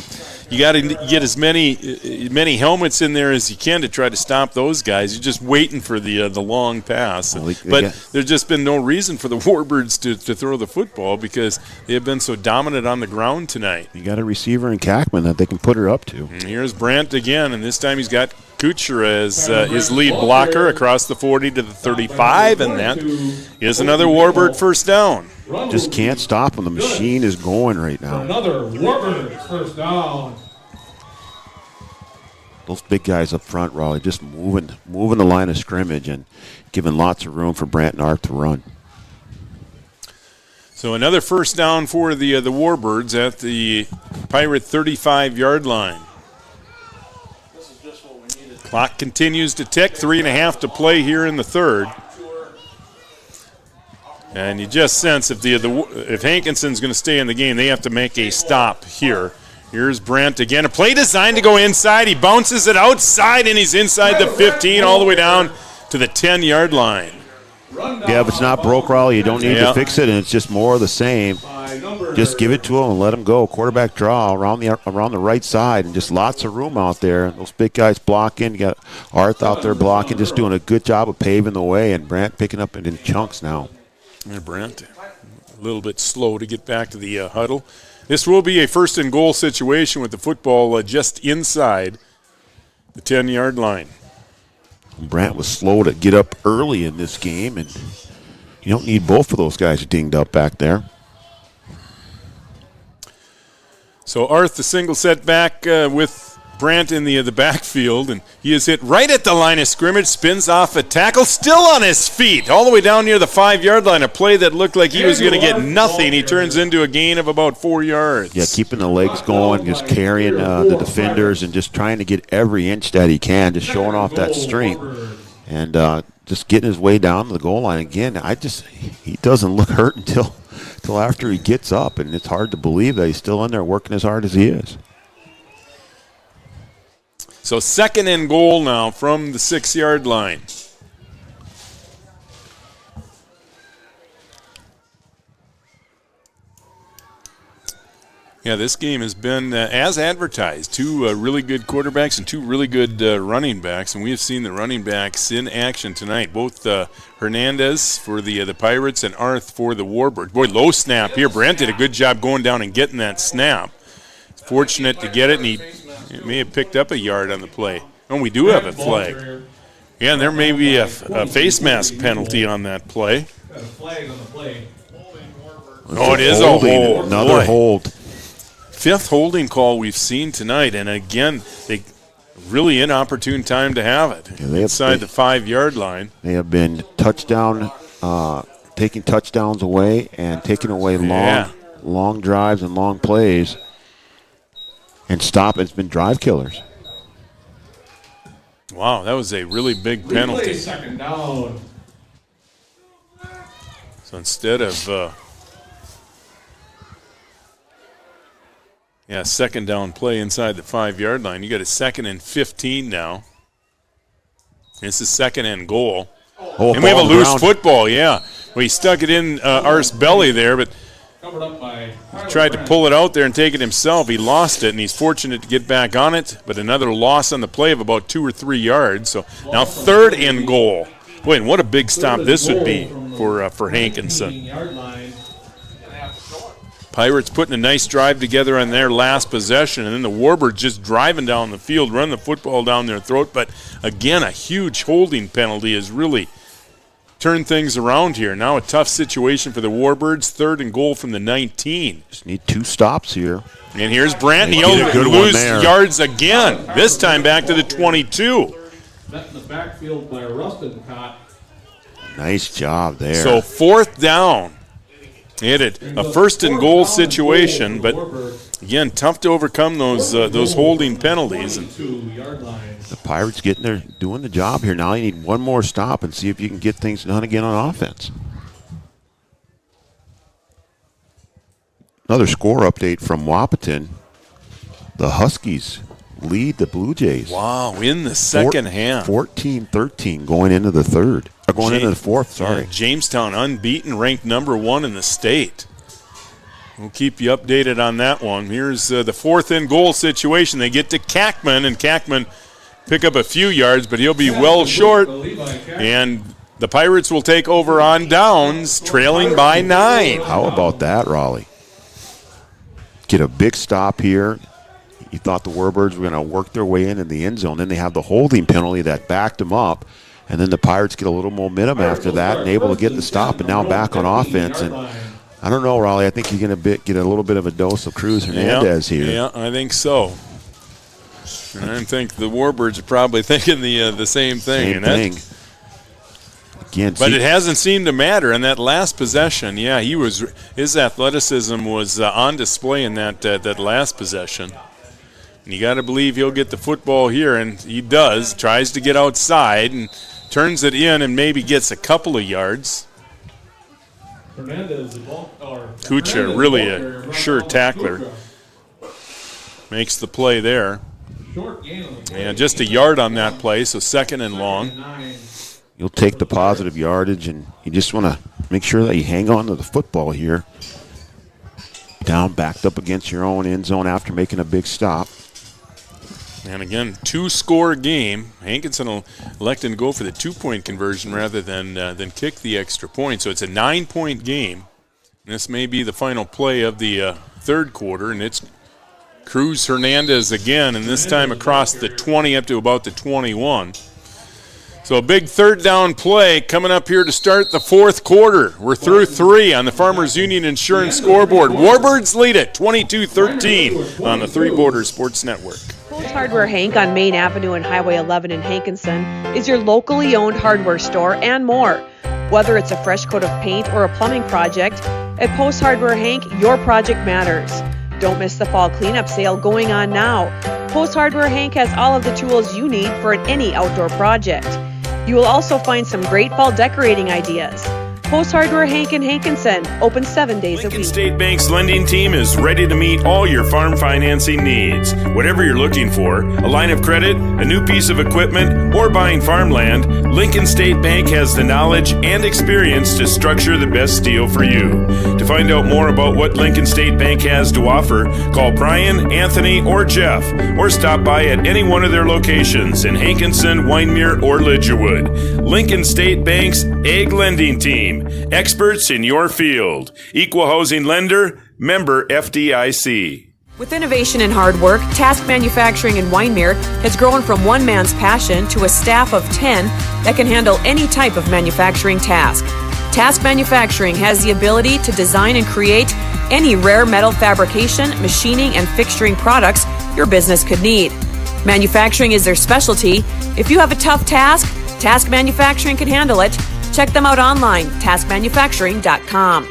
You got to get as many helmets in there as you can to try to stop those guys. You're just waiting for the long pass, but there's just been no reason for the Warbirds to throw the football because they have been so dominant on the ground tonight. You got a receiver in Kackman that they can put her up to. And here's Brandt again, and this time he's got Kuchar as his lead blocker across the 40 to the 35, and that is another Warbird first down. Just can't stop him. The machine is going right now. Another Warbird first down. Those big guys up front, Raleigh, just moving the line of scrimmage and giving lots of room for Brandt and Arth to run. So another first down for the Warbirds at the Pirate 35-yard line. Clock continues to tick. 3.5 to play here in the third. And you just sense if Hankinson's going to stay in the game, they have to make a stop here. Here's Brandt again. A play designed to go inside. He bounces it outside, and he's inside the 15 all the way down to the 10-yard line. Yeah, if it's not broke, Raleigh, you don't need to fix it, and it's just more of the same. Just give it to him and let him go. Quarterback draw around the right side, and just lots of room out there. Those big guys blocking. You got Arth out there blocking, just doing a good job of paving the way, and Brandt picking up it in chunks now. And Brandt a little bit slow to get back to the huddle. This will be a first and goal situation with the football just inside the 10-yard line. Brandt was slow to get up early in this game, and you don't need both of those guys dinged up back there. So Arth, the single set back with Brandt in the backfield, and he is hit right at the line of scrimmage, spins off a tackle, still on his feet, all the way down near the 5-yard line. A play that looked like he was going to get nothing. He turns into a gain of about 4 yards. Yeah, keeping the legs going, just carrying the defenders, and just trying to get every inch that he can, just showing off that strength, and just getting his way down to the goal line again. He doesn't look hurt until after he gets up, and it's hard to believe that he's still in there working as hard as he is. So 2nd and goal now from the 6-yard line. Yeah, this game has been as advertised. Two really good quarterbacks and two really good running backs, and we have seen the running backs in action tonight. Both Hernandez for the Pirates and Arth for the Warbirds. Boy, low snap here. Brandt did a good job going down and getting that snap. Fortunate to get it, and he may have picked up a yard on the play. And we do have a flag. Yeah, and there may be a face mask penalty on that play. Got a flag on the play. Oh, it is a hold. Another hold. 5th holding call we've seen tonight, and again, they really inopportune time to have it inside the 5-yard line. They have been taking touchdowns away and taking away long drives and long plays. And it's been drive killers. Wow, that was a really big penalty. 2nd down. So instead of, 2nd down play inside the 5-yard line, you got a 2nd and 15 now. This is 2nd and goal. And we have a loose football, Well, he stuck it in Arth's belly there, but he tried to pull it out there and take it himself. He lost it, and he's fortunate to get back on it, but another loss on the play of about 2 or 3 yards. So now 3rd and goal. Boy, and what a big stop this would be for Hankinson. Pirates putting a nice drive together on their last possession, and then the Warbirds just driving down the field, run the football down their throat. But again, a huge holding penalty has really turned things around here. Now a tough situation for the Warbirds. 3rd and goal from the 19. Just need 2 stops here. And here's Brandt. He'll lose yards again. This time back to the 22. Met in the backfield by Rustencott. Nice job there. So 4th down They had a first and goal situation, but again, tough to overcome those holding penalties. The Pirates getting there, doing the job here. Now you need one more stop and see if you can get things done again on offense. Another score update from Wahpeton. The Huskies lead the Blue Jays. Wow, in the second half. 14-13 going into the third. Going into the fourth, sorry. Yeah, Jamestown unbeaten, ranked number 1 in the state. We'll keep you updated on that one. Here's the fourth and goal situation. They get to Kackman, and Kackman pick up a few yards, but he'll be well short. And the Pirates will take over on downs, trailing by 9. How about that, Raleigh? Get a big stop here. You thought the Warbirds were going to work their way in the end zone. Then they have the holding penalty that backed them up. And then the Pirates get a little momentum after that and able to get the stop and now back on offense. And I don't know, Raleigh. I think you're going to get a little bit of a dose of Cruz Hernandez here. Yeah, I think so. And I think the Warbirds are probably thinking the same thing. Again, but it hasn't seemed to matter in that last possession. Yeah, his athleticism was on display in that last possession. And you got to believe he'll get the football here, and he does. Tries to get outside and turns it in and maybe gets a couple of yards. Kucha, really a sure tackler. Makes the play there. And just a yard on that play, so second and long. You'll take the positive yardage, and you just want to make sure that you hang on to the football here. Down, backed up against your own end zone after making a big stop. And again, 2-score game. Hankinson will elect to go for the 2-point conversion rather than kick the extra point. So it's a 9-point game. And this may be the final play of the third quarter, and it's Cruz Hernandez again, and this time across the 20 up to about the 21. So a big third down play coming up here to start the fourth quarter. We're through 3 on the Farmers Union Insurance scoreboard. Warbirds lead it 22-13 on the Three Borders Sports Network. Post Hardware Hank on Main Avenue and Highway 11 in Hankinson is your locally owned hardware store and more. Whether it's a fresh coat of paint or a plumbing project, at Post Hardware Hank, your project matters. Don't miss the fall cleanup sale going on now. Post Hardware Hank has all of the tools you need for any outdoor project. You will also find some great fall decorating ideas. Post Hardware Hank in Hankinson, open 7 days a week. Lincoln State Bank's lending team is ready to meet all your farm financing needs. Whatever you're looking for, a line of credit, a new piece of equipment, or buying farmland, Lincoln State Bank has the knowledge and experience to structure the best deal for you. To find out more about what Lincoln State Bank has to offer, call Brian, Anthony, or Jeff, or stop by at any one of their locations in Hankinson, Wyndmere, or Lidgerwood. Lincoln State Bank's Ag Lending Team. Experts in your field. Equal housing lender, member FDIC. With innovation and hard work, Task Manufacturing in Wyndmere has grown from one man's passion to a staff of 10 that can handle any type of manufacturing task. Task Manufacturing has the ability to design and create any rare metal fabrication, machining, and fixturing products your business could need. Manufacturing is their specialty. If you have a tough task, Task Manufacturing can handle it. Check them out online, taskmanufacturing.com.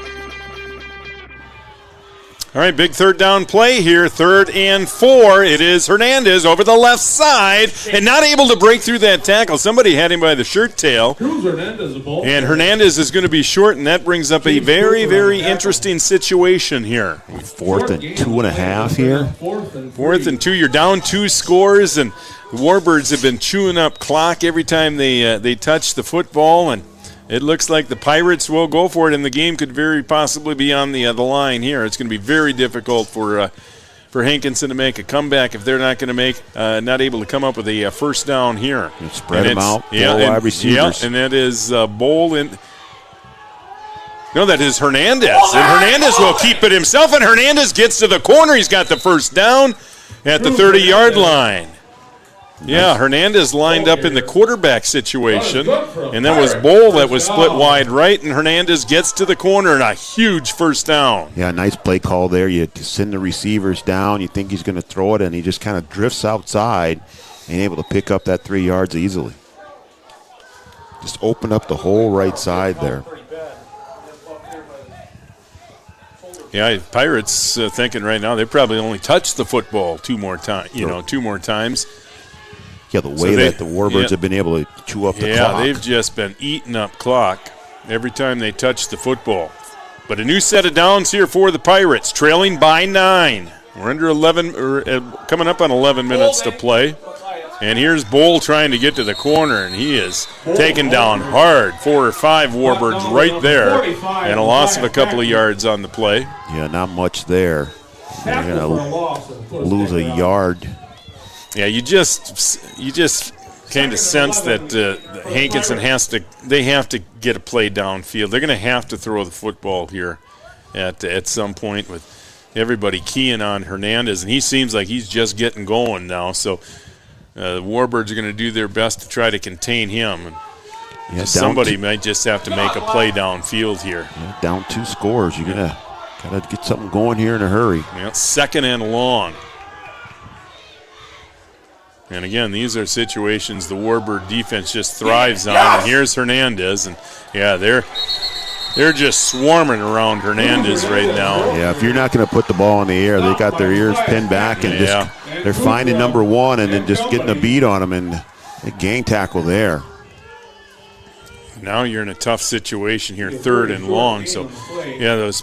All right, big third down play here, 3rd and 4. It is Hernandez over the left side and not able to break through that tackle. Somebody had him by the shirt tail. And Hernandez is going to be short, and that brings up a very, very interesting situation here. 4th and 2.5 here. 4th and 2, you're down 2 scores, and the Warbirds have been chewing up clock every time they touch the football, and it looks like the Pirates will go for it, and the game could very possibly be on the line here. It's going to be very difficult for Hankinson to make a comeback if they're not going to not able to come up with a first down here. And spread them out, wide receivers. Yeah, and that is Bowl in. No, that is Hernandez. And Hernandez will keep it himself, and Hernandez gets to the corner. He's got the first down at the 30-yard line. Yeah, Hernandez lined up in the quarterback situation, and that was Bowl that was split wide right, and Hernandez gets to the corner and a huge first down. Yeah, nice play call there. You send the receivers down. You think he's going to throw it, and he just kind of drifts outside and able to pick up that 3 yards easily. Just open up the whole right side there. Yeah, Pirates thinking right now they probably only touched the football two more times. Yeah, the way that the Warbirds have been able to chew up the clock. Yeah, they've just been eating up clock every time they touch the football. But a new set of downs here for the Pirates, trailing by 9. We're under 11, or coming up on 11 minutes to play. And here's Bowl trying to get to the corner, and he is taken down hard. 4 or 5 Warbirds right there, and a loss of a couple of yards on the play. Yeah, not much there. They're going to lose a yard. Yeah, you just kind of sense that Hankinson have to get a play downfield. They're going to have to throw the football here at some point with everybody keying on Hernandez, and he seems like he's just getting going now. So the Warbirds are going to do their best to try to contain him. And somebody might just have to make a play downfield here. Yeah, down 2 scores. You gotta get something going here in a hurry. Yeah, 2nd and long. And again, these are situations the Warbird defense just thrives on. And here's Hernandez, and yeah, they're just swarming around Hernandez right now. Yeah, if you're not going to put the ball in the air, they got their ears pinned back and they're finding number 1 and then just getting a beat on them, and a gang tackle there. Now you're in a tough situation here, 3rd and long. So yeah, those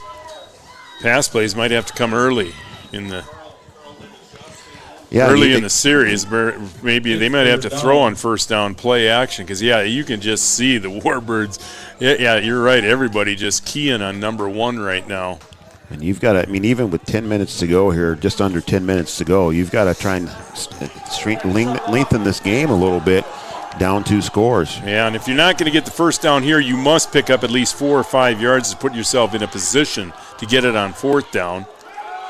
pass plays might have to come early in the. Yeah, in the series, maybe they might have to throw on first down play action because, you can just see the Warbirds. Yeah, you're right. Everybody just keying on number 1 right now. And you've got to, even with 10 minutes to go here, just under 10 minutes to go, you've got to try and lengthen this game a little bit, down 2 scores. Yeah, and if you're not going to get the first down here, you must pick up at least 4 or 5 yards to put yourself in a position to get it on 4th down.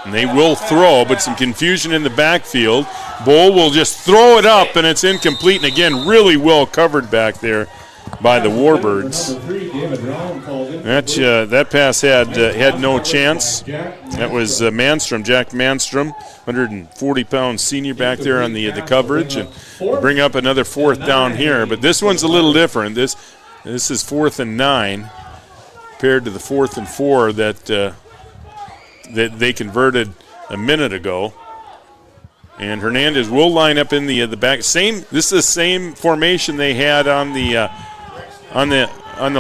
And they will throw, but some confusion in the backfield. Bowl will just throw it up, and it's incomplete. And again, really well covered back there by the Warbirds. That pass had no chance. That was Jack Manstrom, 140-pound senior back there on the coverage, and bring up another 4th down here. But this one's a little different. This is 4th and 9 compared to the 4th and 4 that they converted a minute ago. And Hernandez will line up in the back. This is the same formation they had on the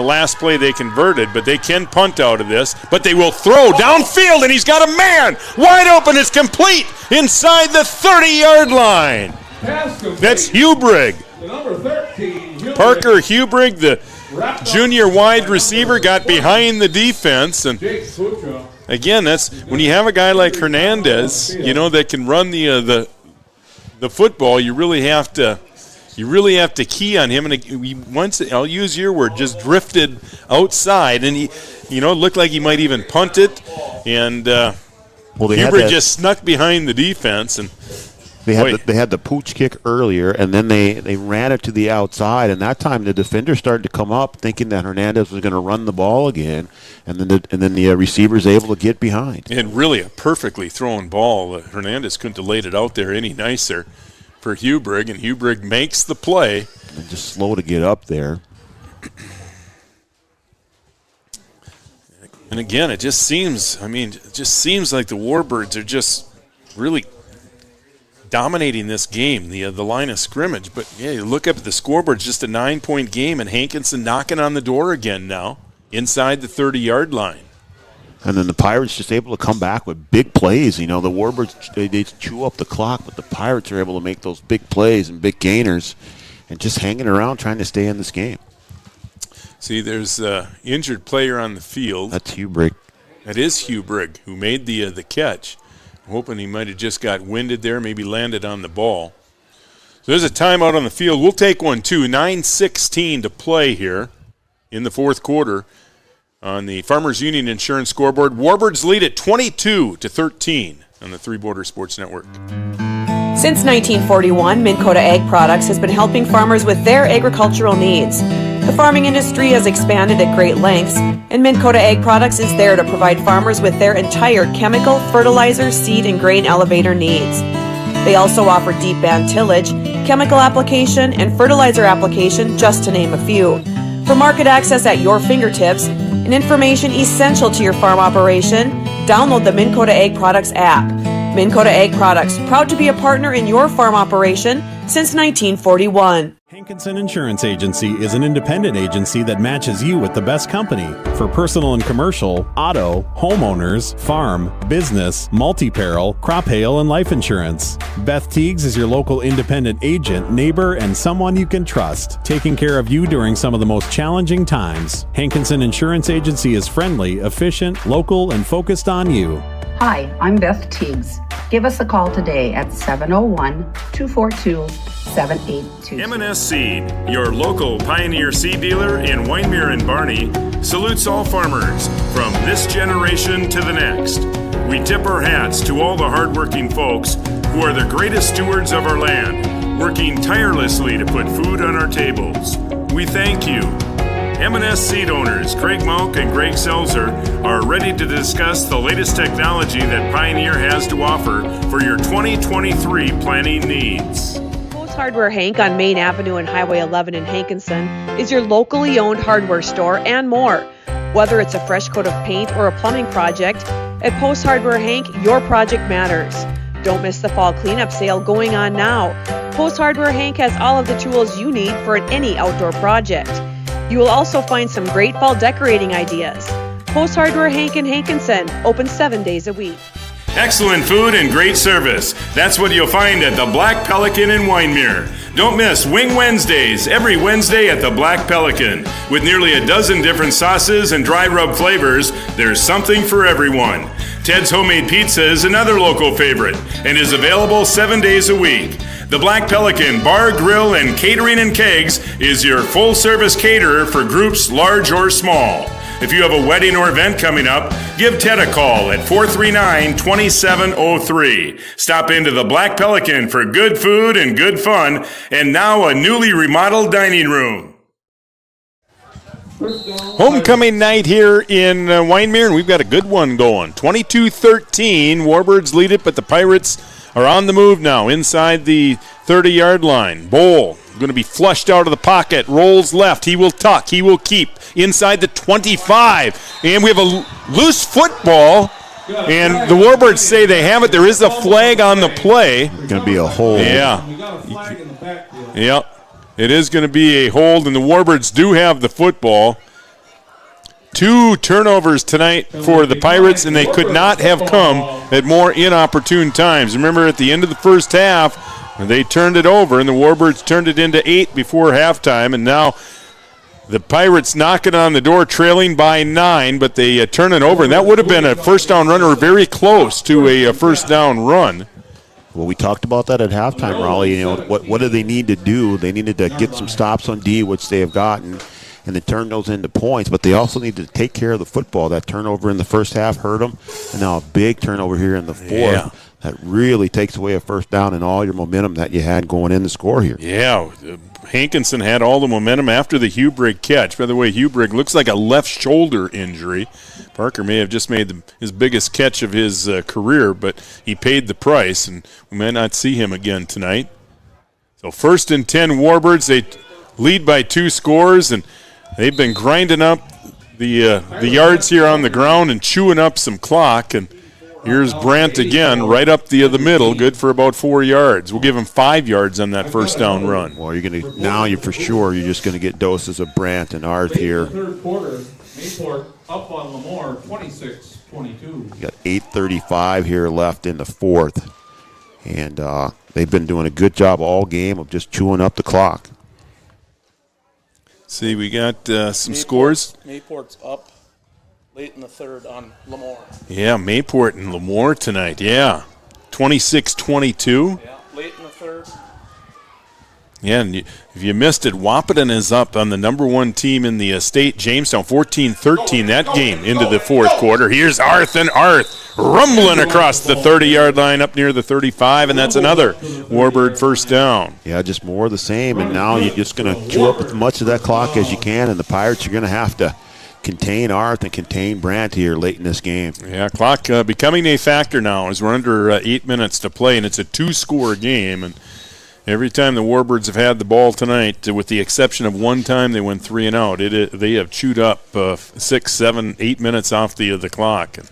last play they converted, but they can punt out of this. But they will throw downfield, and he's got a man wide open. It's complete inside the 30-yard line. That's Hubrigg. Parker Hubrigg, the junior wide receiver, got behind the defense, and again, that's when you have a guy like Hernandez, that can run the football. You really have to key on him. And I'll use your word, just drifted outside, and he, looked like he might even punt it. And Hubrigg just snuck behind the defense, and they had the pooch kick earlier, and then they ran it to the outside, and that time the defender started to come up thinking that Hernandez was going to run the ball again, and then the receiver's able to get behind. And really a perfectly thrown ball. Hernandez couldn't have laid it out there any nicer for Hubrigg, and Hubrigg makes the play. And just slow to get up there. And again, it just seems like the Warbirds are just really dominating this game, the line of scrimmage. But yeah, you look up at the scoreboard, just a 9-point game, and Hankinson knocking on the door again now inside the 30-yard line. And then the Pirates just able to come back with big plays. The Warbirds, they chew up the clock, but the Pirates are able to make those big plays and big gainers and just hanging around trying to stay in this game. See, there's an injured player on the field. That's Hubrigg. That is Hubrigg, who made the catch. Hoping he might have just got winded there, maybe landed on the ball. So there's a timeout on the field. We'll take one, too. 9:16 to play here in the 4th quarter on the Farmers Union Insurance scoreboard. Warbirds lead at 22-13 on the Three Border Sports Network. Since 1941, Minn Kota Ag Products has been helping farmers with their agricultural needs. The farming industry has expanded at great lengths, and Minn Kota Ag Products is there to provide farmers with their entire chemical, fertilizer, seed, and grain elevator needs. They also offer deep band tillage, chemical application, and fertilizer application, just to name a few. For market access at your fingertips and information essential to your farm operation, Download the Minn Kota Ag Products app. Minn Kota Ag Products, proud to be a partner in your farm operation since 1941. Hankinson Insurance Agency is an independent agency that matches you with the best company for personal and commercial, auto, homeowners, farm, business, multi-peril, crop hail, and life insurance. Beth Teagues is your local independent agent, neighbor, and someone you can trust, taking care of you during some of the most challenging times. Hankinson Insurance Agency is friendly, efficient, local, and focused on you. Hi, I'm Beth Teagues. Give us a call today at 701-242-7822. M&S Seed, your local Pioneer seed dealer in Wyndmere and Barney, salutes all farmers from this generation to the next. We tip our hats to all the hardworking folks who are the greatest stewards of our land, working tirelessly to put food on our tables. We thank you. M&S Seed owners Craig Malk and Greg Selzer are ready to discuss the latest technology that Pioneer has to offer for your 2023 planning needs. Post Hardware Hank on Main Avenue and Highway 11 in Hankinson is your locally owned hardware store and more. Whether it's a fresh coat of paint or a plumbing project, at Post Hardware Hank, your project matters. Don't miss the fall cleanup sale going on now. Post Hardware Hank has all of the tools you need for any outdoor project. You will also find some great fall decorating ideas. Post Hardware Hank in Hankinson, open 7 days a week. Excellent food and great service. That's what you'll find at the Black Pelican in Wyndmere. Don't miss Wing Wednesdays every Wednesday at the Black Pelican. With nearly a dozen different sauces and dry rub flavors, there's something for everyone. Ted's Homemade Pizza is another local favorite and is available 7 days a week. The Black Pelican Bar, Grill, and Catering and Kegs is your full-service caterer for groups large or small. If you have a wedding or event coming up, give Ted a call at 439-2703. Stop into the Black Pelican for good food and good fun, and now a newly remodeled dining room. Homecoming night here in Wyndmere, and we've got a good one going. 22-13, Warbirds lead it, but the Pirates are on the move now inside the 30-yard line. Bowl going to be flushed out of the pocket, rolls left, he will tuck, he will keep inside the 25, and we have a loose football, and the Warbirds say they have it. There is a flag on the play. It's going to be a hold. Yeah. Yep. It is going to be a hold, and the Warbirds do have the football. 2 turnovers tonight for the Pirates, and they could not have come at more inopportune times. Remember, at the end of the first half, they turned it over, and the Warbirds turned it into 8 before halftime, and now the Pirates knocking on the door, trailing by 9, but they turn it over, and that would have been a first down run or very close to a first down run. Well, we talked about that at halftime, Raleigh. You know, what do they need to do? They needed to get some stops on D, which they have gotten, and then turn those into points. But they also need to take care of the football. That turnover in the first half hurt them, and now a big turnover here in the fourth. Yeah. That really takes away a first down and all your momentum that you had going in the score here. Yeah, Hankinson had all the momentum after the Hubrig catch. By the way, Hubrig looks like a left shoulder injury. Parker may have just made his biggest catch of his career, but he paid the price, and we may not see him again tonight. So 1st and 10 Warbirds. They lead by 2 scores, and they've been grinding up the yards here on the ground and chewing up some clock. And here's Brandt again, right up the middle, good for about 4 yards. We'll give him 5 yards on that first down run. Well, you're for sure just going to get doses of Brandt and Arth here. Third quarter, Mayport up on Lemoore, 26-22. You got 8:35 here left in the fourth, and they've been doing a good job all game of just chewing up the clock. See, we got some scores. Mayport's up late in the third on Lemoore. Yeah, Mayport and Lemoore tonight. Yeah, 26-22. Yeah, late in the third. Yeah, and if you missed it, Wahpeton is up on the number 1 team in the state, Jamestown, 14-13 that game into the fourth quarter. Here's Arth, and Arth rumbling across the 30-yard line up near the 35, and that's another Warbird first down. Yeah, just more of the same, and now you're just going to chew up as much of that clock as you can, and the Pirates are going to have to contain Arth and contain Brandt here late in this game. Yeah, clock becoming a factor now as we're under 8 minutes to play, and it's a 2-score game, and every time the Warbirds have had the ball tonight, with the exception of one time they went 3 and out, they have chewed up 6, 7, 8 minutes off the clock. And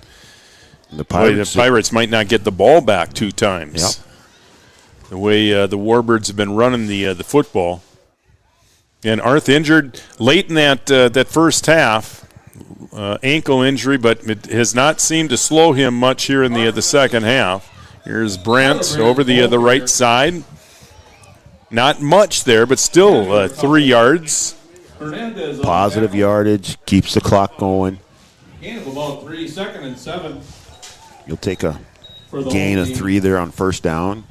The Pirates might not get the ball back 2 times. Yep. The way the Warbirds have been running the football. And Arth injured late in that first half, ankle injury, but it has not seemed to slow him much here in the second half. Here's Brent over the right side. Not much there, but still 3 yards. Positive yardage, keeps the clock going. Gain of about 3, 2nd and 7. You'll take a gain of 3 there on first down.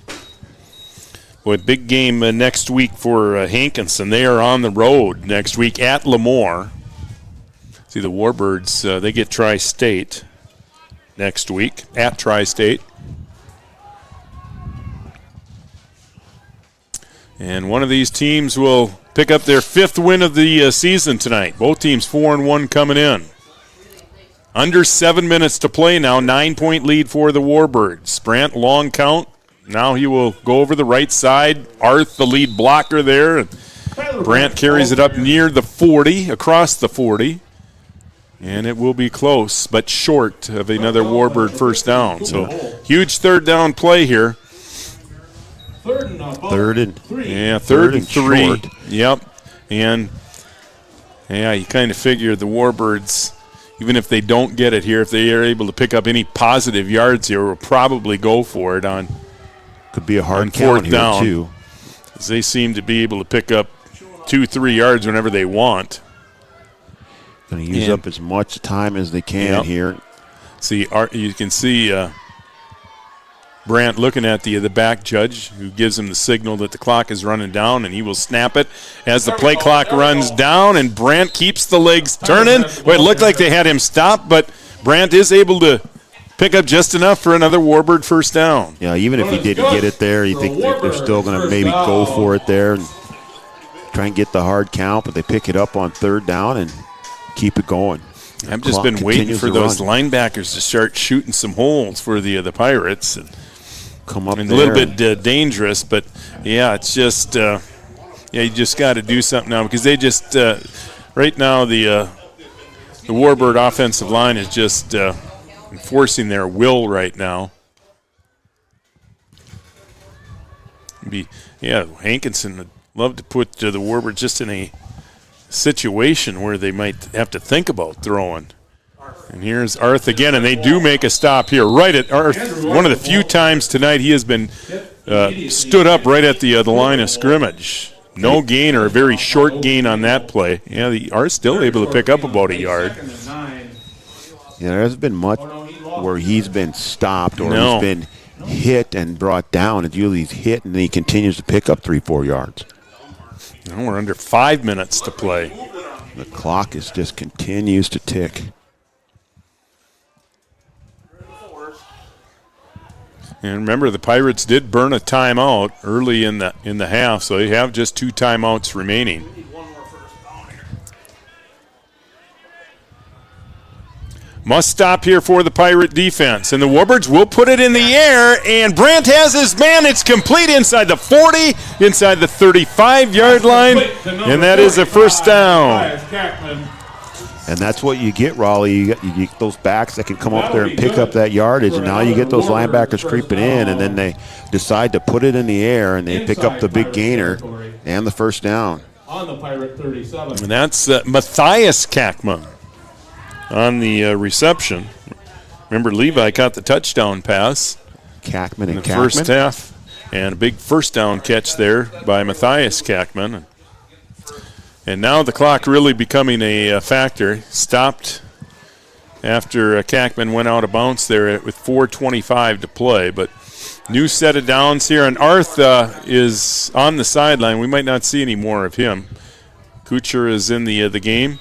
Boy, big game next week for Hankinson. They are on the road next week at Lemoore. See, the Warbirds, they get Tri-State next week at Tri-State. And one of these teams will pick up their 5th win of the season tonight. Both teams 4-1 coming in. Under 7 minutes to play now, 9-point lead for the Warbirds. Brandt, long count. Now he will go over the right side. Arth, the lead blocker there. Brandt carries it up near the 40, across the 40. And it will be close, but short of another Warbird first down. So huge third down play here. Third and 3. Short. Yep. And, you kind of figure the Warbirds, even if they don't get it here, if they are able to pick up any positive yards here, will probably go for it on could be a hard count here down, too. As they seem to be able to pick up 2-3 yards whenever they want. Going to use up as much time as they can here. See, you can see Brandt looking at the back judge, who gives him the signal that the clock is running down, and he will snap it as the play clock runs down, and Brandt keeps the legs turning. Well, it looked like they had him stopped, but Brandt is able to pick up just enough for another Warbird first down. Yeah, even if he didn't get it there, you think they're still going to maybe go for it there and try and get the hard count, but they pick it up on third down and keep it going. I've just been waiting for those linebackers to start shooting some holes for the Pirates. And come up a little bit dangerous, but, it's just, you just got to do something now because they just, right now the Warbird offensive line is just enforcing their will right now. Hankinson would love to put the Warbirds just in a situation where they might have to think about throwing. And here's Arth again, and they do make a stop here right at Arth. One of the few times tonight he has been stood up right at the line of scrimmage. No gain or a very short gain on that play. The Arth's still able to pick up about a yard. There hasn't been much where he's been stopped or he's been hit and brought down. It's usually he's hit and then he continues to pick up 3-4 yards. And we're under 5 minutes to play. The clock just continues to tick. And remember, the Pirates did burn a timeout early in the half, so they have just 2 timeouts remaining. Must stop here for the Pirate defense. And the Warbirds will put it in the air, and Brandt has his man. It's complete inside the 40, inside the 35-yard line, and that is a first down. And that's what you get, Raleigh. You get those backs that can come up there and pick up that yardage, and now you get those linebackers creeping in, and then they decide to put it in the air, and they pick up the big gainer and the first down. On the Pirate 37. And that's Matthias Kackman on the reception. Remember, Levi caught the touchdown pass. Kackman in the first half, and a big first down catch there by Matthias Kackman. And now the clock really becoming a factor. Stopped after Kackman went out of bounds there with 4:25 to play. But new set of downs here, and Arth is on the sideline. We might not see any more of him. Kuchar is in the game.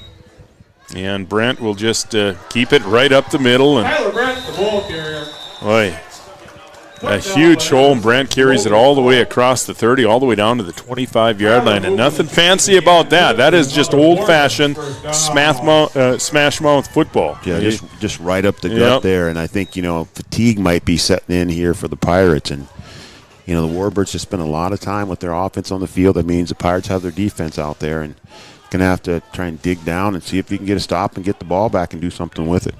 And Brandt will just keep it right up the middle. And Tyler Brandt, the ball carrier. Boy, a huge hole, and Brandt carries it all the way across the 30, all the way down to the 25-yard line. And nothing fancy about that. That is just old-fashioned smash mouth football. Yeah, just right up the gut there. And I think, fatigue might be setting in here for the Pirates. And, the Warbirds just spend a lot of time with their offense on the field. That means the Pirates have their defense out there. And going to have to try and dig down and see if you can get a stop and get the ball back and do something with it.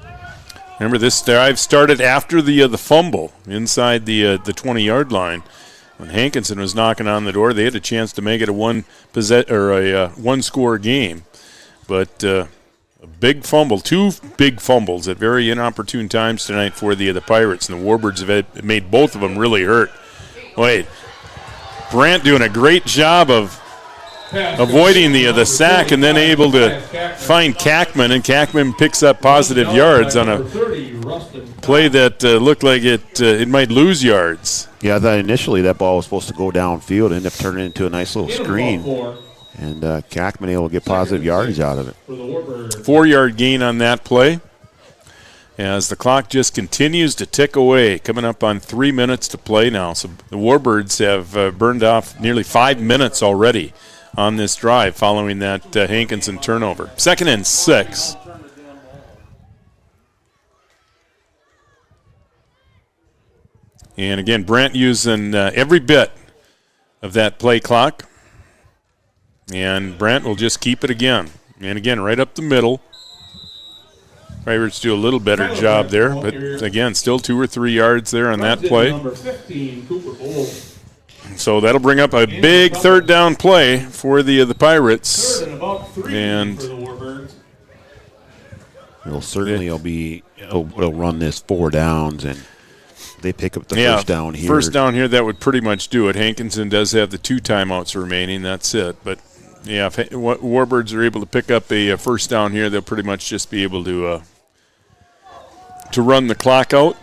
Remember, this drive started after the fumble inside the 20-yard line. When Hankinson was knocking on the door, they had a chance to make it a one-score game. But a big fumble, 2 big fumbles at very inopportune times tonight for the Pirates, and the Warbirds have made both of them really hurt. Wait, Brandt doing a great job of avoiding the sack and then able to find Kackman, and Kackman picks up positive yards on a play that looked like it might lose yards. Yeah, I thought initially that ball was supposed to go downfield and end up turning into a nice little screen. And Kackman able to get positive yardage out of it. 4-yard gain on that play. As the clock just continues to tick away, coming up on 3 minutes to play now. So the Warbirds have burned off nearly 5 minutes already on this drive following that Hankinson turnover. 2nd and 6. And again, Brandt using every bit of that play clock. And Brandt will just keep it again. And again, right up the middle. Pirates do a little better job there, but again, still 2 or 3 yards there on that play. So that'll bring up a big 3rd down play for the Pirates. And it'll run this 4 downs, and they pick up the first down here. First down here, that would pretty much do it. Hankinson does have the 2 timeouts remaining. That's it. But yeah, if Warbirds are able to pick up a first down here, they'll pretty much just be able to run the clock out.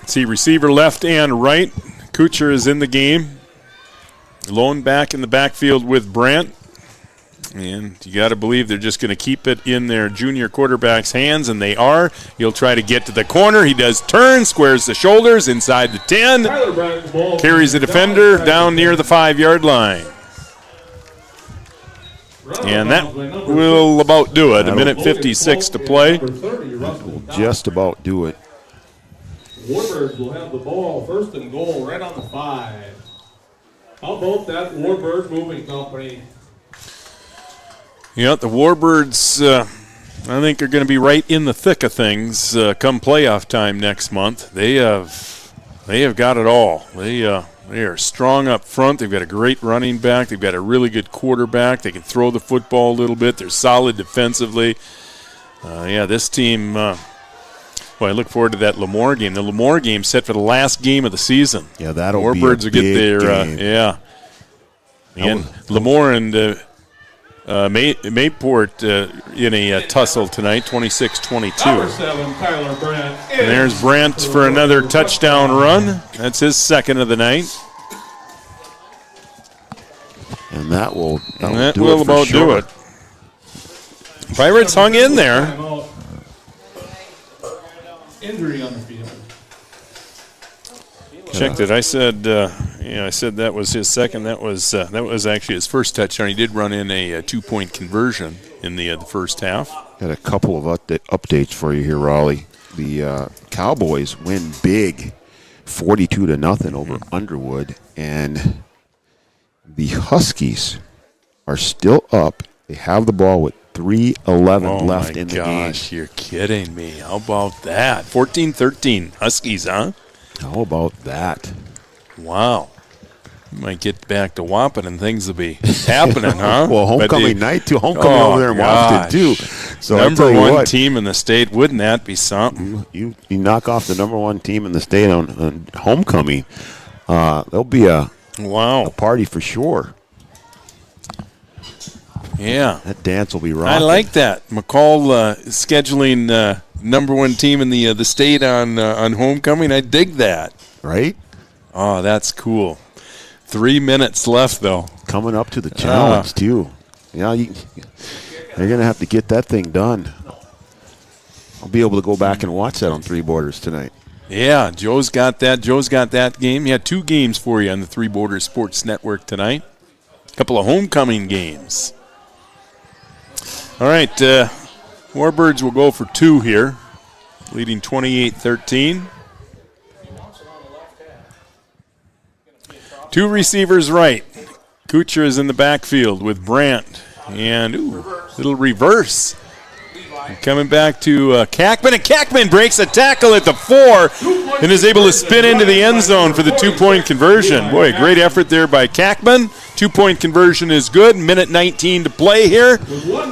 See, receiver left and right. Kuchar is in the game. Lone back in the backfield with Brandt. And you got to believe they're just going to keep it in their junior quarterback's hands, and they are. He'll try to get to the corner. He does turn, squares the shoulders inside the 10. Carries the defender down near the 5-yard line. And that will about do it. 1:56 to play. That will just about do it. Warbirds will have the ball, 1st and goal, right on the 5. How about that Warbirds moving company? Yeah, the Warbirds, I think, are going to be right in the thick of things come playoff time next month. They have got it all. They are strong up front. They've got a great running back. They've got a really good quarterback. They can throw the football a little bit. They're solid defensively. This team, I look forward to that Lemoore game. The Lemoore game set for the last game of the season. Yeah, that'll Warbirds be a will get their game. And Lemoore and Mayport in a tussle tonight, 26-22. And there's Brandt for another touchdown run. That's his 2nd of the night. And that will about do it. Pirates hung in there. Injury on the field. Checked it. I said that was his 2nd. That was actually his first touchdown. He did run in a 2-point conversion in the first half. Got a couple of updates for you here, Raleigh. The Cowboys win big, 42-0 over Underwood, and the Huskies are still up. They have the ball with 3:11 left in the game. Oh, my gosh, you're kidding me. How about that? 14-13 Huskies, huh? How about that? Wow. You might get back to Wampin and things will be happening, huh? Well, homecoming night, too. Homecoming over there in Wampin, too. So number 1 team in the state. Wouldn't that be something? You knock off the number 1 team in the state on homecoming. There'll be a party for sure. Yeah. That dance will be rocking. I like that. McCall scheduling number 1 team in the state on homecoming. I dig that. Right? Oh, that's cool. 3 minutes left, though. Coming up to the challenge, too. Yeah, they're going to have to get that thing done. I'll be able to go back and watch that on Three Borders tonight. Yeah, Joe's got that game. He had 2 games for you on the Three Borders Sports Network tonight. A couple of homecoming games. All right, Warbirds will go for 2 here, leading 28-13. 2 receivers right. Kuchar is in the backfield with Brandt. And, little reverse. Coming back to Kackman, and Kackman breaks a tackle at the 4 and is able to spin into the end zone for the 2-point conversion. Boy, great effort there by Kackman. 2-point conversion is good. Minute 19 to play here.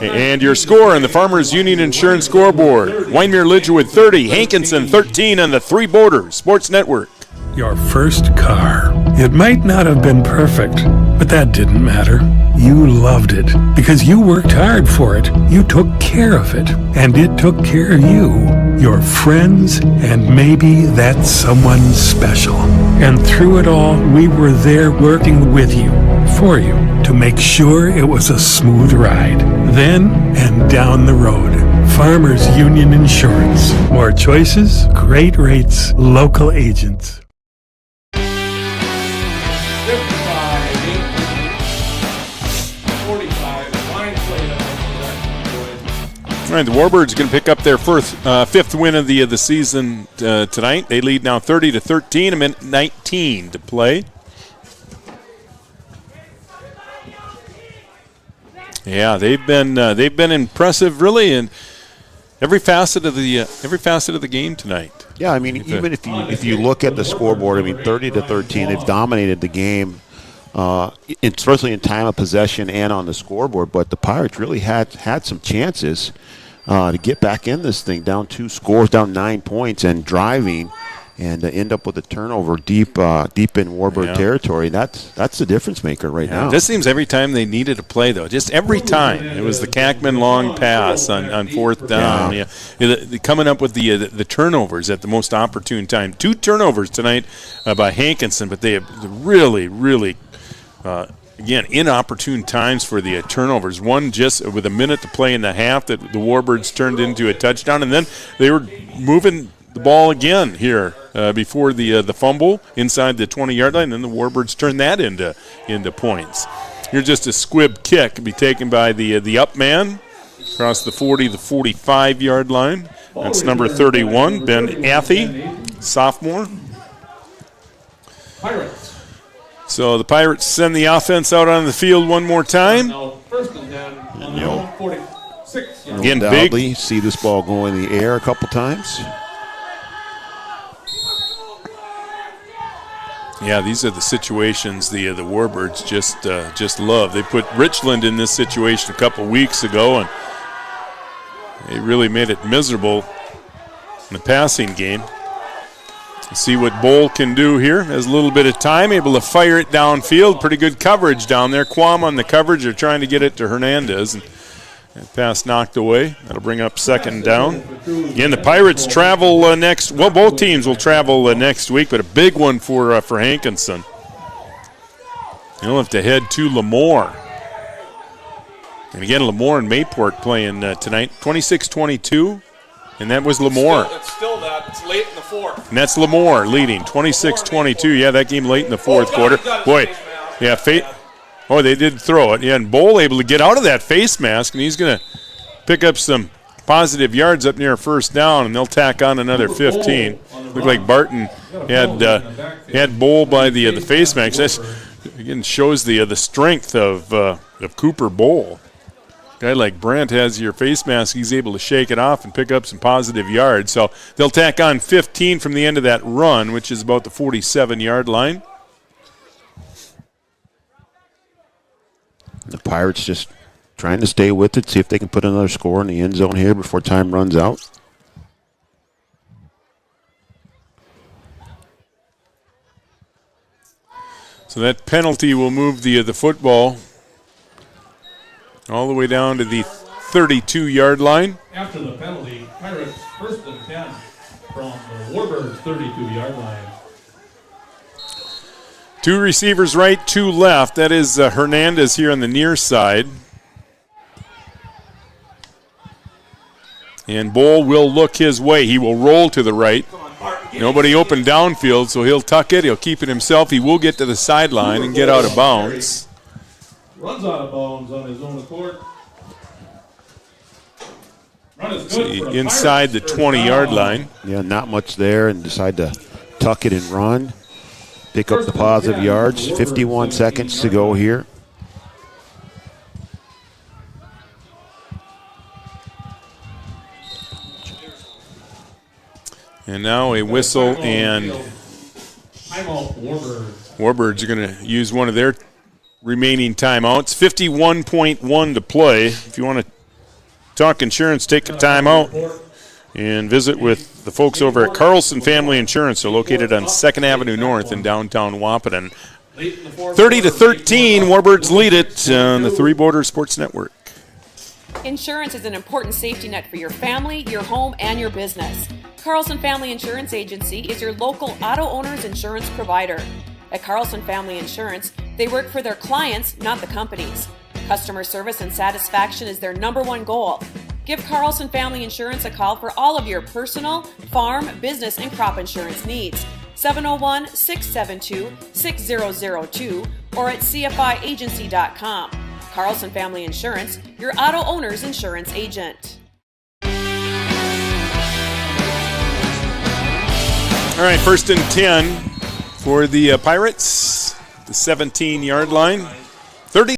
And your score on the Farmers Union Insurance scoreboard. Wyndmere Lidgerwood 30, Hankinson 13 on the Three Borders Sports Network. Your first car. It might not have been perfect, but that didn't matter. You loved it because you worked hard for it. You took care of it, and it took care of you, your friends, and maybe that someone special. And through it all, we were there working with you, for you, to make sure it was a smooth ride. Then and down the road. Farmers Union Insurance. More choices, great rates, local agents. All right, the Warbirds going to pick up their fifth win of the season tonight. They lead now 30-13, a minute 19 to play. Yeah, they've been impressive, really, in every facet of the game tonight. Yeah, I mean, even if you look at the scoreboard, I mean, 30-13, they've dominated the game, especially in time of possession and on the scoreboard. But the Pirates really had some chances to get back in this thing, down 2 scores, down 9 points, and driving, and end up with a turnover deep in Warbird territory. That's the difference maker right now. It just seems every time they needed a play, though, just every time. It was the Kackman long pass on fourth down. Yeah. Coming up with the turnovers at the most opportune time. 2 turnovers tonight by Hankinson, but they have really again, inopportune times for the turnovers. One just with a minute to play in the half that the Warbirds turned into a touchdown, and then they were moving the ball again here before the fumble inside the 20-yard line, and then the Warbirds turned that into points. Here's just a squib kick to be taken by the up man across the 40 to 45-yard line. That's number 31, Ben Athey, sophomore. Pirates. So the Pirates send the offense out on the field one more time. Now first and 10 on the own 46. Again, big. See this ball go in the air a couple times. Yeah, these are the situations the Warbirds just love. They put Richland in this situation a couple weeks ago, and they really made it miserable in the passing game. See what Bowl can do here. Has a little bit of time, able to fire it downfield. Pretty good coverage down there. Quam on the coverage. They're trying to get it to Hernandez. And that pass knocked away. That'll bring up second down. Again, the Pirates travel both teams will travel next week, but a big one for Hankinson. They'll have to head to Lemoore. And again, Lemoore and Mayport playing tonight. 26-22. And that was Lemoore. It's still that. It's late in the fourth. And that's Lemoore leading, 26-22. Yeah, that game late in the fourth quarter. Boy, yeah, they did throw it. Yeah, and Bowl able to get out of that face mask, and he's going to pick up some positive yards up near first down, and they'll tack on another 15. Looked like Barton had Bowl by the face mask. That again shows the strength of Cooper Bowl. Guy like Brent has your face mask. He's able to shake it off and pick up some positive yards. So they'll tack on 15 from the end of that run, which is about the 47-yard line. The Pirates just trying to stay with it, see if they can put another score in the end zone here before time runs out. So that penalty will move the football all the way down to the 32-yard line. After the penalty, Pirates first and 10 from the Warbirds 32-yard line. 2 receivers right, 2 left. That is Hernandez here on the near side. And Bowl will look his way. He will roll to the right. Nobody open downfield, so he'll tuck it. He'll keep it himself. He will get to the sideline and get out of bounds. Runs out of bounds on his own accord. Inside the 20-yard line. Yeah, not much there, and decide to tuck it and run. Pick up the positive yards. 51 seconds to go here. And now a whistle, and Timeout, Warbirds. Warbirds are going to use one of their remaining timeouts. 51.1 to play. If you want to talk insurance, take a timeout and visit with the folks over at Carlson Family Insurance. They're located on 2nd Avenue North in downtown Wahpeton. 30-13, Warbirds lead it on the Three Borders Sports Network. Insurance is an important safety net for your family, your home, and your business. Carlson Family Insurance Agency is your local auto owner's insurance provider. At Carlson Family Insurance, they work for their clients, not the companies. Customer service and satisfaction is their #1 goal. Give Carlson Family Insurance a call for all of your personal, farm, business, and crop insurance needs. 701-672-6002 or at cfiagency.com. Carlson Family Insurance, your auto owner's insurance agent. All right, 1st and 10 for the Pirates, the 17-yard line.